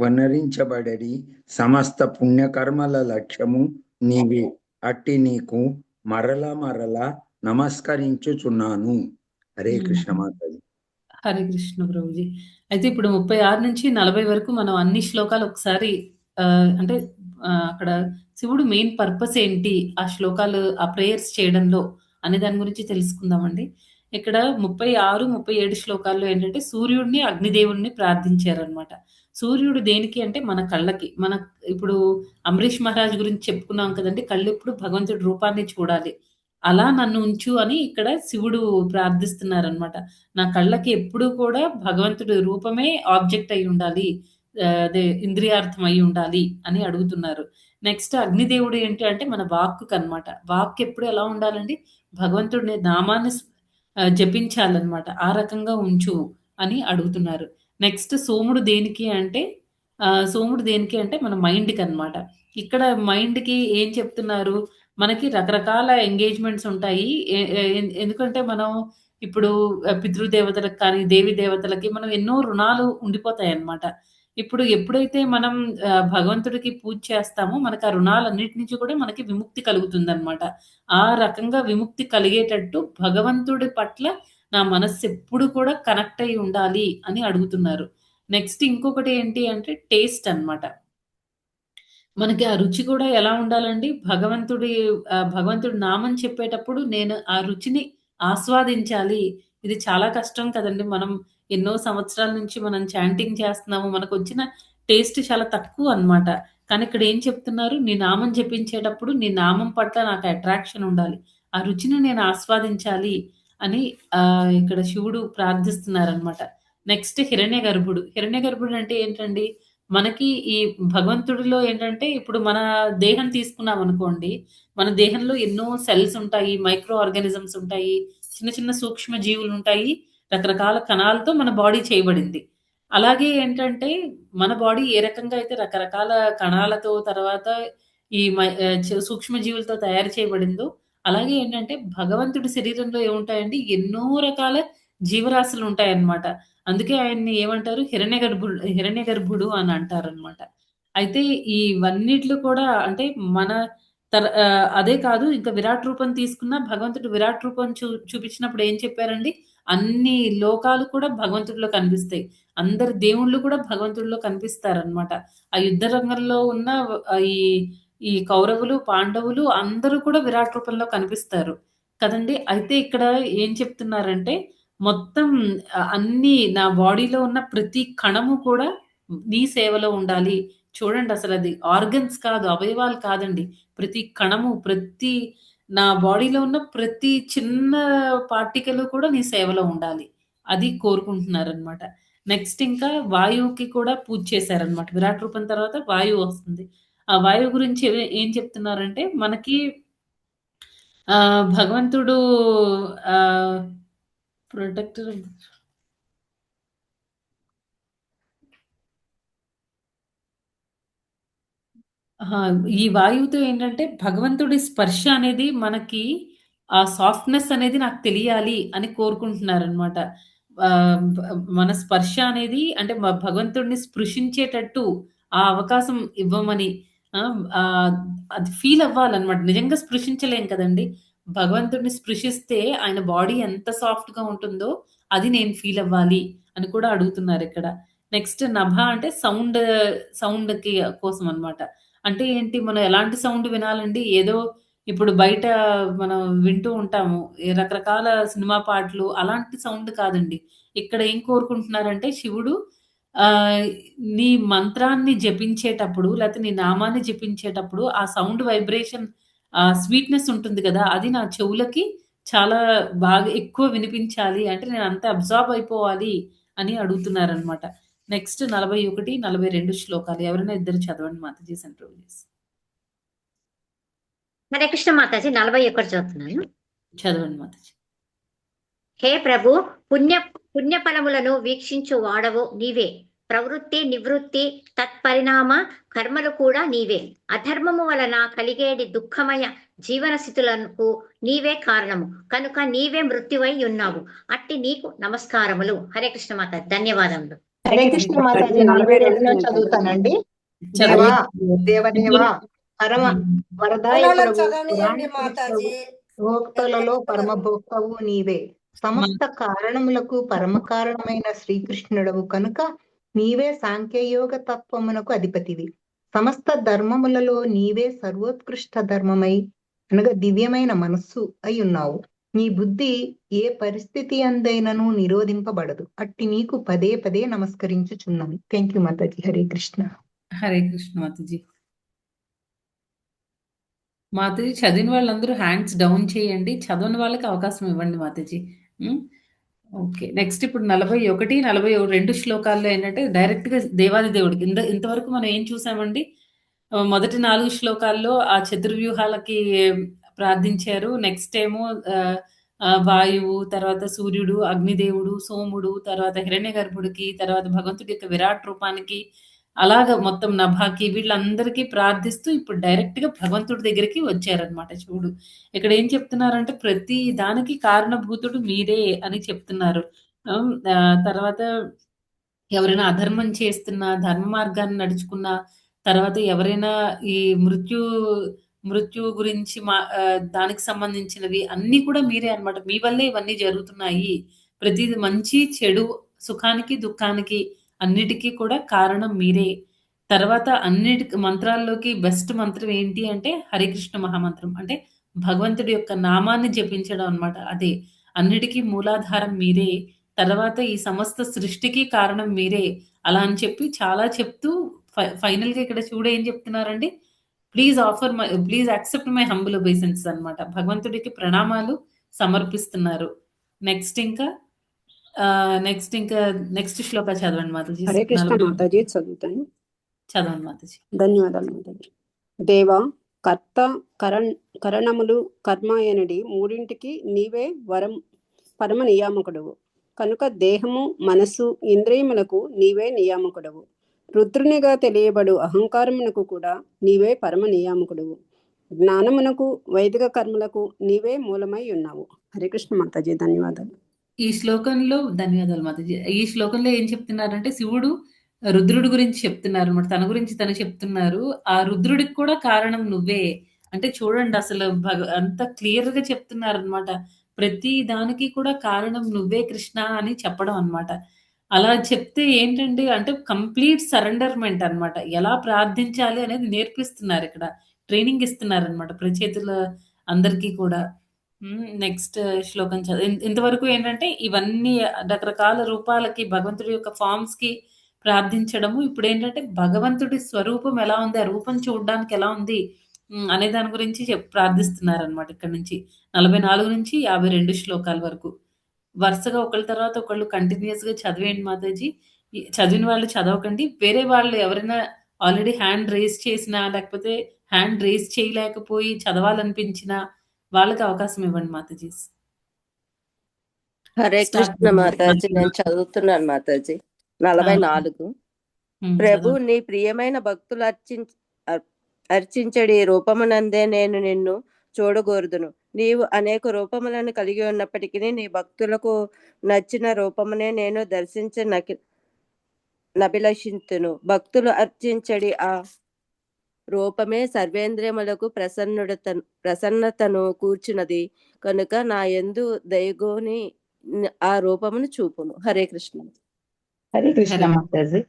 Speaker 11: వనరించబడడి సమస్త పుణ్యకర్మల లక్ష్యము నీవే, అట్టి నీకు మరల నమస్కరించుచున్నాను. హరే కృష్ణ మాతాజీ.
Speaker 1: హరే కృష్ణ ప్రభుజీ. అయితే ఇప్పుడు 36 నుంచి 40 వరకు మనం అన్ని శ్లోకాలు ఒకసారి అంటే అక్కడ శివుడు మెయిన్ పర్పస్ ఏంటి, ఆ శ్లోకాలు, ఆ ప్రేయర్స్ చేయడంలో అనే దాని గురించి తెలుసుకుందామండి. ఇక్కడ 36, 37 శ్లోకాల్లో ఏంటంటే సూర్యుడిని, అగ్నిదేవుడిని ప్రార్థించారనమాట. సూర్యుడు దేనికి అంటే మన కళ్ళకి. ఇప్పుడు అంబరీష్ మహారాజ్ గురించి చెప్పుకున్నాం కదండి, కళ్ళు ఎప్పుడు భగవంతుడి రూపాన్ని చూడాలి, అలా నన్ను ఉంచు అని ఇక్కడ శివుడు ప్రార్థిస్తున్నారనమాట. నా కళ్ళకి ఎప్పుడు కూడా భగవంతుడి రూపమే ఆబ్జెక్ట్ అయి ఉండాలి, అదే ఇంద్రియార్థం అయి ఉండాలి అని అడుగుతున్నారు. నెక్స్ట్ అగ్నిదేవుడు ఏంటి అంటే మన వాక్కు అనమాట. వాక్ ఎప్పుడు ఎలా ఉండాలండి, భగవంతుడి నామాన్ని జపించాలన్నమాట. ఆ రకంగా ఉంచు అని అడుగుతున్నారు. నెక్స్ట్ సోముడు దేనికి అంటే మన మైండ్కి అనమాట. ఇక్కడ మైండ్కి ఏం చెప్తున్నారు, మనకి రకరకాల ఎంగేజ్మెంట్స్ ఉంటాయి. ఎందుకంటే మనం ఇప్పుడు పితృదేవతలకు కానీ దేవి దేవతలకి మనం ఎన్నో రుణాలు ఉండిపోతాయి అన్నమాట. ఇప్పుడు ఎప్పుడైతే మనం భగవంతుడికి పూజ చేస్తామో మనకు ఆ రుణాలన్నిటి నుంచి కూడా మనకి విముక్తి కలుగుతుందన్నమాట. ఆ రకంగా విముక్తి కలిగేటట్టు భగవంతుడి పట్ల నా మనస్సు ఎప్పుడు కూడా కనెక్ట్ అయి ఉండాలి అని అడుగుతున్నారు. నెక్స్ట్ ఇంకొకటి ఏంటి అంటే టేస్ట్ అన్నమాట. మనకి ఆ రుచి కూడా ఎలా ఉండాలండి? భగవంతుడి నామం చెప్పేటప్పుడు నేను ఆ రుచిని ఆస్వాదించాలి. ఇది చాలా కష్టం కదండీ! మనం ఎన్నో సంవత్సరాల నుంచి మనం చాంటింగ్ చేస్తున్నాము. మనకొచ్చిన టేస్ట్ చాలా తక్కువనమాట. కానీ ఇక్కడ ఏం చెప్తున్నారు? నీ నామం జపించేటప్పుడు నీ నామం పట్ల నాకు అట్రాక్షన్ ఉండాలి. ఆ రుచిని నేను ఆస్వాదించాలి అని ఇక్కడ శివుడు ప్రార్థిస్తున్నారనమాట. నెక్స్ట్ హిరణ్యగర్భుడు. హిరణ్యగర్భుడు అంటే ఏంటండి? మనకి ఈ భగవంతుడిలో ఏంటంటే, ఇప్పుడు మన దేహం తీసుకున్నామనుకోండి, మన దేహంలో ఎన్నో సెల్స్ ఉంటాయి, మైక్రో ఆర్గానిజమ్స్ ఉంటాయి, చిన్న చిన్న సూక్ష్మ జీవులుంటాయి, రకరకాల కణాలతో మన బాడీ చేయబడింది. అలాగే ఏంటంటే, మన బాడీ ఏ రకంగా అయితే రకరకాల కణాలతో, తర్వాత ఈ సూక్ష్మ జీవులతో తయారు చేయబడిందో, అలాగే ఏంటంటే, భగవంతుడి శరీరంలో ఏముంటాయండి, ఎన్నో రకాల జీవరాశులుంటాయన్నమాట. అందుకే ఆయన్ని ఏమంటారు హిరణ్యగర్భుడు అని అంటారనమాట. అయితే ఇవన్నిట్లో కూడా అంటే మన అదే కాదు ఇంకా విరాట్ రూపం తీసుకున్న భగవంతుడు విరాట్ రూపం చూపించినప్పుడు ఏం చెప్పారండి? అన్ని లోకాలు కూడా భగవంతుడిలో కనిపిస్తాయి. అందరి దేవుళ్ళు కూడా భగవంతుడిలో కనిపిస్తారనమాట. ఆ యుద్ధ రంగంలో ఉన్న ఈ ఈ కౌరవులు, పాండవులు అందరూ కూడా విరాట్ రూపంలో కనిపిస్తారు. కదండీ! అయితే ఇక్కడ ఏం చెప్తున్నారంటే మొత్తం అన్నీ నా బాడీలో ఉన్న ప్రతి కణము కూడా నీ సేవలో ఉండాలి. చూడండి అసలది ఆర్గన్స్ కాదు, అవయవాలు కాదండి. ప్రతి కణము, నా బాడీలో ఉన్న ప్రతి చిన్న పార్టికల్ కూడా నీ సేవలో ఉండాలి. అది కోరుకుంటున్నారనమాట. నెక్స్ట్ ఇంకా వాయువుకి కూడా పూజ చేశారనమాట. విరాట్ రూపం తర్వాత వాయువు వస్తుంది. ఆ వాయువు గురించి ఏం చెప్తున్నారంటే మనకి భగవంతుడు ఆహ్, ప్రొటెక్టర్ అహా! ఈ వాయువుతో ఏంటంటే భగవంతుడి స్పర్శ అనేది మనకి ఆ సాఫ్ట్‌నెస్ అనేది నాకు తెలియాలి అని కోరుకుంటున్నారనమాట. మన స్పర్శ అనేది అంటే భగవంతుడిని స్పృశించేటట్టు ఆ అవకాశం ఇవ్వమని ఆహ్, అది ఫీల్ అవ్వాలనమాట. నిజంగా స్పృశించలేం కదండీ! భగవంతుడిని స్పృశిస్తే ఆయన బాడీ ఎంత సాఫ్ట్‌గా ఉంటుందో అది నేను ఫీల్ అవ్వాలి అని కూడా అడుగుతున్నారిక్కడ. నెక్స్ట్ నభ అంటే సౌండ్‌కి కోసం అనమాట. అంటే ఏంటి? మనం ఎలాంటి సౌండ్ వినాలండి? ఏదో ఇప్పుడు బయట మనం వింటూ ఉంటాము. రకరకాల సినిమా పాటలు అలాంటి సౌండ్ కాదండి. ఇక్కడ ఏం కోరుకుంటున్నారంటే శివుడు ఆహ్, నీ మంత్రాన్ని జపించేటప్పుడు లేతే నీ నామాన్ని జపించేటప్పుడు ఆ సౌండ్ వైబ్రేషన్ స్వీట్‌నెస్ ఉంటుంది గదా! అది నా చెవులకి చాలా బాగా ఎక్కువ వినిపించాలి. అంటే నేను అంత అబ్జార్బ్ అయిపోవాలి అని అడుగుతున్నారనమాట. నెక్స్ట్ 41, 42 శ్లోకాలు. ఎవరైనా ఇద్దరు చదవండి మాతాజీ సెంట్రల్ ప్లీజ్.
Speaker 10: హరే కృష్ణ మాతాజీ 41 చదువుతున్నాను.
Speaker 1: చదవండి మాతాజీ.
Speaker 10: హే ప్రభు, పుణ్య ఫలములను వీక్షించు వాడవు నీవే. ప్రవృత్తి నివృత్తి తత్పరిణామ కర్మలు కూడా నీవే. అధర్మము వలన కలిగేడి దుఃఖమయ జీవన స్థితులకు నీవే కారణము కనుక నీవే మృత్యువై ఉన్నావు. అట్టి నీకు నమస్కారములు. హరే కృష్ణ మాత, ధన్యవాదములు.
Speaker 6: హరే కృష్ణ మాతాజీ 42 చదువుతానండి. దేవా దేవదేవా పరమ వరదాయకుడవు భోక్తలలో పరమ భోక్తవు నీవే. సమస్త కారణములకు పరమ కారణమైన శ్రీకృష్ణుడవు కనుక నీవే సాంఖ్యయోగ తత్వమునకు అధిపతివి. సమస్త ధర్మములలో నీవే సర్వోత్కృష్ట ధర్మమై అనగా దివ్యమైన మనస్సు అయి ఉన్నావు. నీ బుద్ధి ఏ పరిస్థితి అందైనను నిరోధింపబడదు. అట్టి నీకు పదే పదే నమస్కరించుచున్నాను. Thank you Mataji. హరే కృష్ణ.
Speaker 1: హరే కృష్ణ మాతాజీ. మాతాజీ చదివిన వాళ్ళందరూ హ్యాండ్స్ డౌన్ చేయండి. చదవని వాళ్ళకి అవకాశం ఇవ్వండి మాతాజీ. ఓకే. నెక్స్ట్ ఇప్పుడు 41, 42 శ్లోకాల్లో ఏంటంటే డైరెక్ట్‌గా దేవాది దేవుడికి ఇంతవరకు మనం ఏం చూసామండి? మొదటి 4 శ్లోకాల్లో ఆ చతుర్వ్యూహాలకి ప్రార్థించారు. నెక్స్ట్ ఏమో వాయువు, తర్వాత సూర్యుడు, అగ్నిదేవుడు, సోముడు, తర్వాత హిరణ్యగర్భుడికి, తర్వాత భగవంతుడి యొక్క విరాట్ రూపానికి, అలాగా మొత్తం నభాకి వీళ్ళందరికీ ప్రార్థిస్తూ ఇప్పుడు డైరెక్ట్‌గా భగవంతుడి దగ్గరికి వచ్చారనమాట శివుడు. ఇక్కడ ఏం చెప్తున్నారంటే ప్రతి దానికి కారణభూతుడు మీరే అని చెప్తున్నారు. తర్వాత ఎవరైనా అధర్మం చేస్తున్నా, ధర్మ మార్గాన్ని నడుచుకున్నా, తర్వాత ఎవరైనా ఈ మృత్యువు గురించి దానికి సంబంధించినవి అన్నీ కూడా మీరే అన్నమాట. మీ వల్లే ఇవన్నీ జరుగుతున్నాయి. ప్రతీది మంచి, చెడు, సుఖానికి, దుఃఖానికి అన్నిటికీ కూడా కారణం మీరే. తర్వాత అన్నిటి మంత్రాల్లోకి బెస్ట్ మంత్రం ఏంటి అంటే హరే కృష్ణ మహామంత్రం. అంటే భగవంతుడి యొక్క నామాన్ని జపించడం అన్నమాట. అదే అన్నిటికీ మూలాధారం మీరే. తర్వాత ఈ సమస్త సృష్టికి కారణం మీరే. అలా అని చెప్పి చాలా చెప్తూ ఫైనల్‌గా ఇక్కడ ఏం చెప్తున్నారండి? ప్లీజ్ యాక్సెప్ట్ మై హంబుల్ ఒబేసెన్స్ అన్నమాట. భగవంతుడికి ప్రణామాలు సమర్పిస్తున్నారు. నెక్స్ట్ ఇంకా నెక్స్ట్ శ్లోక చదవండి మాతాజీ.
Speaker 12: హరే కృష్ణ
Speaker 1: 40
Speaker 12: మాతాజీ చదువుతాను.
Speaker 1: చదవండి మాతాజీ.
Speaker 12: ధన్యవాదాలు మాతాజీ. దేవా కర్త కరణములు కర్మాయనడి మూడింటికి నీవే పరమ నియామకుడవు కనుక దేహము మనస్సు ఇంద్రియములకు నీవే నియామకుడవు. రుద్రునిగా తెలియబడు అహంకారమునకు కూడా నీవే పరమ నియామకుడవు. జ్ఞానమునకు వైదిక కర్మలకు నీవే మూలమై ఉన్నావు. హరే కృష్ణ మాతాజీ. ధన్యవాదాలు.
Speaker 1: ఈ శ్లోకంలో ధన్యవాదాలు మాతాజీ. ఈ శ్లోకంలో ఏం చెప్తున్నారంటే శివుడు రుద్రుడి గురించి చెప్తున్నారు అన్నమాట. తన గురించి తను చెప్తున్నారు. ఆ రుద్రుడికి కూడా కారణం నువ్వే. అంటే చూడండి అసలు అంత క్లియర్ గా చెప్తున్నారు అనమాట. ప్రతి దానికి కూడా కారణం నువ్వే కృష్ణ అని చెప్పడం అన్నమాట. అలా చెప్తే ఏంటంటే అంటే కంప్లీట్ సరెండర్మెంట్ అన్నమాట. ఎలా ప్రార్థించాలి అనేది నేర్పిస్తున్నారు ఇక్కడ. ట్రైనింగ్ ఇస్తున్నారు అనమాట ప్రచేతుల అందరికీ కూడా. నెక్స్ట్ శ్లోకం ఇంతవరకు ఏంటంటే ఇవన్నీ రకరకాల రూపాలకి భగవంతుడి యొక్క ఫార్మ్స్ కి ప్రార్థించడము. ఇప్పుడు ఏంటంటే భగవంతుడి స్వరూపం ఎలా ఉంది, ఆ రూపం చూడడానికి ఎలా ఉంది అనే దాని గురించి ప్రార్థిస్తున్నారు అనమాట. ఇక్కడ నుంచి 44 నుంచి 52 శ్లోకాల వరకు వరుసగా ఒకళ్ళ తర్వాత ఒకళ్ళు కంటిన్యూస్ గా చదివేయండి మాతాజీ. చదివిన వాళ్ళు చదవకండి. వేరే వాళ్ళు ఎవరైనా ఆల్రెడీ హ్యాండ్ రేస్ చేసినా లేకపోతే హ్యాండ్ రేస్ చేయలేకపోయి చదవాలనిపించినా వాళ్ళకి అవకాశం ఇవ్వండి మాతాజీ.
Speaker 13: హరే కృష్ణ మాతాజీ. నేను చదువుతున్నాను మాతాజీ. 44. ప్రభు నీ ప్రియమైన భక్తులు అర్చించడి రూపమునందే నేను నిన్ను చూడగోరుదును. నీవు అనేక రూపములను కలిగి ఉన్నప్పటికీ నీ భక్తులకు నచ్చిన రూపమునే నేను నభిలషింతును. భక్తులు అర్చించడి ఆ రూపమే సర్వేంద్రియములకు ప్రసన్నతను కూర్చున్నది కనుక నా యందు దయగోని ఆ రూపమును చూపును. హరే కృష్ణ.
Speaker 4: హరే కృష్ణ మాతాజీ.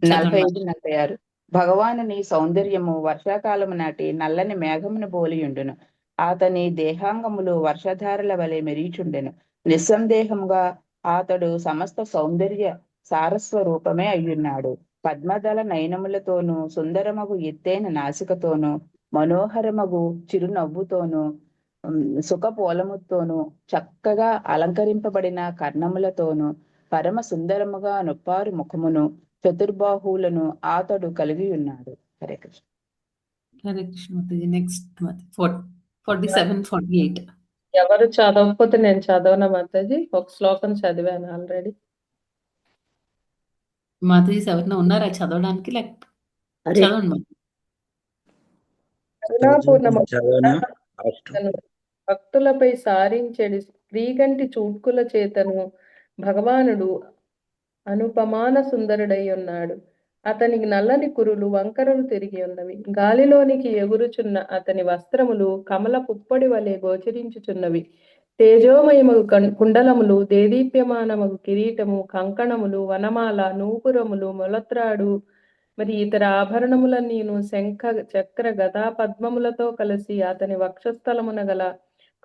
Speaker 4: 45-46. భగవానుని సౌందర్యము వర్షాకాలము నాటి నల్లని మేఘమును పోలియుండును. అతని దేహాంగములు వర్షధారల వలె మెరీచుండెను. నిస్సందేహముగా అతడు సమస్త సౌందర్య సారస్వ రూపమే అయ్యున్నాడు. పద్మదళ నయనములతోనూ సుందరమగు ఎత్తైన నాసికతోనూ మనోహరమగు చిరునవ్వుతోనూ సుఖపోలముతోనూ చక్కగా అలంకరింపబడిన కర్ణములతోనూ పరమ సుందరముగా నొప్పారు ముఖమును చతుర్బాహువులను అతడు కలిగి ఉన్నాడు. హరే కృష్ణ.
Speaker 1: హరే కృష్ణ. నెక్స్ట్ 47, 48.
Speaker 14: ఎవరు చదవకపోతే నేను చదవనా మాతాజీ? ఒక శ్లోకం చదివాను ఆల్రెడీ.
Speaker 1: మాతాజీ ఎవరైనా ఉన్నారా చదవడానికి? చదవండి.
Speaker 14: భక్తులపై సారించెడి స్త్రీగంటి చూట్కుల చేతను భగవానుడు అనుపమాన సుందరుడై ఉన్నాడు. అతనికి నల్లని కురులు వంకరలు తిరిగి ఉన్నవి. గాలిలోనికి ఎగురుచున్న అతని వస్త్రములు కమల పుప్పొడి వలె గోచరించుచున్నవి. తేజోమయమగు కుండలములు, దేదీప్యమానమగు కిరీటము, కంకణములు, వనమాల, నూపురములు, మొలత్రాడు మరి ఇతర ఆభరణములన్నీను శంఖ చక్ర గదా పద్మములతో కలిసి అతని వక్షస్థలమున గల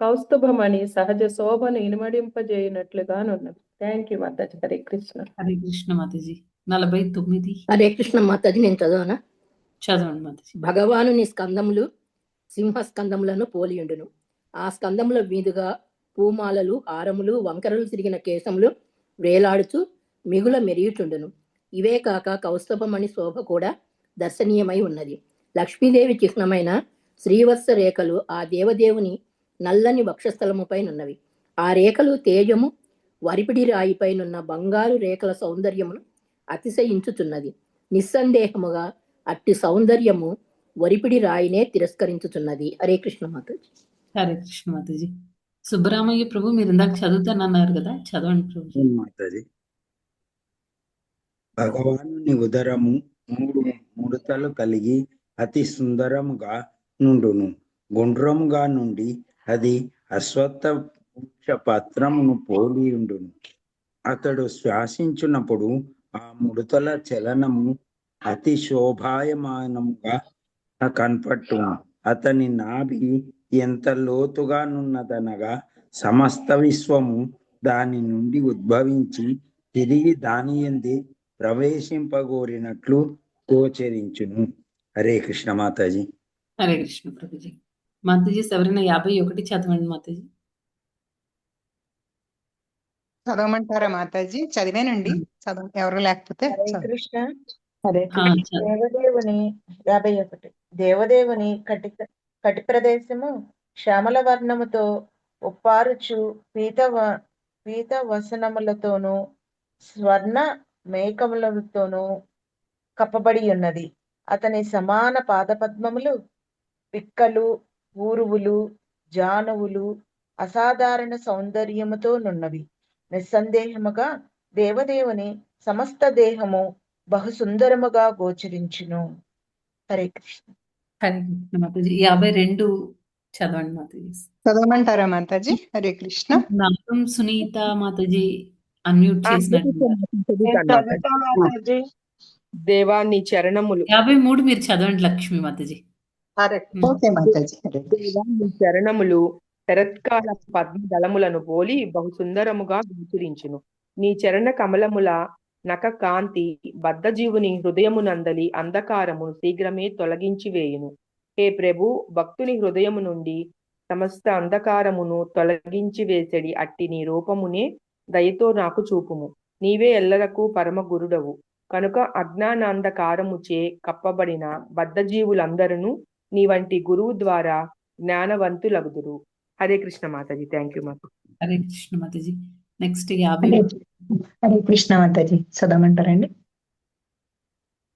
Speaker 14: కౌస్తుభమణి సహజ శోభను ఇనుమడింపజేయునట్లుగానున్నది. Thank you Mataji. హరే కృష్ణ.
Speaker 1: హరే కృష్ణ మాతాజీ. 49.
Speaker 7: హరే కృష్ణ మాతాజీ. నేను చదవనా?
Speaker 1: చదవండి మాతాజీ.
Speaker 7: భగవానుని స్కందములు సింహ స్కందములను పోలియుండును. ఆ స్కందముల మీదుగా పూమాలలు, హారములు, వంకరలు తిరిగిన కేశములు వేలాడుచు మిగుల మెరియుచుండును. ఇవే కాక కౌస్తభమణి శోభ కూడా దర్శనీయమై ఉన్నది. లక్ష్మీదేవి చిహ్నమైన శ్రీవత్స రేఖలు ఆ దేవదేవుని నల్లని వక్షస్థలముపైనున్నవి. ఆ రేఖలు తేజము వరిపిడి రాయిపైనున్న బంగారు రేఖల సౌందర్యమును అతిశయించుచున్నది. నిస్సందేహముగా అట్టి సౌందర్యము వరిపిడి రాయినే తిరస్కరించుచున్నది. హరే కృష్ణ మాతాజీ.
Speaker 1: హరే కృష్ణ మాతాజీ. సుబ్బరామయ్య ప్రభు మీరు ఇందాక చదువుతానన్నారు కదా, చదవండి ప్రభు.
Speaker 11: మాతాజీ. భగవానుని ఉదరము 3 ముడతలు కలిగి అతి సుందరముగా నుండును. గుండ్రముగా నుండి అది అశ్వత్థ వృక్ష పత్రమును పోలి ఉండును. అతడు శ్వాసించున్నప్పుడు ఆ ముడతల చలనము అతి శోభాయమానముగా కనపట్టును. అతని నాభి ఎంత లోతుగానున్నదనగా సమస్త విశ్వము దాని నుండి ఉద్భవించి తిరిగి దాని యందే ప్రవేశింపగోరినట్లు గోచరించును. హరే కృష్ణ మాతాజీ.
Speaker 1: హరే కృష్ణ ప్రభుజీ. మాతాజీ ఎవరైనా 51 చదవండి మాతాజీ.
Speaker 6: చదవమంటారా మాతాజీ? చదివానండి. ఎవరు లేకపోతే
Speaker 8: హరే కృష్ణ.
Speaker 13: హరే కృష్ణ.
Speaker 8: దేవదేవుని 51. దేవదేవుని కటి ప్రదేశము శ్యామల వర్ణముతో ఉప్పారుచు పీత వసనములతోనూ స్వర్ణ మేకములతోనూ కప్పబడి ఉన్నది. అతని సమాన పాదపద్మములు పిక్కలు, ఊరువులు, జానువులు అసాధారణ సౌందర్యముతోనున్నవి. నిస్సందేహముగా దేవదేవుని సమస్త దేహము బహు సుందరముగా గోచరించును. హరే కృష్ణ.
Speaker 1: హరే కృష్ణ మాతాజీ. 52 చదవండి మాతాజీ.
Speaker 6: చదవమంటారా మాతాజీ? హరే కృష్ణ.
Speaker 1: నాగం సునీత మాతాజీ అన్మ్యూట్ చేసినట్టు.
Speaker 9: దేవా నీ చరణములు.
Speaker 1: 53 మీరు చదవండి లక్ష్మీ మాతాజీ.
Speaker 6: ఓకే మాతాజీ.
Speaker 9: దేవా నీ చరణములు శరత్కాల పద్మ దళములను పోలి బహు సుందరముగా గోచరించును. నీ చరణ కమలముల నక కాంతి బద్ధజీవుని హృదయమునందలి అంధకారమును శీఘ్రమే తొలగించి వేయును. హే ప్రభు, భక్తుని హృదయము నుండి సమస్త అంధకారమును తొలగించి వేసడి అట్టి నీ రూపమునే దయతో నాకు చూపుము. నీవే ఎల్లరకు పరమ గురుడవు కనుక అజ్ఞానాంధకారముచే కప్పబడిన బద్ధజీవులందరూ నీ వంటి గురువు ద్వారా జ్ఞానవంతులగుదురు. Hare Krishna Mataji. Thank you Mataji.
Speaker 1: Hare Krishna Mataji. Next 50.
Speaker 6: Hare Krishna Mataji. చదవమంటారండి?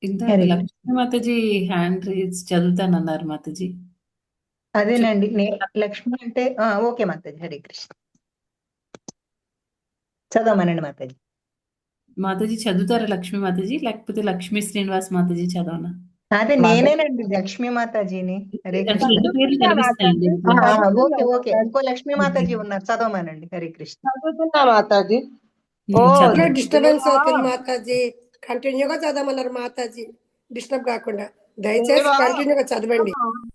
Speaker 1: ఇందాక లక్ష్మీ మాతాజీ హ్యాండ్ రేజ్ చదువుతానన్నారు మాతాజీ.
Speaker 6: అదేనండి, లక్ష్మి అంటే ఓకే మాతాజీ. హరే కృష్ణ. చదవమనండి మాతాజీ.
Speaker 1: మాతాజీ చదువుతారా లక్ష్మీ మాతాజీ, లేకపోతే లక్ష్మీ శ్రీనివాస్ మాతాజీ చదవనా?
Speaker 6: అదే నేనేనండి లక్ష్మీ మాతాజీని. హరే కృష్ణ. ఓకే ఓకే, ఇంకో లక్ష్మీ మాతాజీ ఉన్నారు, చదవమనండి. హరే కృష్ణ.
Speaker 3: చదువుతున్నా మాతాజీ.
Speaker 15: డిస్టర్బెన్స్ అవుతుంది మాతాజీ. కంటిన్యూగా చదవమన్నారు మాతాజీ, డిస్టర్బ్ కాకుండా. దయచేసి కంటిన్యూగా చదవండి.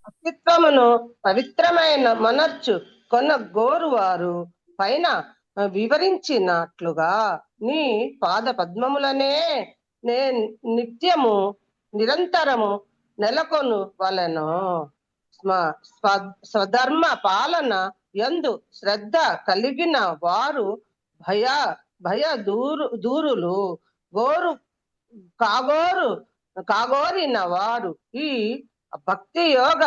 Speaker 3: అస్తిత్వమును పవిత్రమైన మనర్చు కొన్న గోరువారు పైన వివరించినట్లుగా నీ పాద పద్మములనే నే నిత్యము నిరంతరము నెలకొను వలెను. స్వధర్మ పాలన యందు శ్రద్ధ కలిగిన వారు భయ దూరులు కాగోరిన వారు ఈ భక్తి యోగ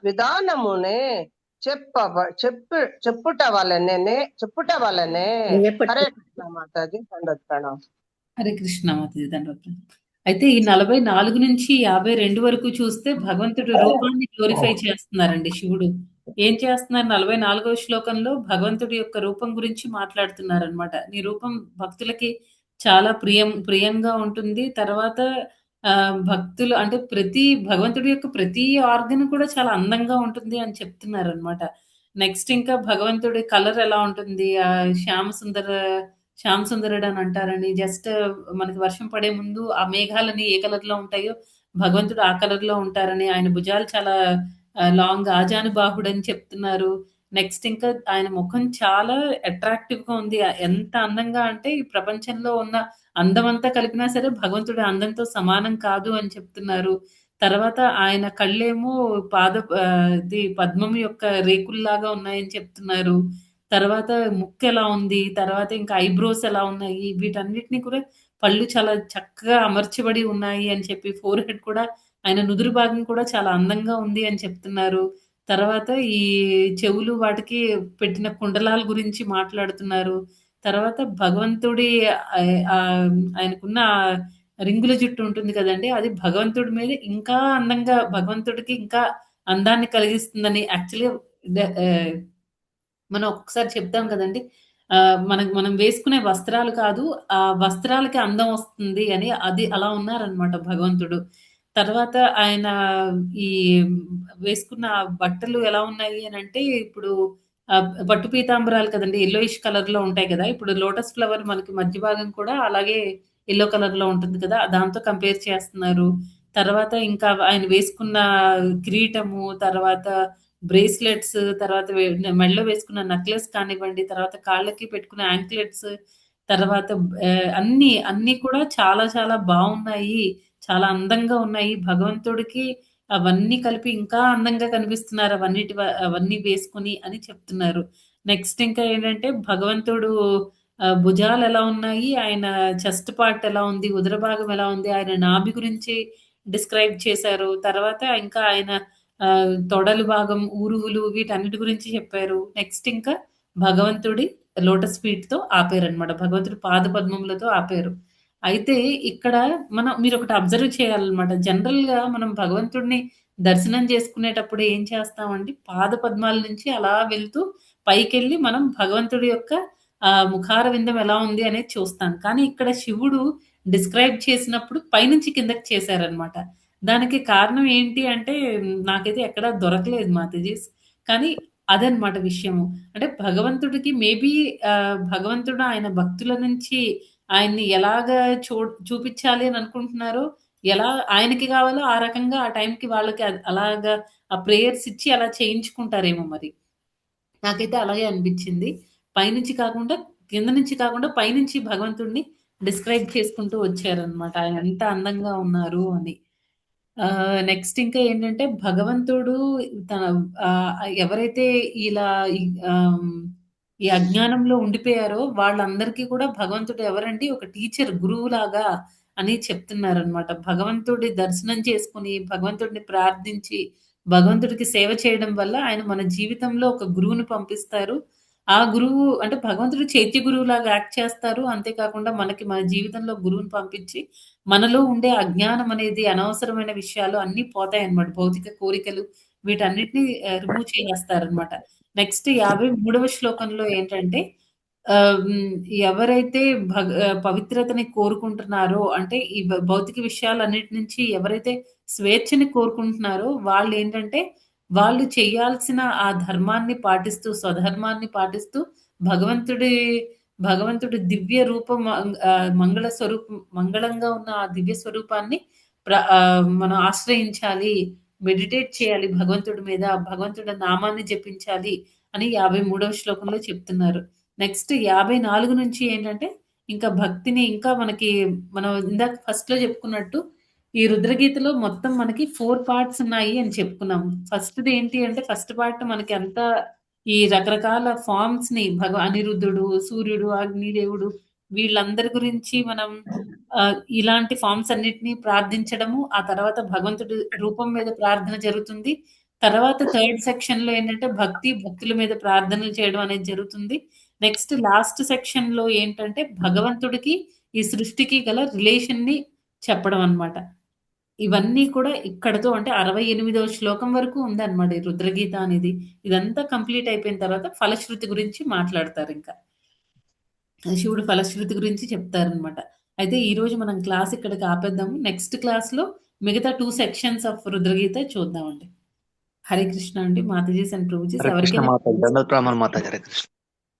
Speaker 3: విధానమునే చెప్పుట వలనే. హరే కృష్ణ మాతాజీ. దండోత్ప్రణామం.
Speaker 1: హరే కృష్ణ మాతాజీ. దండోత్ప్రణామం. అయితే ఈ 44 నుంచి 52 వరకు చూస్తే భగవంతుడి రూపాన్ని గ్లోరిఫై చేస్తున్నారండి శివుడు. ఏం చేస్తున్నారు? 44వ శ్లోకంలో భగవంతుడి యొక్క రూపం గురించి మాట్లాడుతున్నారనమాట. నీ రూపం భక్తులకి చాలా ప్రియంగా ఉంటుంది. తర్వాత భక్తులు అంటే భగవంతుడి యొక్క ప్రతి ఆర్గన్ కూడా చాలా అందంగా ఉంటుంది అని చెప్తున్నారనమాట. నెక్స్ట్ ఇంకా భగవంతుడి కలర్ ఎలా ఉంటుంది? శ్యామ సుందరుడు అని అంటారని. జస్ట్ మనకి వర్షం పడే ముందు ఆ మేఘాలని ఏ కలర్ లో ఉంటాయో భగవంతుడు ఆ కలర్ లో ఉంటారని, ఆయన భుజాలు చాలా లాంగ్ ఆజానుబాహుడు అని చెప్తున్నారు. నెక్స్ట్ ఇంకా ఆయన ముఖం చాలా అట్రాక్టివ్ గా ఉంది. ఎంత అందంగా అంటే ఈ ప్రపంచంలో ఉన్న అందమంతా కలిపినా సరే భగవంతుడి అందంతో సమానం కాదు అని చెప్తున్నారు. తర్వాత ఆయన కళ్ళేమో పద్మం యొక్క రేకుల్లాగా ఉన్నాయని చెప్తున్నారు. తర్వాత ముక్కు ఎలా ఉంది, తర్వాత ఇంకా ఐబ్రోస్ ఎలా ఉన్నాయి, వీటన్నిటిని కూడా పళ్ళు చాలా చక్కగా అమర్చబడి ఉన్నాయి అని చెప్పి, ఫోర్ హెడ్ కూడా ఆయన నుదురు భాగం కూడా చాలా అందంగా ఉంది అని చెప్తున్నారు. తర్వాత ఈ చెవులు వాటికి పెట్టిన కుండలాల గురించి మాట్లాడుతున్నారు. తర్వాత భగవంతుడి ఆయనకున్న రింగుల జుట్టు ఉంటుంది కదండి, అది భగవంతుడి మీద ఇంకా అందంగా, భగవంతుడికి ఇంకా అందాన్ని కలిగిస్తుందని. యాక్చువల్లీ మనం ఒక్కొక్కసారి చెప్తాం కదండి, మనం వేసుకునే వస్త్రాలు కాదు, ఆ వస్త్రాలకి అందం వస్తుంది అని. అది అలా ఉన్నారనమాట భగవంతుడు. తర్వాత ఆయన ఈ వేసుకున్న బట్టలు ఎలా ఉన్నాయి అని అంటే, ఇప్పుడు పట్టు పీతాంబరాలు కదండి, ఎల్లోయిష్ కలర్ లో ఉంటాయి కదా. ఇప్పుడు లోటస్ ఫ్లవర్ మనకి మధ్య భాగం కూడా అలాగే యెల్లో కలర్‌లో ఉంటుంది కదా! దాంతో కంపేర్ చేస్తున్నారు. తర్వాత ఇంకా ఆయన వేసుకున్న కిరీటము, తర్వాత బ్రేస్లెట్స్, తర్వాత మెడలో వేసుకున్న నెక్లెస్ కానివ్వండి, తర్వాత కాళ్ళకి పెట్టుకున్న యాంక్లెట్స్, తర్వాత అన్నీ కూడా చాలా చాలా బావున్నాయి. చాలా అందంగా ఉన్నాయి. భగవంతుడికి అవన్నీ కలిపి ఇంకా అందంగా కనిపిస్తున్నారు. అవన్నీ వేసుకొని అని చెప్తున్నారు. నెక్స్ట్ ఇంకా ఏంటంటే భగవంతుడు భుజాలెలా ఉన్నాయి, ఆయన చెస్ట్ పార్ట్ ఎలా ఉంది, ఉదర భాగం ఎలా ఉంది, ఆయన నాభి గురించి డిస్క్రైబ్ చేశారు. తర్వాత ఇంకా ఆయన తొడలు భాగం, ఊరువులు వీటన్నిటి గురించి చెప్పారు. నెక్స్ట్ ఇంకా భగవంతుడి లోటస్ ఫీట్‌తో ఆపారనమాట. భగవంతుడి పాద పద్మములతో ఆపారు. అయితే ఇక్కడ మీరొకటి అబ్జర్వ్ చేయాలనమాట. జనరల్‌గా మనం భగవంతుడిని దర్శనం చేసుకునేటప్పుడు ఏం చేస్తామండి, పాద పద్మాల నుంచి అలా వెళ్తూ పైకెళ్ళి మనం భగవంతుడి యొక్క ముఖార విందం ఎలా ఉంది అనేది చూస్తాం. కానీ ఇక్కడ శివుడు డిస్క్రైబ్ చేసినప్పుడు పైనుంచి కిందకి చేశారనమాట. దానికి కారణం ఏంటి అంటే నాకైతే ఎక్కడ దొరకలేదు మాతాజీస్. కానీ అదనమాట విషయము. అంటే భగవంతుడికి మేబీ భగవంతుడు ఆయన భక్తుల నుంచి ఆయన్ని ఎలాగా చూపిచ్చాలి అని అనుకుంటున్నారో, ఎలా ఆయనకి కావాలో ఆ రకంగా ఆ టైంకి వాళ్ళకి అలాగా ఆ ప్రేయర్స్ ఇచ్చి అలా చేయించుకుంటారేమో మరి. నాకైతే అలాగే అనిపిచ్చింది. పైనుంచి కాకుండా, కింద నుంచి కాకుండా పైనుంచి భగవంతుడిని డిస్క్రైబ్ చేసుకుంటూ వచ్చారనమాట. ఆయన ఎంత అందంగా ఉన్నారు అని. నెక్స్ట్ ఇంకా ఏంటంటే భగవంతుడు తన ఎవరైతే ఇలా ఈ అజ్ఞానంలో ఉండిపోయారో వాళ్ళందరికీ కూడా భగవంతుడు ఎవరండి, ఒక టీచర్, గురువులాగా అని చెప్తున్నారనమాట. భగవంతుడి దర్శనం చేసుకొని, భగవంతుడిని ప్రార్థించి, భగవంతుడికి సేవ చేయడం వల్ల ఆయన మన జీవితంలో ఒక గురువుని పంపిస్తారు. ఆ గురువు అంటే భగవంతుడు చైత్య గురువులాగా యాక్ట్ చేస్తారు. అంతేకాకుండా మనకి మన జీవితంలో గురువుని పంపించి, మనలో ఉండే అజ్ఞానం అనేది, అనవసరమైన విషయాలు అన్నీ పోతాయన్నమాట. భౌతిక కోరికలు వీటన్నిటిని రిమూవ్ చేసేస్తారనమాట. నెక్స్ట్ 53వ శ్లోకంలో ఏంటంటే ఎవరైతే పవిత్రతని కోరుకుంటున్నారో, అంటే ఈ భౌతిక విషయాలన్నిటి నుంచి ఎవరైతే స్వేచ్ఛని కోరుకుంటున్నారో వాళ్ళేంటంటే, వాళ్ళు చేయాల్సిన ఆ ధర్మాన్ని పాటిస్తూ, స్వధర్మాన్ని పాటిస్తూ భగవంతుడి దివ్య రూపం మంగళంగా ఉన్న ఆ దివ్య స్వరూపాన్ని మనం ఆశ్రయించాలి, మెడిటేట్ చేయాలి భగవంతుడి మీద, భగవంతుడి నామాన్ని జపించాలి అని 53వ శ్లోకంలో చెప్తున్నారు. నెక్స్ట్ 54 నుంచి ఏంటంటే ఇంకా భక్తిని ఇంకా మనం ఇందాక ఫస్ట్‌లో చెప్పుకున్నట్టు ఈ రుద్రగీతలో మొత్తం మనకి 4 పార్ట్స్ ఉన్నాయి అని చెప్పుకున్నాం. ఫస్ట్‌ది ఏంటి అంటే ఫస్ట్ పార్ట్ మనకి అంతా ఈ రకరకాల ఫార్మ్స్‌ని అనిరుద్ధుడు, సూర్యుడు, అగ్నిదేవుడు వీళ్ళందరి గురించి మనం ఇలాంటి ఫార్మ్స్ అన్నిటిని ప్రార్థించడము, ఆ తర్వాత భగవంతుడి రూపం మీద ప్రార్థన జరుగుతుంది. తర్వాత థర్డ్ సెక్షన్‌లో ఏంటంటే భక్తుల మీద ప్రార్థనలు చేయడం అనేది జరుగుతుంది. నెక్స్ట్ లాస్ట్ సెక్షన్‌లో ఏంటంటే భగవంతుడికి, ఈ సృష్టికి గల రిలేషన్‌ని చెప్పడం అన్నమాట. ఇవన్నీ కూడా ఇక్కడితో అంటే 68వ శ్లోకం వరకు ఉందన్నమాట ఈ రుద్రగీత అనేది. ఇదంతా కంప్లీట్ అయిపోయిన తర్వాత ఫలశ్రుతి గురించి మాట్లాడతారింకా. శివుడు ఫలశ్రుతి గురించి చెప్తారనమాట. అయితే ఈరోజు మనం క్లాస్ ఇక్కడికి ఆపేద్దాము. నెక్స్ట్ క్లాస్‌లో మిగతా 2 సెక్షన్స్ ఆఫ్ రుద్రగీత చూద్దామండి. హరే కృష్ణ అండి. మాతాజీస్ అండ్ ప్రభుజీస్
Speaker 5: హరే కృష్ణ
Speaker 1: ఎవరికైనా
Speaker 5: మాతాజీ, దండోత్ ప్రాణాలు మాతాజీ. హరే కృష్ణ.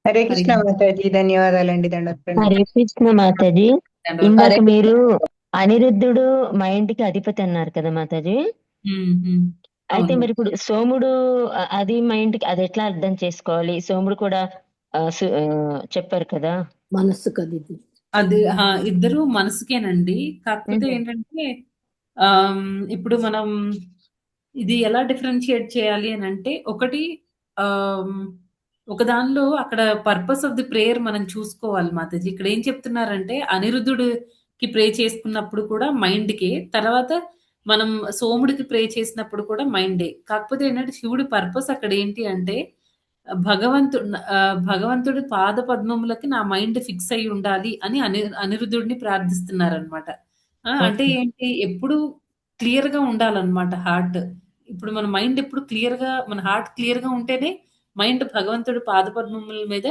Speaker 6: హరే కృష్ణ మాతాజీ, ధన్యవాదాలండి.
Speaker 16: హరే కృష్ణ మాతాజీ. ఇందాక మీరు అనిరుద్ధుడు మైండ్ కి అధిపతి అన్నారు కదా మాతాజీ. అయితే మరి ఇప్పుడు సోముడు అది మైండ్ కి అది ఎట్లా అర్థం చేసుకోవాలి? సోముడు కూడా చెప్పారు కదా
Speaker 7: మనస్సుకు
Speaker 1: అది ఇద్దరు మనసుకేనండి. కాకపోతే ఏంటంటే ఇప్పుడు మనం ఇది ఎలా డిఫరెన్షియేట్ చేయాలి అని అంటే, ఒకటి ఒక దానిలో అక్కడ పర్పస్ ఆఫ్ ది ప్రేయర్ మనం చూసుకోవాలి మాతాజీ. ఇక్కడ ఏం చెప్తున్నారంటే అనిరుద్ధుడికి ప్రే చేసుకున్నప్పుడు కూడా మైండ్‌కే, తర్వాత మనం సోముడికి ప్రే చేసినప్పుడు కూడా మైండే. కాకపోతే ఏంటంటే శివుడి పర్పస్ అక్కడ ఏంటి అంటే భగవంతుడి పాద పద్మములకి నా మైండ్ ఫిక్స్ అయ్యి ఉండాలి అని అనిరుద్ధుడిని ప్రార్థిస్తున్నారనమాట. అంటే ఏంటి, ఎప్పుడు క్లియర్‌గా ఉండాలన్నమాట హార్ట్. ఇప్పుడు మన మైండ్ ఎప్పుడు మన హార్ట్ క్లియర్‌గా ఉంటేనే మైండ్ భగవంతుడి పాద పద్మముల మీద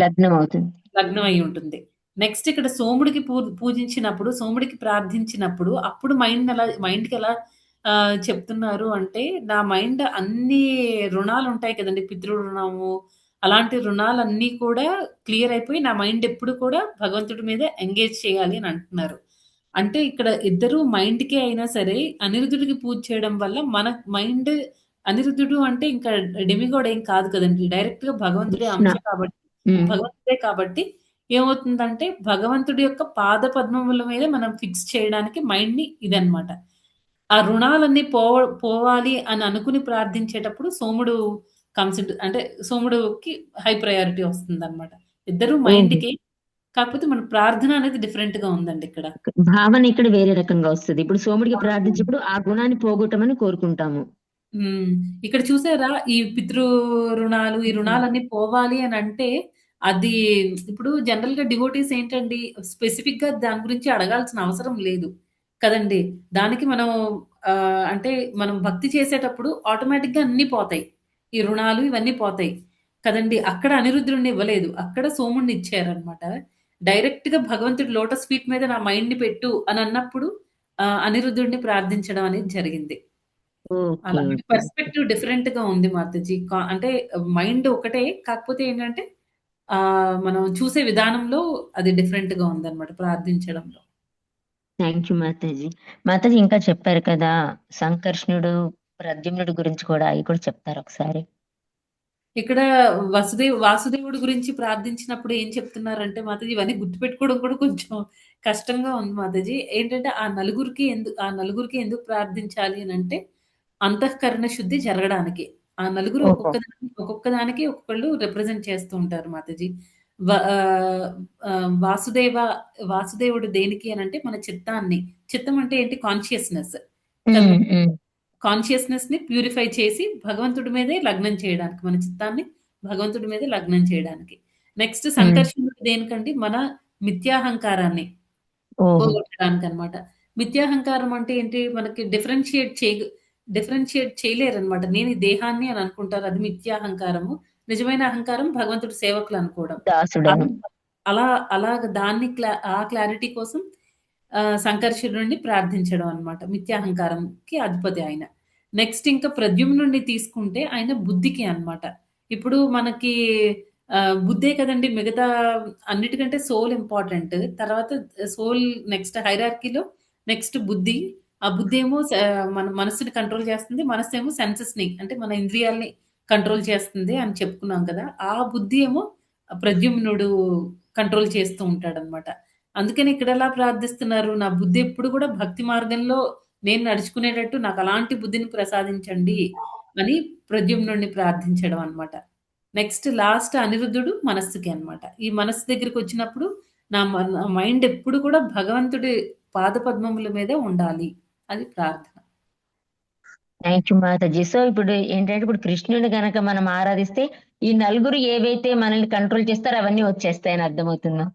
Speaker 1: లగ్నం అయి ఉంటుంది. నెక్స్ట్ ఇక్కడ సోముడికి పూజించినప్పుడు, సోముడికి ప్రార్థించినప్పుడు అప్పుడు మైండ్‌కి ఎలా చెప్తున్నారు అంటే, నా మైండ్ అన్ని రుణాలు ఉంటాయి కదండి, పితృ రుణము, అలాంటి రుణాలన్నీ కూడా క్లియర్ అయిపోయి నా మైండ్ ఎప్పుడు కూడా భగవంతుడి మీద ఎంగేజ్ చేయాలి అని అంటున్నారు. అంటే ఇక్కడ ఇద్దరు మైండ్‌కే అయినా సరే అనిరుద్ధుడికి పూజ చేయడం వల్ల మన మైండ్ అనిరుద్ధుడు అంటే ఇంకా డెమిగాడ్ ఏం కాదు కదండీ. డైరెక్ట్‌గా భగవంతుడి
Speaker 16: కృష్ణ.
Speaker 1: అంశ కాబట్టి భగవంతుడే కాబట్టి ఏమవుతుందంటే భగవంతుడి యొక్క పాద పద్మముల మీద మనం ఫిక్స్ చేయడానికి మైండ్‌ని ఇదన్నమాట. ఆ రుణాలన్నీ పోవాలి అని అనుకుని ప్రార్థించేటప్పుడు సోముడు అంటే సోముడుకి హై ప్రయారిటీ వస్తుందన్నమాట. ఇద్దరు మైండ్‌కే. కాకపోతే మన ప్రార్థన అనేది డిఫరెంట్‌గా ఉందండి ఇక్కడ.
Speaker 16: భావన ఇక్కడ వేరే రకంగా వస్తది. ఇప్పుడు సోముడికి ప్రార్థించినప్పుడు ఆ గుణాన్ని పోగొట్టమని కోరుకుంటాము.
Speaker 1: ఇక్కడ చూసారా ఈ పితృ రుణాలు, ఈ రుణాలన్నీ పోవాలి అని అంటే అది ఇప్పుడు జనరల్‌గా డివోటీస్ ఏంటండి స్పెసిఫిక్‌గా దాని గురించి అడగాల్సిన అవసరం లేదు కదండీ. దానికి మనం అంటే మనం భక్తి చేసేటప్పుడు ఆటోమేటిక్‌గా అన్నీ పోతాయి. ఈ రుణాలు ఇవన్నీ పోతాయి కదండీ. అక్కడ అనిరుద్ధుడిని ఇవ్వలేదు. అక్కడ సోముడిని ఇచ్చారన్నమాట. డైరెక్ట్‌గా భగవంతుడి లోటస్ ఫీట్ మీద నా మైండ్‌ని పెట్టు అని అన్నప్పుడు అనిరుద్ధుడిని ప్రార్థించడం అనేది జరిగింది. అలా పర్స్పెక్టివ్ డిఫరెంట్‌గా ఉంది మాతాజీ. అంటే మైండ్ ఒకటే కాకపోతే ఏంటంటే మనం చూసే విధానంలో అది డిఫరెంట్‌గా ఉందన్నమాట ప్రార్థించడంలో.
Speaker 16: Thank you Mataji. మాతాజీ ఇంకా చెప్పారు కదా సంకర్షణుడు, ప్రద్యుమ్నుడి గురించి కూడా అవి కూడా చెప్తారు ఒకసారి.
Speaker 1: ఇక్కడ వాసుదేవుడి గురించి ప్రార్థించినప్పుడు ఏం చెప్తున్నారంటే మాతాజీ ఇవన్నీ గుర్తుపెట్టుకోవడం కూడా కొంచెం కష్టంగా ఉంది మాతాజీ. ఏంటంటే ఆ నలుగురికి ఎందుకు ప్రార్థించాలి అని అంటే అంతఃకరణ శుద్ధి జరగడానికి. ఆ నలుగురు ఒక్కొక్క దానికి ఒక్కొక్కళ్ళు రిప్రజెంట్ చేస్తూ ఉంటారు మాతాజీ. వాసుదేవుడు దేనికి అని అంటే మన చిత్తం అంటే ఏంటి కాన్షియస్నెస్ కాన్షియస్నెస్ ని ప్యూరిఫై చేసి భగవంతుడి మీదే లగ్నం చేయడానికి, మన చిత్తాన్ని భగవంతుడి మీదే లగ్నం చేయడానికి. నెక్స్ట్ సంకర్షణుడు దేనికండి మన మిథ్యాహంకారాన్ని పోగొట్టడానికి అన్నమాట. మిథ్యాహంకారం అంటే ఏంటి మనకి డిఫరెన్షియేట్ చేయలేరన్నమాట. నేను ఈ దేహాన్ని అని అనుకుంటారు, అది మిథ్యాహంకారము. నిజమైన అహంకారం భగవంతుడి సేవకులు అనుకోవడం. అలాగ దాన్ని ఆ క్లారిటీ కోసం సంకర్షణుడిని ప్రార్థించడం అన్నమాట. మిథ్యాహంకారంకి అధిపతి ఆయన. నెక్స్ట్ ఇంకా ప్రద్యుమ్నుడిని తీసుకుంటే ఆయన బుద్ధికి అన్నమాట. ఇప్పుడు మనకి బుద్ధే కదండి మిగతా అన్నిటికంటే సోల్ ఇంపార్టెంట్. తర్వాత సోల్ నెక్స్ట్ హైరార్కీలో నెక్స్ట్ బుద్ధి. ఆ బుద్ధి ఏమో మన మనస్సుని కంట్రోల్ చేస్తుంది, మనస్సు ఏమో సెన్సెస్ ని అంటే మన ఇంద్రియాల్ని కంట్రోల్ చేస్తుంది అని చెప్పుకున్నాం కదా. ఆ బుద్ధి ఏమో ప్రద్యుమ్నుడు కంట్రోల్ చేస్తూ ఉంటాడన్నమాట. అందుకని ఇక్కడ ఎలా ప్రార్థిస్తున్నారు, నా బుద్ధి ఎప్పుడు కూడా భక్తి మార్గంలో నేను నడుచుకునేటట్టు నాకు అలాంటి బుద్ధిని ప్రసాదించండి అని ప్రద్యుమ్నుడిని ప్రార్థించడం అన్నమాట. నెక్స్ట్ లాస్ట్ అనిరుద్ధుడు మనస్సుకి అన్నమాట. ఈ మనస్సు దగ్గరికి వచ్చినప్పుడు నా మైండ్ ఎప్పుడు కూడా భగవంతుడి పాద పద్మముల మీద ఉండాలి, అది ప్రార్థన.
Speaker 16: Thank you Mataji. సో ఇప్పుడు ఏంటంటే ఇప్పుడు కృష్ణుని గనక మనం ఆరాధిస్తే ఈ నలుగురు ఏవైతే మనల్ని కంట్రోల్ చేస్తారో అవన్నీ వచ్చేస్తాయని అర్థమవుతుందా?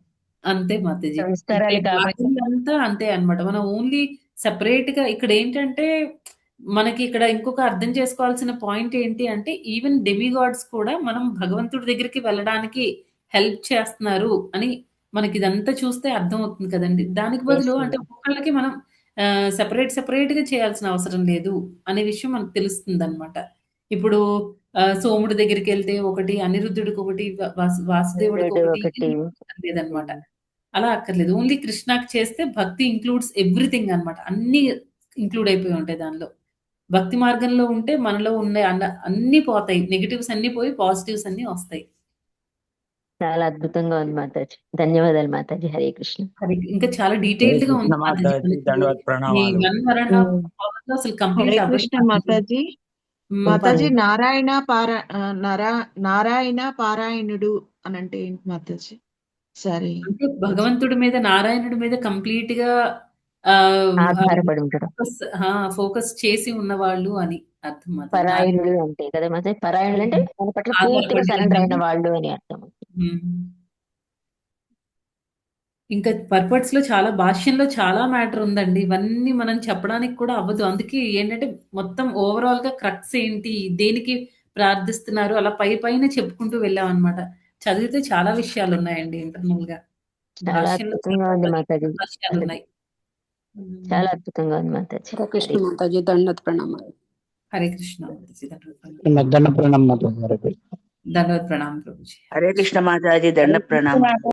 Speaker 1: అంతే మాతాజీ.
Speaker 16: సంస్కారాలు కాబట్టి
Speaker 1: అంతా అంతే అన్నమాట. మనం ఓన్లీ సెపరేట్ గా ఇక్కడ ఏంటంటే మనకి ఇక్కడ ఇంకొక అర్థం చేసుకోవాల్సిన పాయింట్ ఏంటి అంటే ఈవెన్ డెమిగాడ్స్ కూడా మనం భగవంతుడి దగ్గరికి వెళ్ళడానికి హెల్ప్ చేస్తున్నారు అని మనకి ఇదంతా చూస్తే అర్థం అవుతుంది కదండి. దానికి బదులు అంటే ఒక్కొక్కళ్ళకి మనం సెపరేట్ గా చేయాల్సిన అవసరం లేదు అనే విషయం మనకు తెలుస్తుంది అన్నమాట. ఇప్పుడు సోముడి దగ్గరికి వెళ్తే ఒకటి, అనిరుద్ధుడికి ఒకటి, వాసుదేవుడికి ఒకటి లేదనమాట. అలా అక్కర్లేదు. ఓన్లీ కృష్ణకి చేస్తే భక్తి ఇంక్లూడ్స్ ఎవ్రీథింగ్ అన్నమాట. అన్ని ఇంక్లూడ్ అయిపోయి ఉంటాయి దానిలో. భక్తి మార్గంలో ఉంటే మనలో ఉన్న అన్ని పోతాయి, నెగటివ్స్ అన్ని పోయి పాజిటివ్స్ అన్ని వస్తాయి.
Speaker 16: చాలా అద్భుతంగా ఉంది మాతాజీ. ధన్యవాదాలు మాతాజీ. హరే కృష్ణ.
Speaker 1: ఇంకా చాలా డీటెయిల్డ్ గా ఉంది మాతాజీ. అసలు కంప్లీట్
Speaker 8: మాతాజీ. మాతాజీ నారాయణ పారాయణుడు అని అంటే ఏంటి మాతాజీ? సరే,
Speaker 1: అంటే భగవంతుడి మీద నారాయణుడి మీద కంప్లీట్ గా
Speaker 16: ఆధారపడి ఉంటాడు,
Speaker 1: ఫోకస్ చేసి ఉన్నవాళ్ళు అని అర్థం.
Speaker 16: పరాయణులు అంటే కదా మాతాజీ. పరాయణులు అంటే మన పట్ల పూర్తిగా సరెండర్ అయిన వాళ్ళు అని అర్థం.
Speaker 1: ఇంకా పర్పట్స్ లో చాలా భాష్యంలో చాలా మ్యాటర్ ఉందండి. ఇవన్నీ మనం చెప్పడానికి కూడా అవ్వదు. అందుకే ఏంటంటే మొత్తం ఓవరాల్ గా క్రక్స్ ఏంటి, దేనికి ప్రార్థిస్తున్నారు అలా పైన చెప్పుకుంటూ వెళ్ళాం అనమాట. చదివితే చాలా విషయాలు ఉన్నాయండి ఇంటర్నల్ గా.
Speaker 16: చాలా అద్భుతంగా ఉంది మాతాజీ.
Speaker 1: విషయాలు ఉన్నాయి.
Speaker 16: చాలా అద్భుతంగా ఉంది మాతాజీ.
Speaker 12: హరే కృష్ణ మాతాజీ. దండవత్ ప్రణామాలు.
Speaker 1: హరే కృష్ణ.
Speaker 17: దండ ప్రణామం మాతాజీ.
Speaker 1: దండవత్ ప్రణామం ప్రభుజీ.
Speaker 4: హరే కృష్ణ మాతాజీ దండ ప్రణామం.